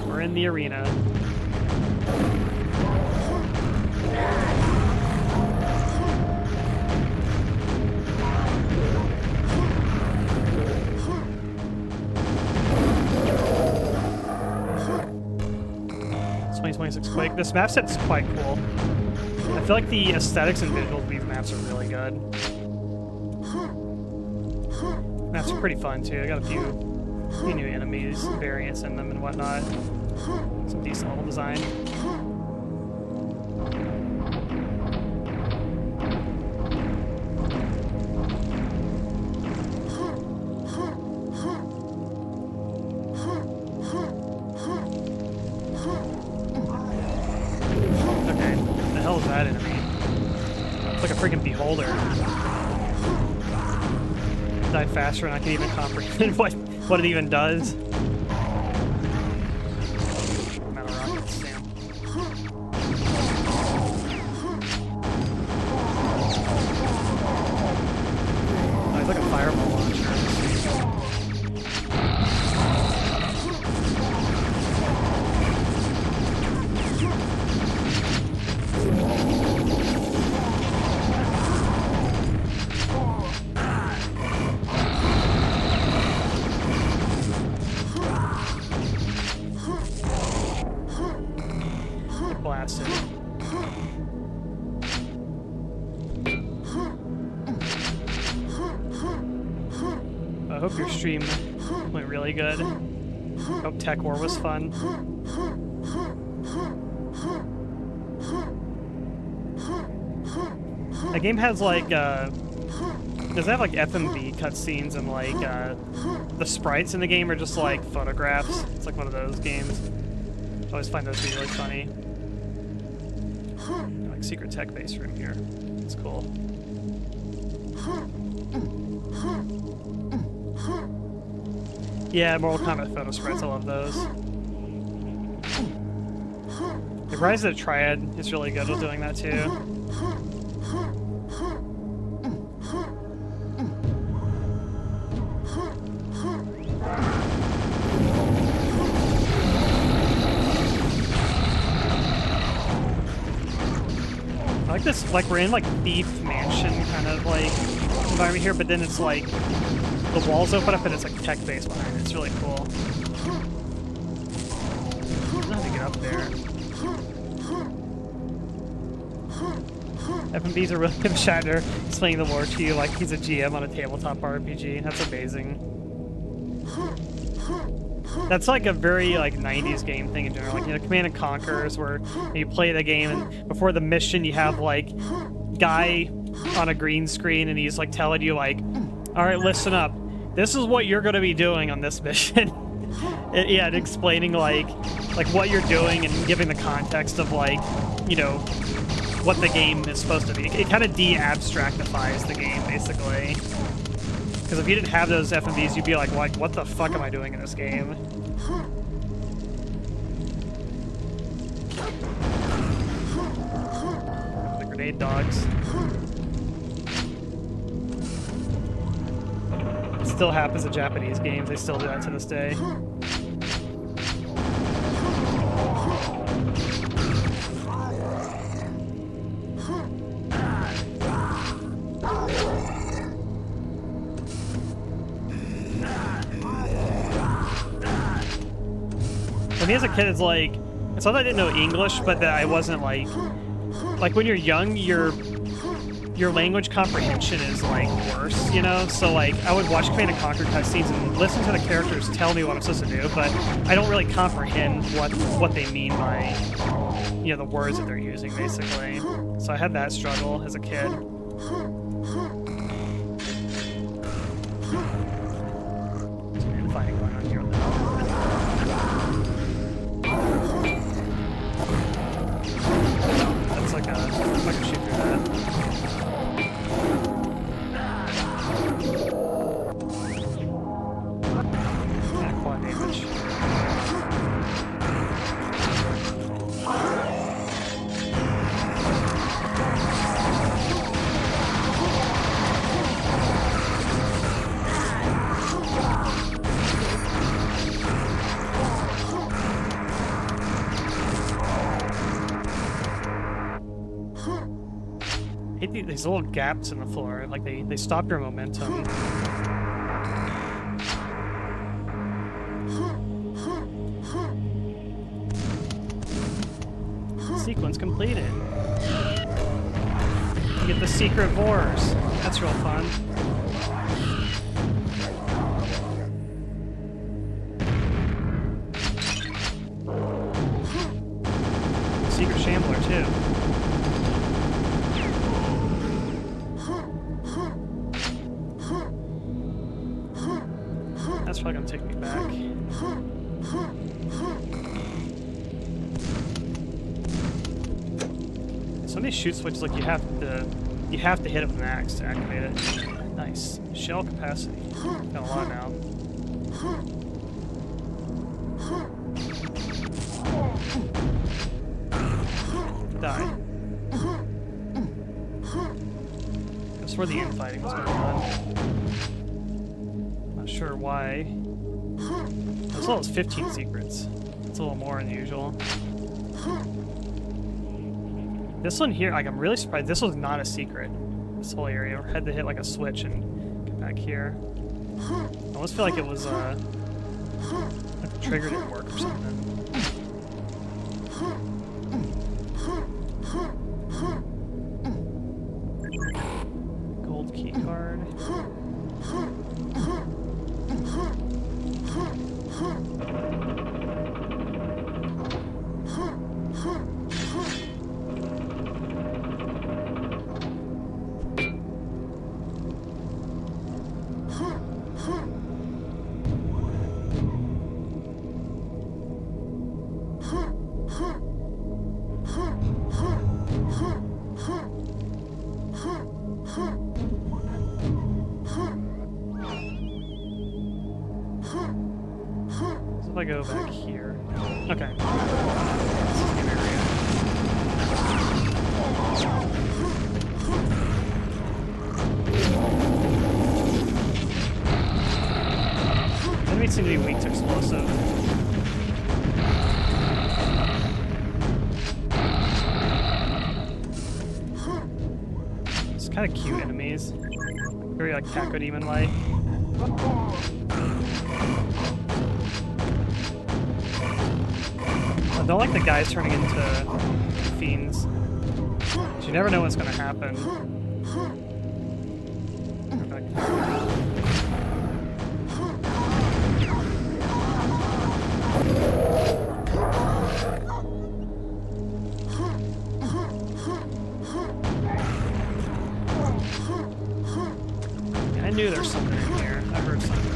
[SPEAKER 1] We're in the arena. It's 2026 Quake. This map set's quite cool. I feel like the aesthetics and visuals of these maps are really good. Maps are pretty fun too. I got a few new enemies, variants in them and whatnot. Some decent level design. Okay, what the hell is that enemy? It's like a freaking beholder. Die faster and I can even comprehend what it even does. I'm out of rockets, damn. Oh, he's like a fireball launcher. Blasted. I hope your stream went really good. Hope Tech War was fun. That game has like does it have like FMV cutscenes and like the sprites in the game are just like photographs? It's like one of those games. I always find those to be really funny. Like secret tech base room here. It's cool. Yeah, Mortal Kombat photo sprites. I love those. The Rise of the Triad is really good with doing that too. I like this, like we're in like Thief Mansion kind of like environment here, but then it's like the walls open up and it's like tech base behind it. It's really cool. I don't know how to get up there. FMVs are really good. Shatner explaining the lore to you like he's a GM on a tabletop RPG. That's amazing. That's like a very like 90s game thing in general. Like, you know, Command and Conquer's where you play the game and before the mission you have like guy on a green screen and he's like telling you like, all right, listen up. This is what you're going to be doing on this mission. Yeah, and explaining like what you're doing and giving the context of like, you know, what the game is supposed to be. It kind of de-abstractifies the game basically. Because if you didn't have those FMVs, you'd be like, what the fuck am I doing in this game? The grenade dogs. It still happens in Japanese games. They still do that to this day. For me as a kid, it's like, it's not that I didn't know English, but that I wasn't like when you're young, your language comprehension is like worse, you know? So like, I would watch Command & Conquer cutscenes and listen to the characters tell me what I'm supposed to do, but I don't really comprehend what they mean by, you know, the words that they're using, basically. So I had that struggle as a kid. There's some infighting going on here on the like a, if I can shoot through that. Yeah, quad name these little gaps in the floor, like they stop your momentum. Sequence completed. You get the secret Vors. That's real fun. Secret Shambler too. That's probably gonna take me back. Some of these shoot switches, like you have to hit it with an axe to activate it. Nice. Shell capacity. Got a lot now. Die. That's where the infighting was going on. Not sure why. As well as 15 secrets. It's a little more unusual. This one here, like, I'm really surprised. This was not a secret. This whole area. I had to hit like a switch and get back here. I almost feel like it was like the trigger didn't work or something. Gold key card. If I go back here. Okay. This is a new area. Enemies seem to be weak to explosive. It's kind of cute enemies. Very like Cacodemon-like. I don't like the guys turning into fiends. You never know what's going to happen. I knew there was something in here. I heard something.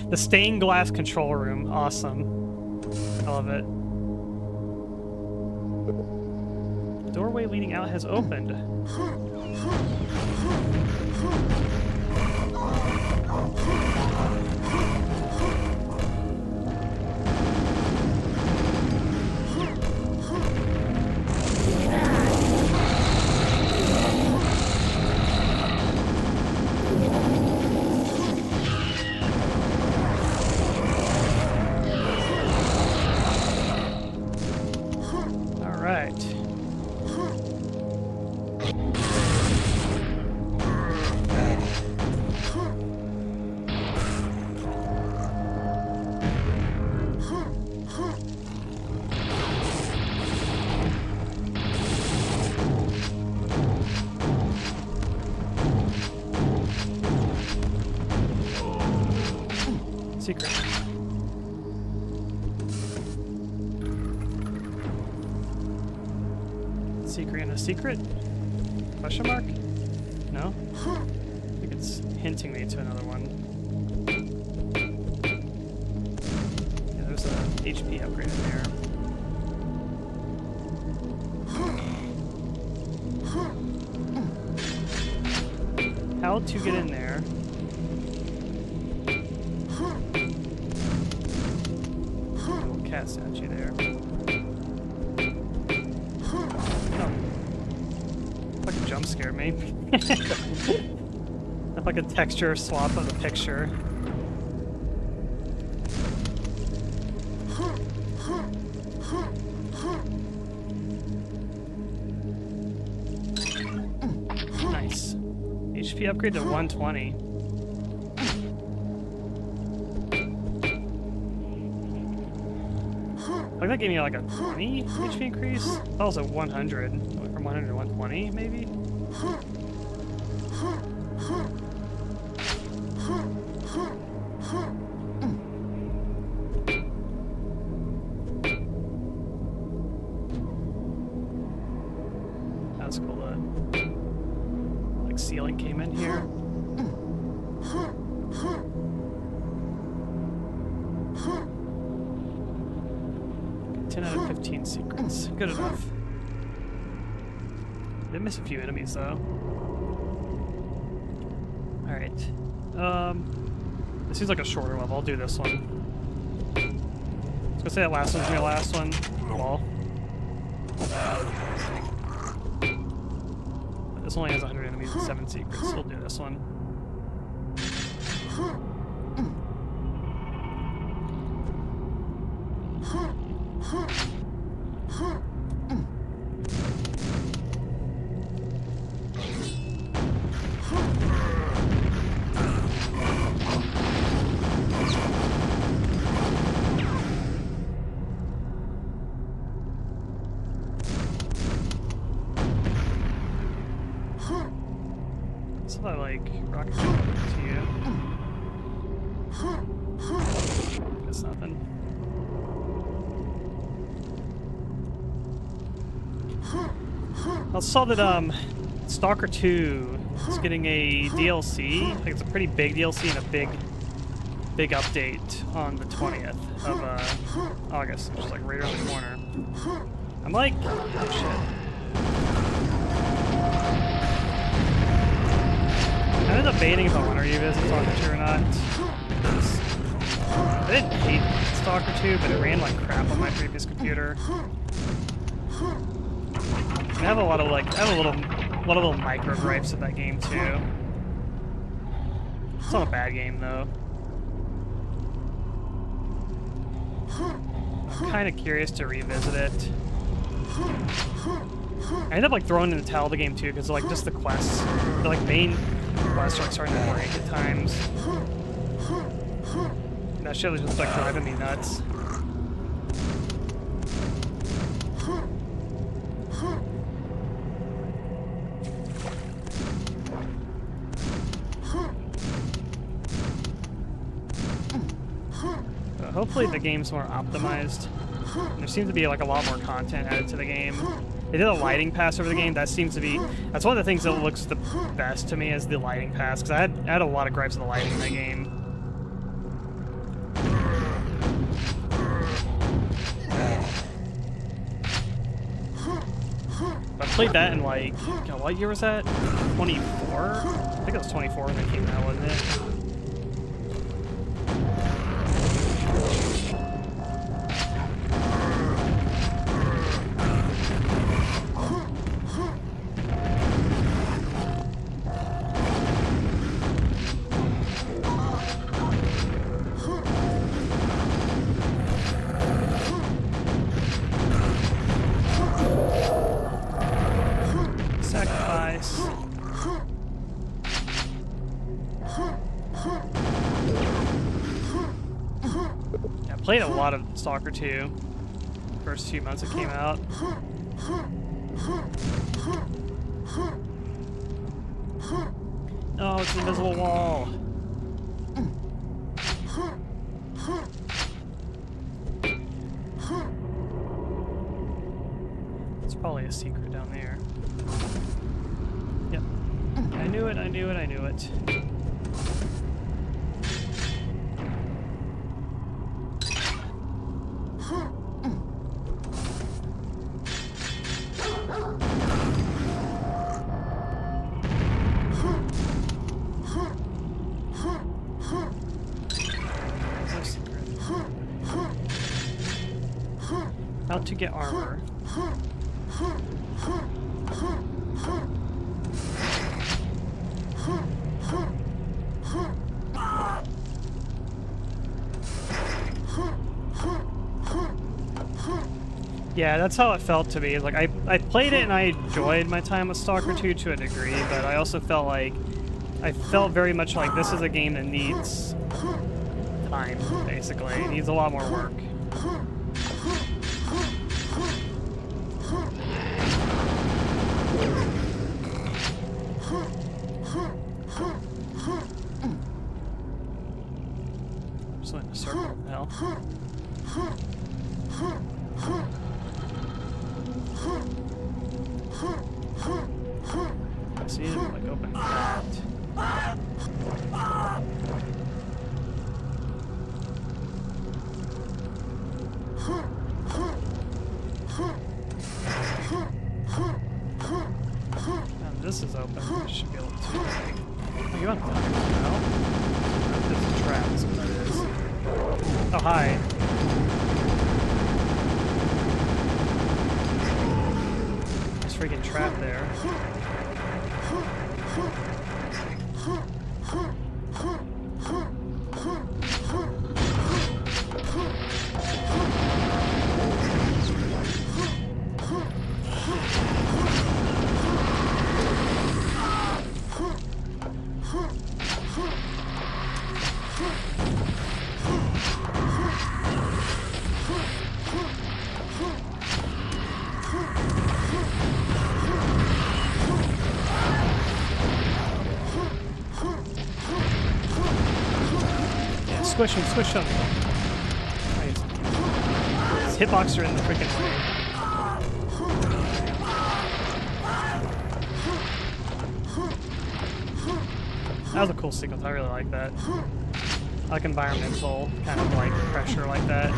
[SPEAKER 1] The stained glass control room. Awesome. I love it. The doorway leading out has opened. Secret. Secret and a secret? Question mark? No? I think it's hinting me to another one. Yeah, there's a HP upgrade in there. How to get in there? Cat statue there. Oh. Fucking jump scared me. That's like a texture swap of the picture. HP upgrade to 120. Like that gave me like a 20 HP increase. That was a 100. Went from 100 to 120, maybe? That's cool that like ceiling came in here. Okay, 10 out of 15 secrets. Good enough. Did miss a few enemies though. Alright. This seems like a shorter level. I'll do this one. I was gonna say that last one's gonna be the last one. Lol. This only has 100 enemies and 7 secrets, so we'll do this one. So I like rocket jump over to you. That's nothing. I saw that Stalker 2 is getting a DLC. I think it's a pretty big DLC and a big update on the 20th of August, which is like right around the corner. I'm like, oh shit. I'm kind of debating if I want to revisit Stalker 2 or not. I didn't hate Stalker 2, but it ran like crap on my previous computer. I have a lot of like, I have a lot of little micro gripes with that game too. It's not a bad game though. I'm kind of curious to revisit it. I ended up like throwing in the towel of the game too, because like just the quests, the like main quests are like starting to break at times. And that shit was just like driving me nuts. But hopefully the game's more optimized. There seems to be like a lot more content added to the game. They did a lighting pass over the game. That seems to be, that's one of the things that looks the best to me is the lighting pass, because I had a lot of gripes with the lighting in the game. I played that in like, God, what year was that? 24? I think it was 24 when it came out, wasn't it? Played a lot of Stalker 2 first few months it came out. Oh, it's an invisible wall. It's probably a secret down there. Yep. I knew it, I knew it, I knew it. How to get armor. Yeah, that's how it felt to me. Like I played it and I enjoyed my time with Stalker 2 to a degree, but I also felt like I felt very much like this is a game that needs time, basically. It needs a lot more work. Just in a circle, what the hell? I see it, like, open that. Now this is open. I should be able to. Oh, you want to talk now? This is traps, what that is. Oh, hi. There's freaking trap there. Squish him, squish him. Nice. His hitboxes are in the freaking way. That was a cool sequence, I really like that. I like environmental kind of like pressure like that.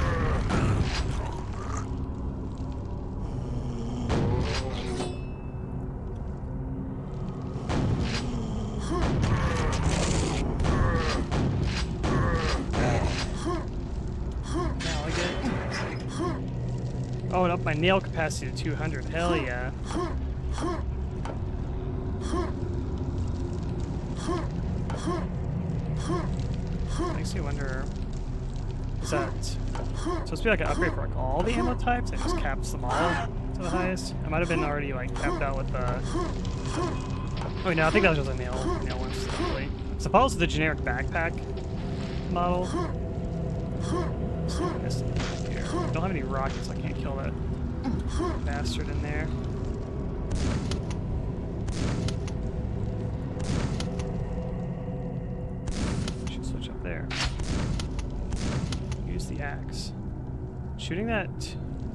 [SPEAKER 1] Oh, and up my nail capacity to 200. Hell yeah. Makes me wonder, is that supposed to be like an upgrade for like all the ammo types? It just caps them all to the highest. I might have been already like capped out with the. Oh wait, no, I think that was just a nail one specifically. So if I was the generic backpack model. Don't have any rockets, so I can't kill that bastard in there. Should switch up there. Use the axe. Shooting that.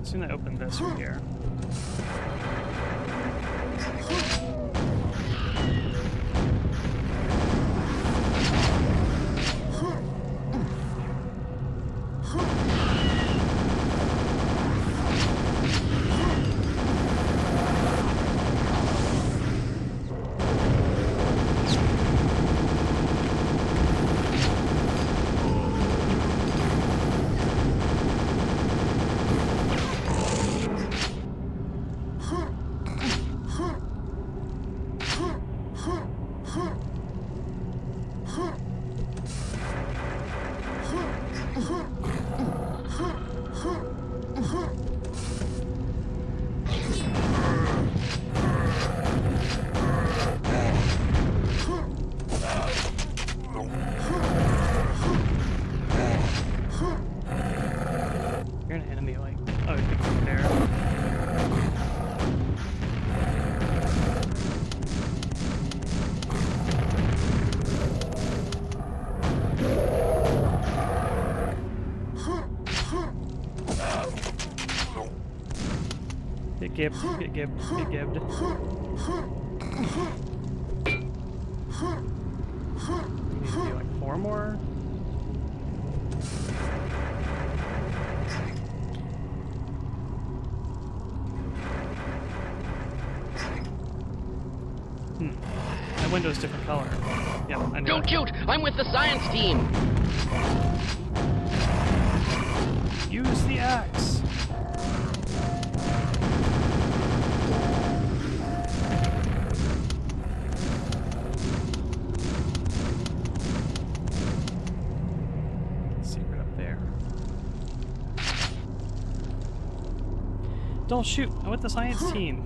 [SPEAKER 1] Assume that opened this from here. Get gibbed, get gibbed, get gibbed. We need to do like 4 more. That window's different color. Yeah, I know.
[SPEAKER 2] Don't shoot! I'm with the science team!
[SPEAKER 1] Use the axe! Don't shoot! I'm with the science team.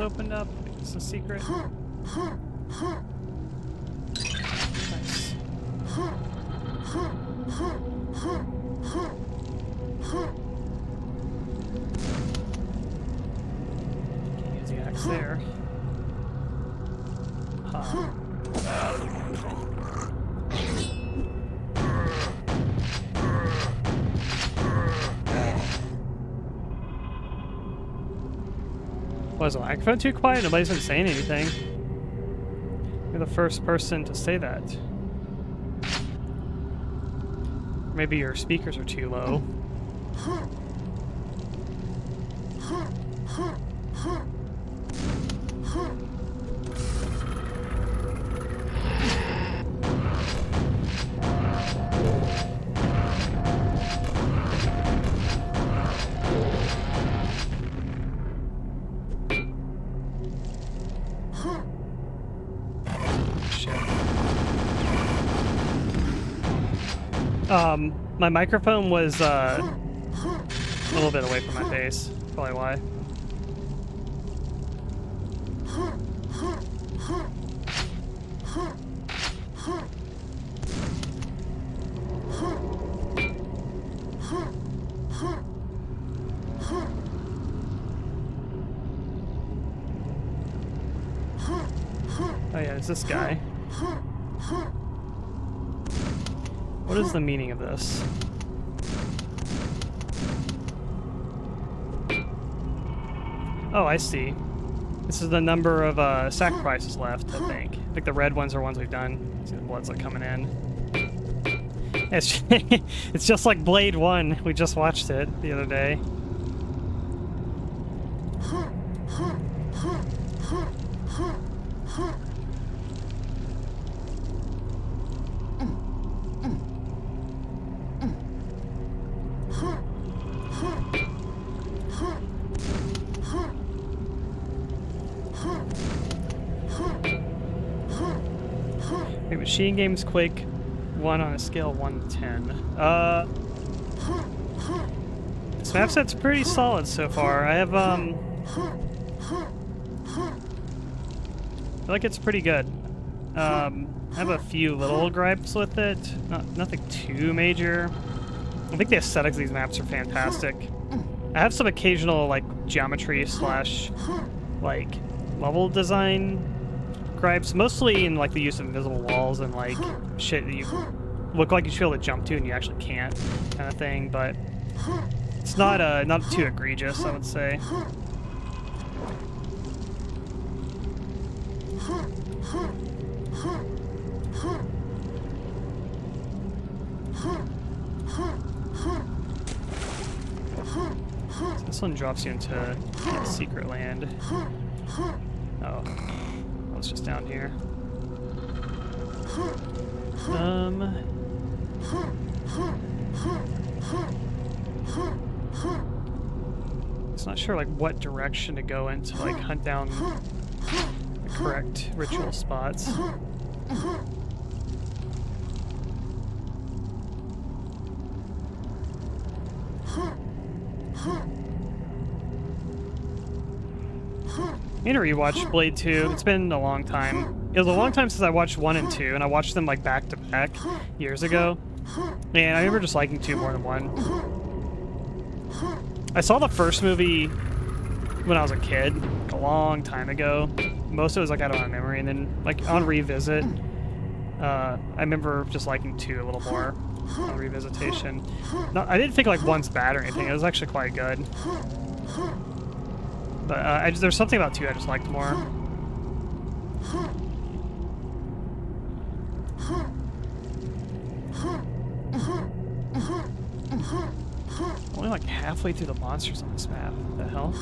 [SPEAKER 1] opened up. It's a secret. Nice. Can't use the axe there. Huh. Was the microphone too quiet? Nobody's been saying anything. You're the first person to say that. Maybe your speakers are too low. My microphone was a little bit away from my face. Probably why. Oh yeah, it's this guy. What is the meaning of this? Oh, I see. This is the number of sacrifices left, I think. I think the red ones are ones we've done. See the blood's like coming in. It's just like Blade 1. We just watched it the other day. Machine Games Quake 1 on a scale of 1 to 10. This map set's pretty solid so far. I have I feel like it's pretty good. I have a few little gripes with it. Nothing too major. I think the aesthetics of these maps are fantastic. I have some occasional like geometry slash like level design gripes, mostly in like the use of invisible walls and like shit that you look like you should be able to jump to and you actually can't, kind of thing. But it's not too egregious, I would say. So this one drops you into secret land. Oh. It's just down here. It's not sure like what direction to go in to like hunt down the correct ritual spots. I need to rewatch Blade 2. It's been a long time. It was a long time since I watched 1 and 2, and I watched them like back to back years ago. And I remember just liking 2 more than 1. I saw the first movie when I was a kid, like a long time ago. Most of it was like out of my memory, and then like on revisit, I remember just liking 2 a little more on revisitation. No, I didn't think like 1's bad or anything. It was actually quite good. But there's something about 2 I just liked more. Only like halfway through the monsters on this map. What the hell?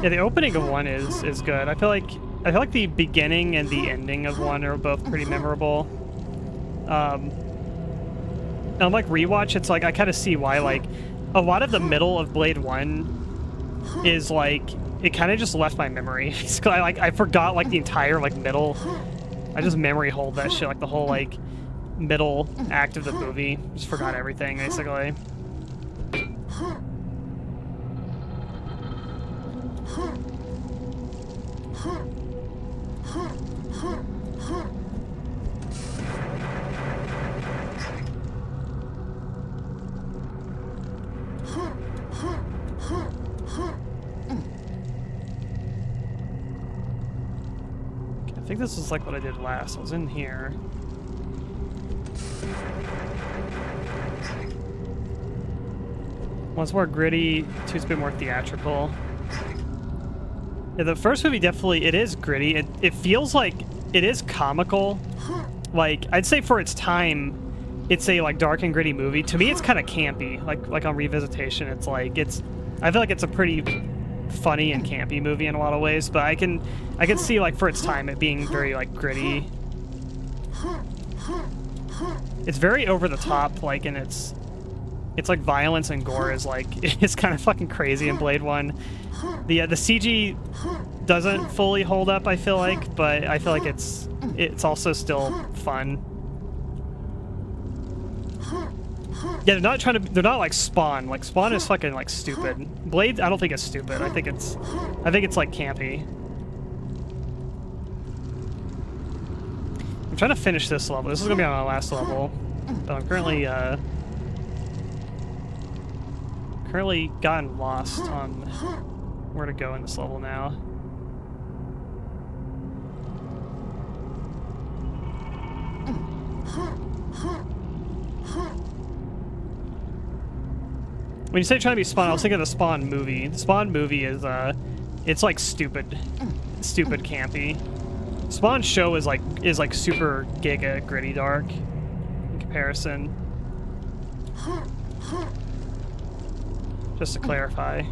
[SPEAKER 1] Yeah, the opening of 1 is good. I feel like the beginning and the ending of 1 are both pretty memorable. On like rewatch, it's like I kind of see why like a lot of the middle of Blade 1 is like it kind of just left my memory. I forgot like the entire like middle I just memory hold that shit like the whole like middle act of the movie. Just forgot everything basically. I think this is like what I did last. I was in here. One's more gritty, two's a bit more theatrical. Yeah, the first movie definitely, it is gritty. It feels like it is comical. Like, I'd say for its time, it's a like dark and gritty movie. To me, it's kind of campy. Like on revisitation, it's like, I feel like it's a pretty funny and campy movie in a lot of ways, but I can see like for its time it being very like gritty. It's very over the top, like, and it's like violence and gore is like it's kind of fucking crazy in Blade 1. The CG doesn't fully hold up, I feel like, but I feel like it's also still fun. Yeah, they're not like Spawn. Like Spawn is fucking like stupid. Blade, I don't think it's stupid. I think it's like campy. I'm trying to finish this level. This is gonna be on my last level, but I'm currently gotten lost on where to go in this level now. When you say trying to be Spawn, I was thinking of the Spawn movie. The Spawn movie is, it's like stupid campy. Spawn's show is like super giga gritty dark in comparison. Just to clarify.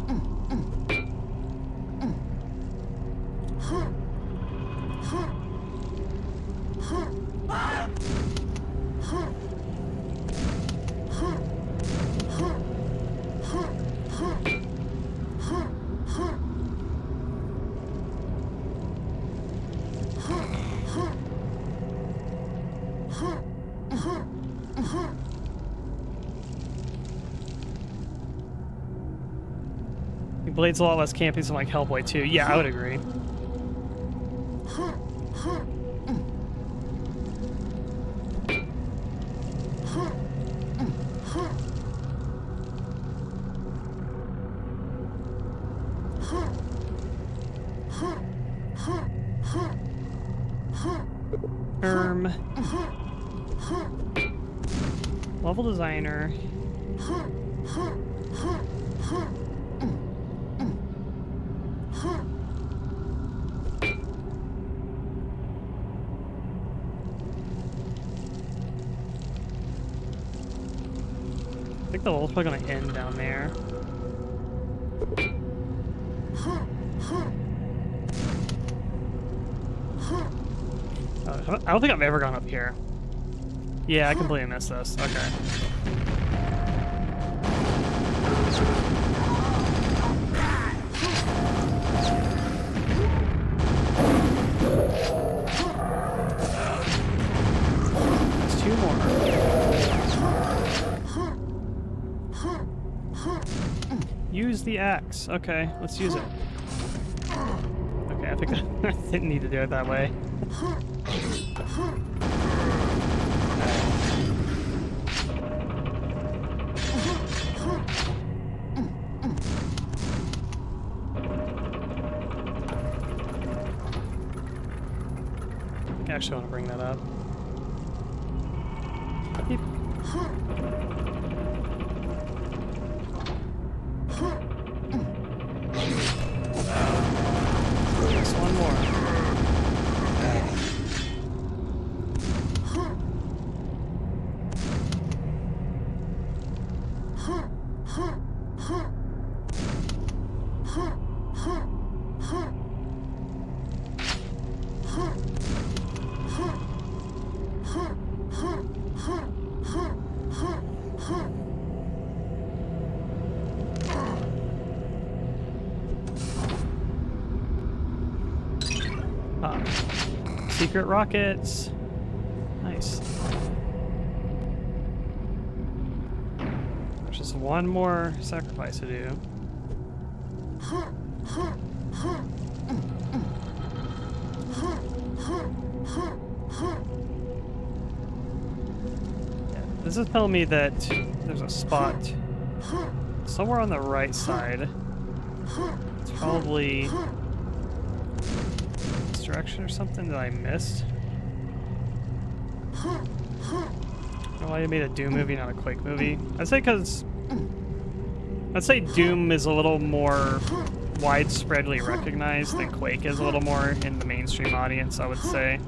[SPEAKER 1] Blade's a lot less campy than like Hellboy 2. Yeah, I would agree. Level designer. I think the level's probably gonna end down there. I don't think I've ever gone up here. Yeah, I completely missed this. Okay. There's two more. Use the axe. Okay, let's use it. Okay, I think I didn't need to do it that way. I actually want to bring that up. Beep. Just one more. secret rockets. Nice. There's just one more sacrifice to do. Yeah, this is telling me that there's a spot somewhere on the right side. It's probably this direction or something that I missed. I don't know why they made a Doom movie, not a Quake movie. I'd say Doom is a little more widespreadly recognized than Quake is a little more in the mainstream audience, I would say.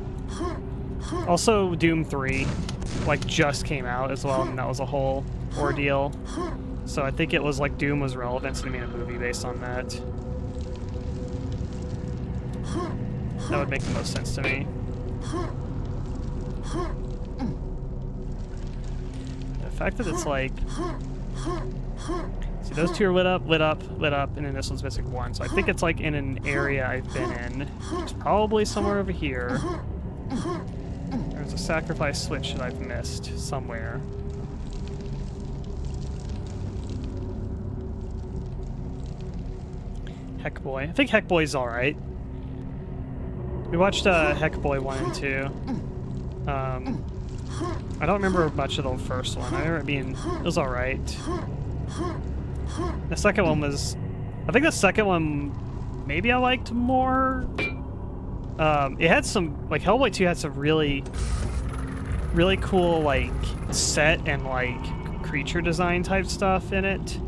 [SPEAKER 1] Also, Doom 3, like, just came out as well, and that was a whole ordeal. So I think it was like Doom was relevant, so they made a movie based on that. That would make the most sense to me. The fact that it's like... See, those two are lit up, and then this one's missing one. So I think it's like in an area I've been in. It's probably somewhere over here. There's a sacrifice switch that I've missed somewhere. Heckboy. I think Heckboy's alright. We watched Heckboy 1 and 2. I don't remember much of the first one. I remember it being... It was alright. The second one was... I think the second one maybe I liked more. It had some... Like, Hellboy 2 had some really cool, like, set and, like, creature design type stuff in it.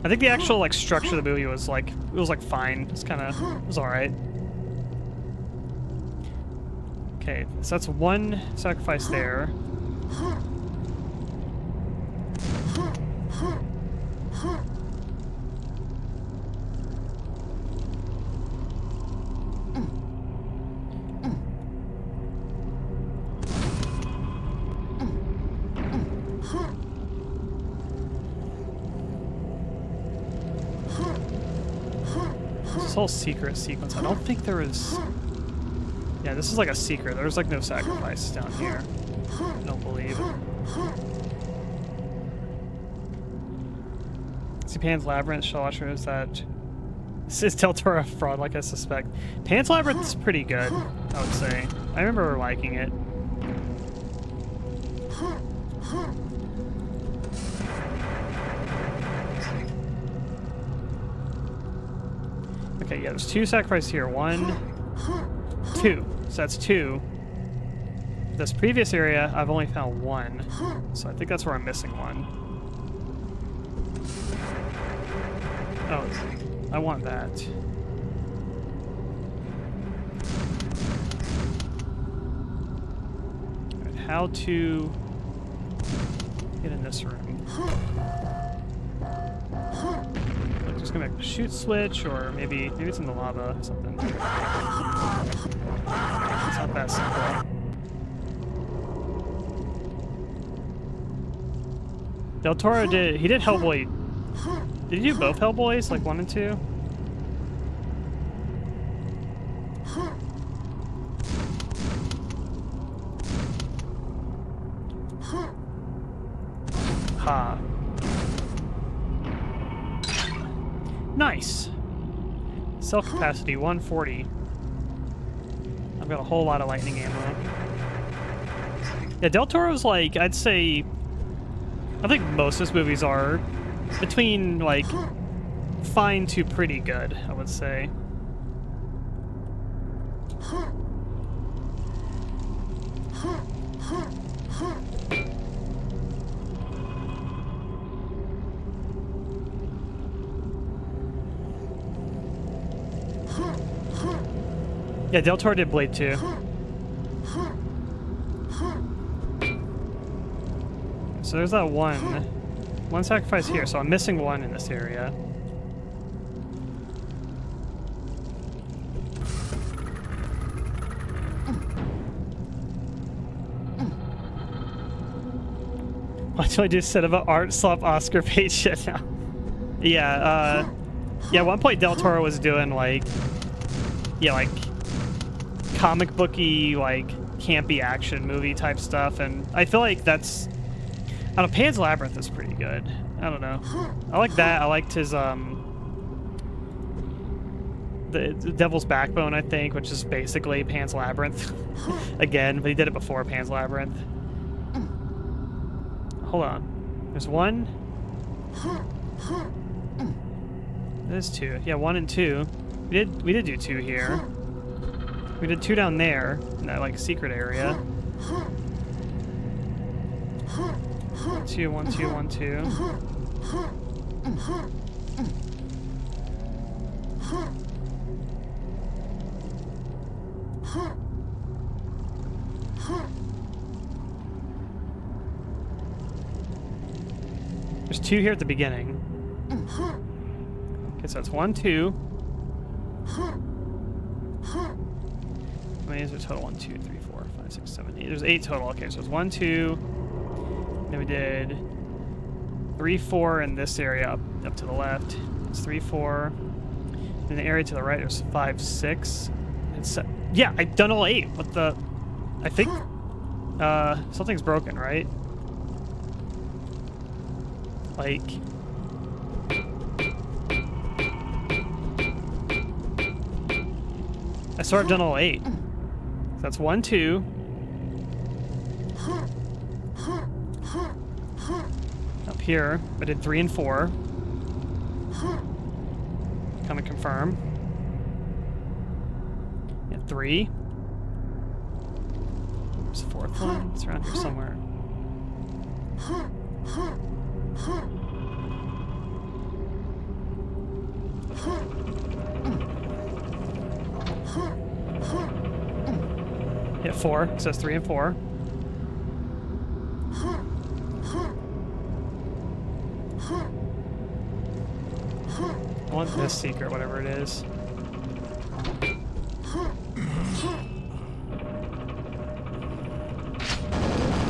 [SPEAKER 1] I think the actual, like, structure of the movie was, like... It was, like, fine. It's kind of... It was alright. Okay, so that's one sacrifice there. This whole secret sequence, I don't think there was... Yeah, this is like a secret. There's like no sacrifice down here. I don't believe. See, Pan's Labyrinth, Shellwatcher, is that... This is Del Toro fraud, like I suspect. Pan's Labyrinth is pretty good, I would say. I remember liking it. Okay, yeah, there's two sacrifices here. One, two. So that's two. This previous area, I've only found one. So I think that's where I'm missing one. Oh, I want that. All right, how to get in this room? Just gonna make a shoot switch, or maybe it's in the lava or something. It's not that simple. Del Toro did Hellboy. Did he do both Hellboys, like 1 and 2? Ha. Nice. Cell capacity 140. I've got a whole lot of lightning ammo. Yeah, Del Toro's like, I'd say, I think most of his movies are between like fine to pretty good, I would say. Yeah, Del Toro did Blade 2. So there's that one sacrifice here, so I'm missing one in this area. What do I do instead of an art swap Oscar page shit now? Yeah, at one point Del Toro was doing like, yeah, like comic booky, like campy action movie type stuff, and I feel like that's. I don't know, Pan's Labyrinth is pretty good. I don't know. I like that. I liked his the Devil's Backbone, I think, which is basically Pan's Labyrinth again, but he did it before Pan's Labyrinth. Hold on. There's one. There's two. Yeah, 1 and 2. We did do 2 here. We did 2 down there in that like secret area. 2, 1, 2, 1, 2. There's 2 here at the beginning. Okay, so it's 1, 2. How many is there total? 1, 2, 3, 4, 5, 6, 7, 8. There's 8 total. Okay, so it's 1, 2. Then we did 3, 4 in this area up to the left. It's 3, 4. In the area to the right, there's 5, 6. It's yeah, I've done all 8. What the? I think something's broken, right? Like. I swear I've done all 8. So that's 1, 2. Up here, I did 3 and 4. Kind of confirm. Yeah, 3. There's the 4th one. It's around here somewhere. Hit 4. It says 3 and 4. I want this secret, whatever it is.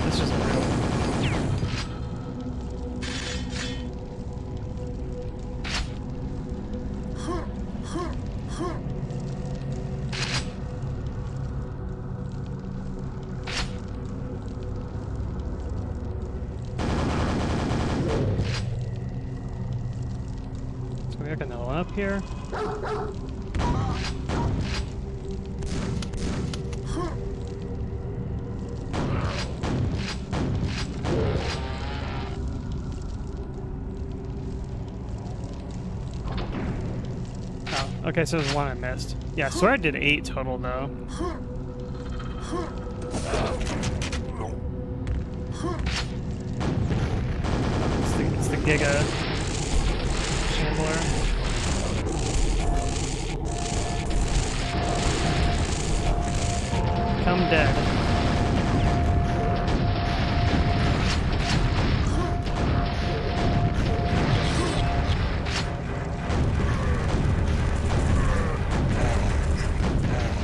[SPEAKER 1] This isn't real. Another one up here. Oh, okay, so there's one I missed. Yeah, I swear I did 8 total though. It's the Giga Shambler. Come dead.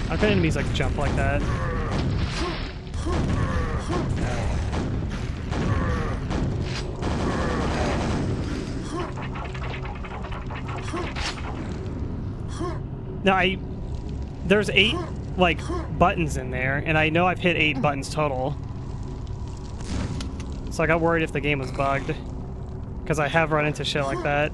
[SPEAKER 1] How can enemies like jump like that? Now there's 8 like buttons in there, and I know I've hit 8 buttons total. So I got worried if the game was bugged, because I have run into shit like that.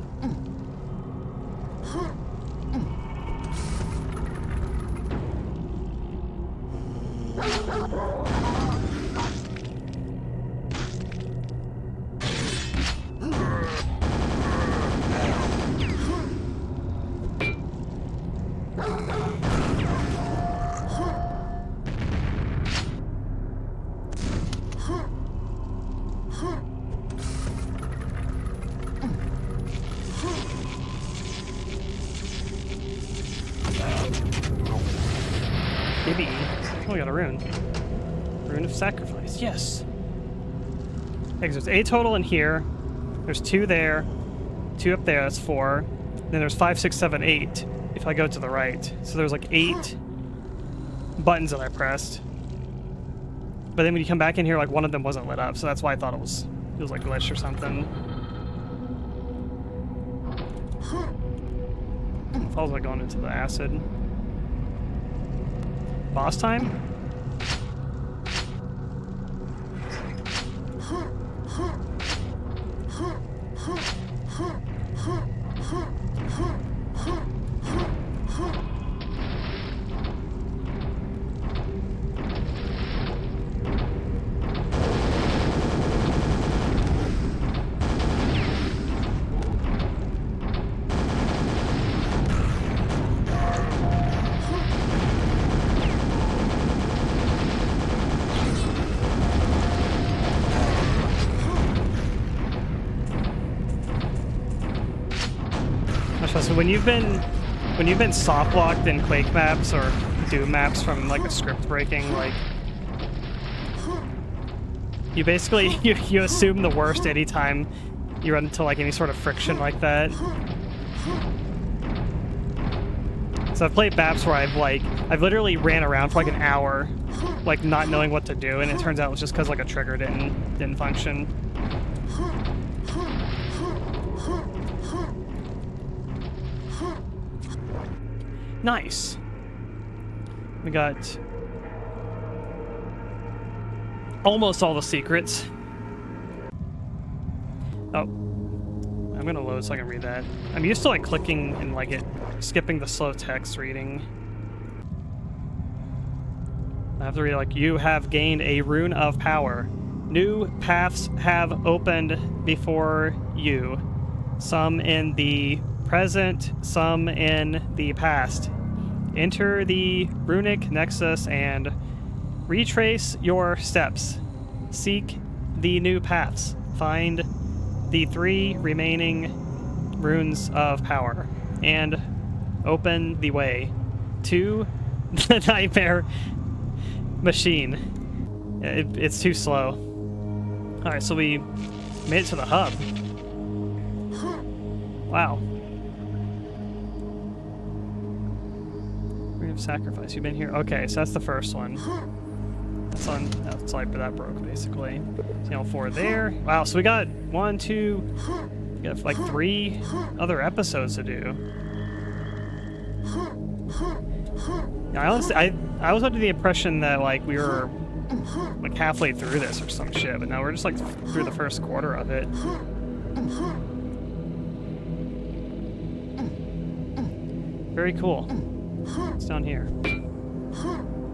[SPEAKER 1] Maybe. Oh, we got a rune. Rune of Sacrifice. Yes. Okay, there's 8 total in here. There's 2 there. 2 up there. That's 4. Then there's 5, 6, 7, 8 if I go to the right. So there's like 8 buttons that I pressed. But then when you come back in here, like one of them wasn't lit up. So that's why I thought it was like glitched or something. If I was like going into the acid. boss time? So when you've been soft locked in Quake maps or Doom maps from like a script breaking, like you basically you assume the worst anytime you run into like any sort of friction like that. So I've played maps where I've literally ran around for like an hour, like not knowing what to do, and it turns out it was just because like a trigger didn't function. Nice. We got almost all the secrets. Oh, I'm gonna load so I can read that. I'm used to like clicking and like skipping the slow text reading. I have to read like, you have gained a rune of power. New paths have opened before you. Some in the present, some in the past. Enter the runic nexus and retrace your steps. Seek the new paths. Find the 3 remaining runes of power and open the way to the nightmare machine. It's too slow. Alright, so we made it to the hub. Wow. Rune of Sacrifice. You've been here. Okay, so that's the first one. That's like that broke basically. Channel 4 there. Wow, so we got 1, 2, we got like 3 other episodes to do. Yeah, I was under the impression that like we were like halfway through this or some shit, but now we're just like through the first quarter of it. Very cool. It's down here.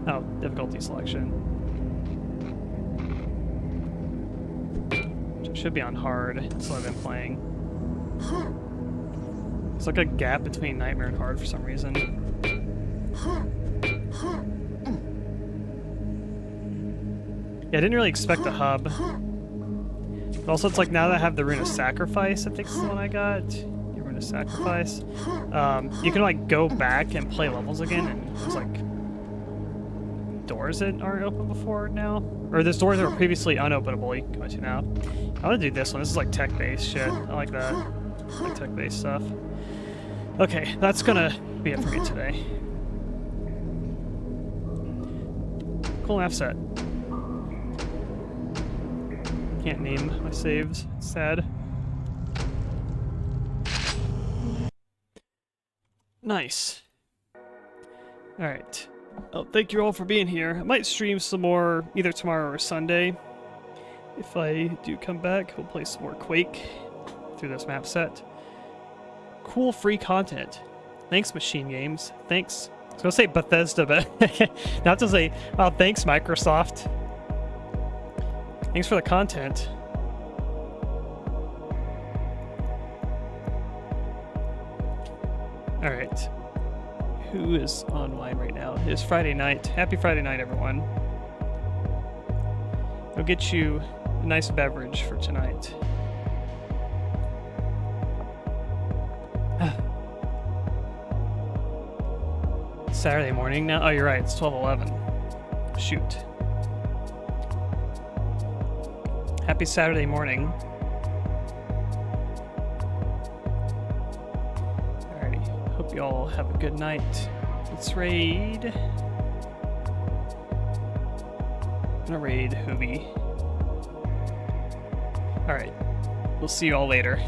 [SPEAKER 1] Oh, difficulty selection. Which should be on hard. That's what I've been playing. It's like a gap between Nightmare and hard for some reason. Yeah, I didn't really expect a hub. But also, it's like now that I have the Rune of Sacrifice, I think is the one I got. The Rune of Sacrifice. You can like go back and play levels again, and there's like doors that aren't open before now. Or there's doors that were previously unopenable you can go to now. I want to do this one. This is like tech-based shit. I like that. I like tech-based stuff. Okay, that's gonna be it for me today. Cool map set. Can't name my saves. Sad. Nice. Alright. Oh, thank you all for being here. I might stream some more either tomorrow or Sunday. If I do come back, we'll play some more Quake through this map set. Cool free content. Thanks, Machine Games. Thanks. I was gonna say Bethesda, but not to say, oh, thanks, Microsoft. Thanks for the content. Alright. Who is online right now? It is Friday night. Happy Friday night, everyone. I'll get you a nice beverage for tonight. Saturday morning now? Oh, you're right. It's 12:11. Shoot. Happy Saturday morning. Alrighty. Hope you all have a good night. Let's raid. I'm gonna raid Hoobie. Alright. We'll see you all later.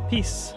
[SPEAKER 1] Peace.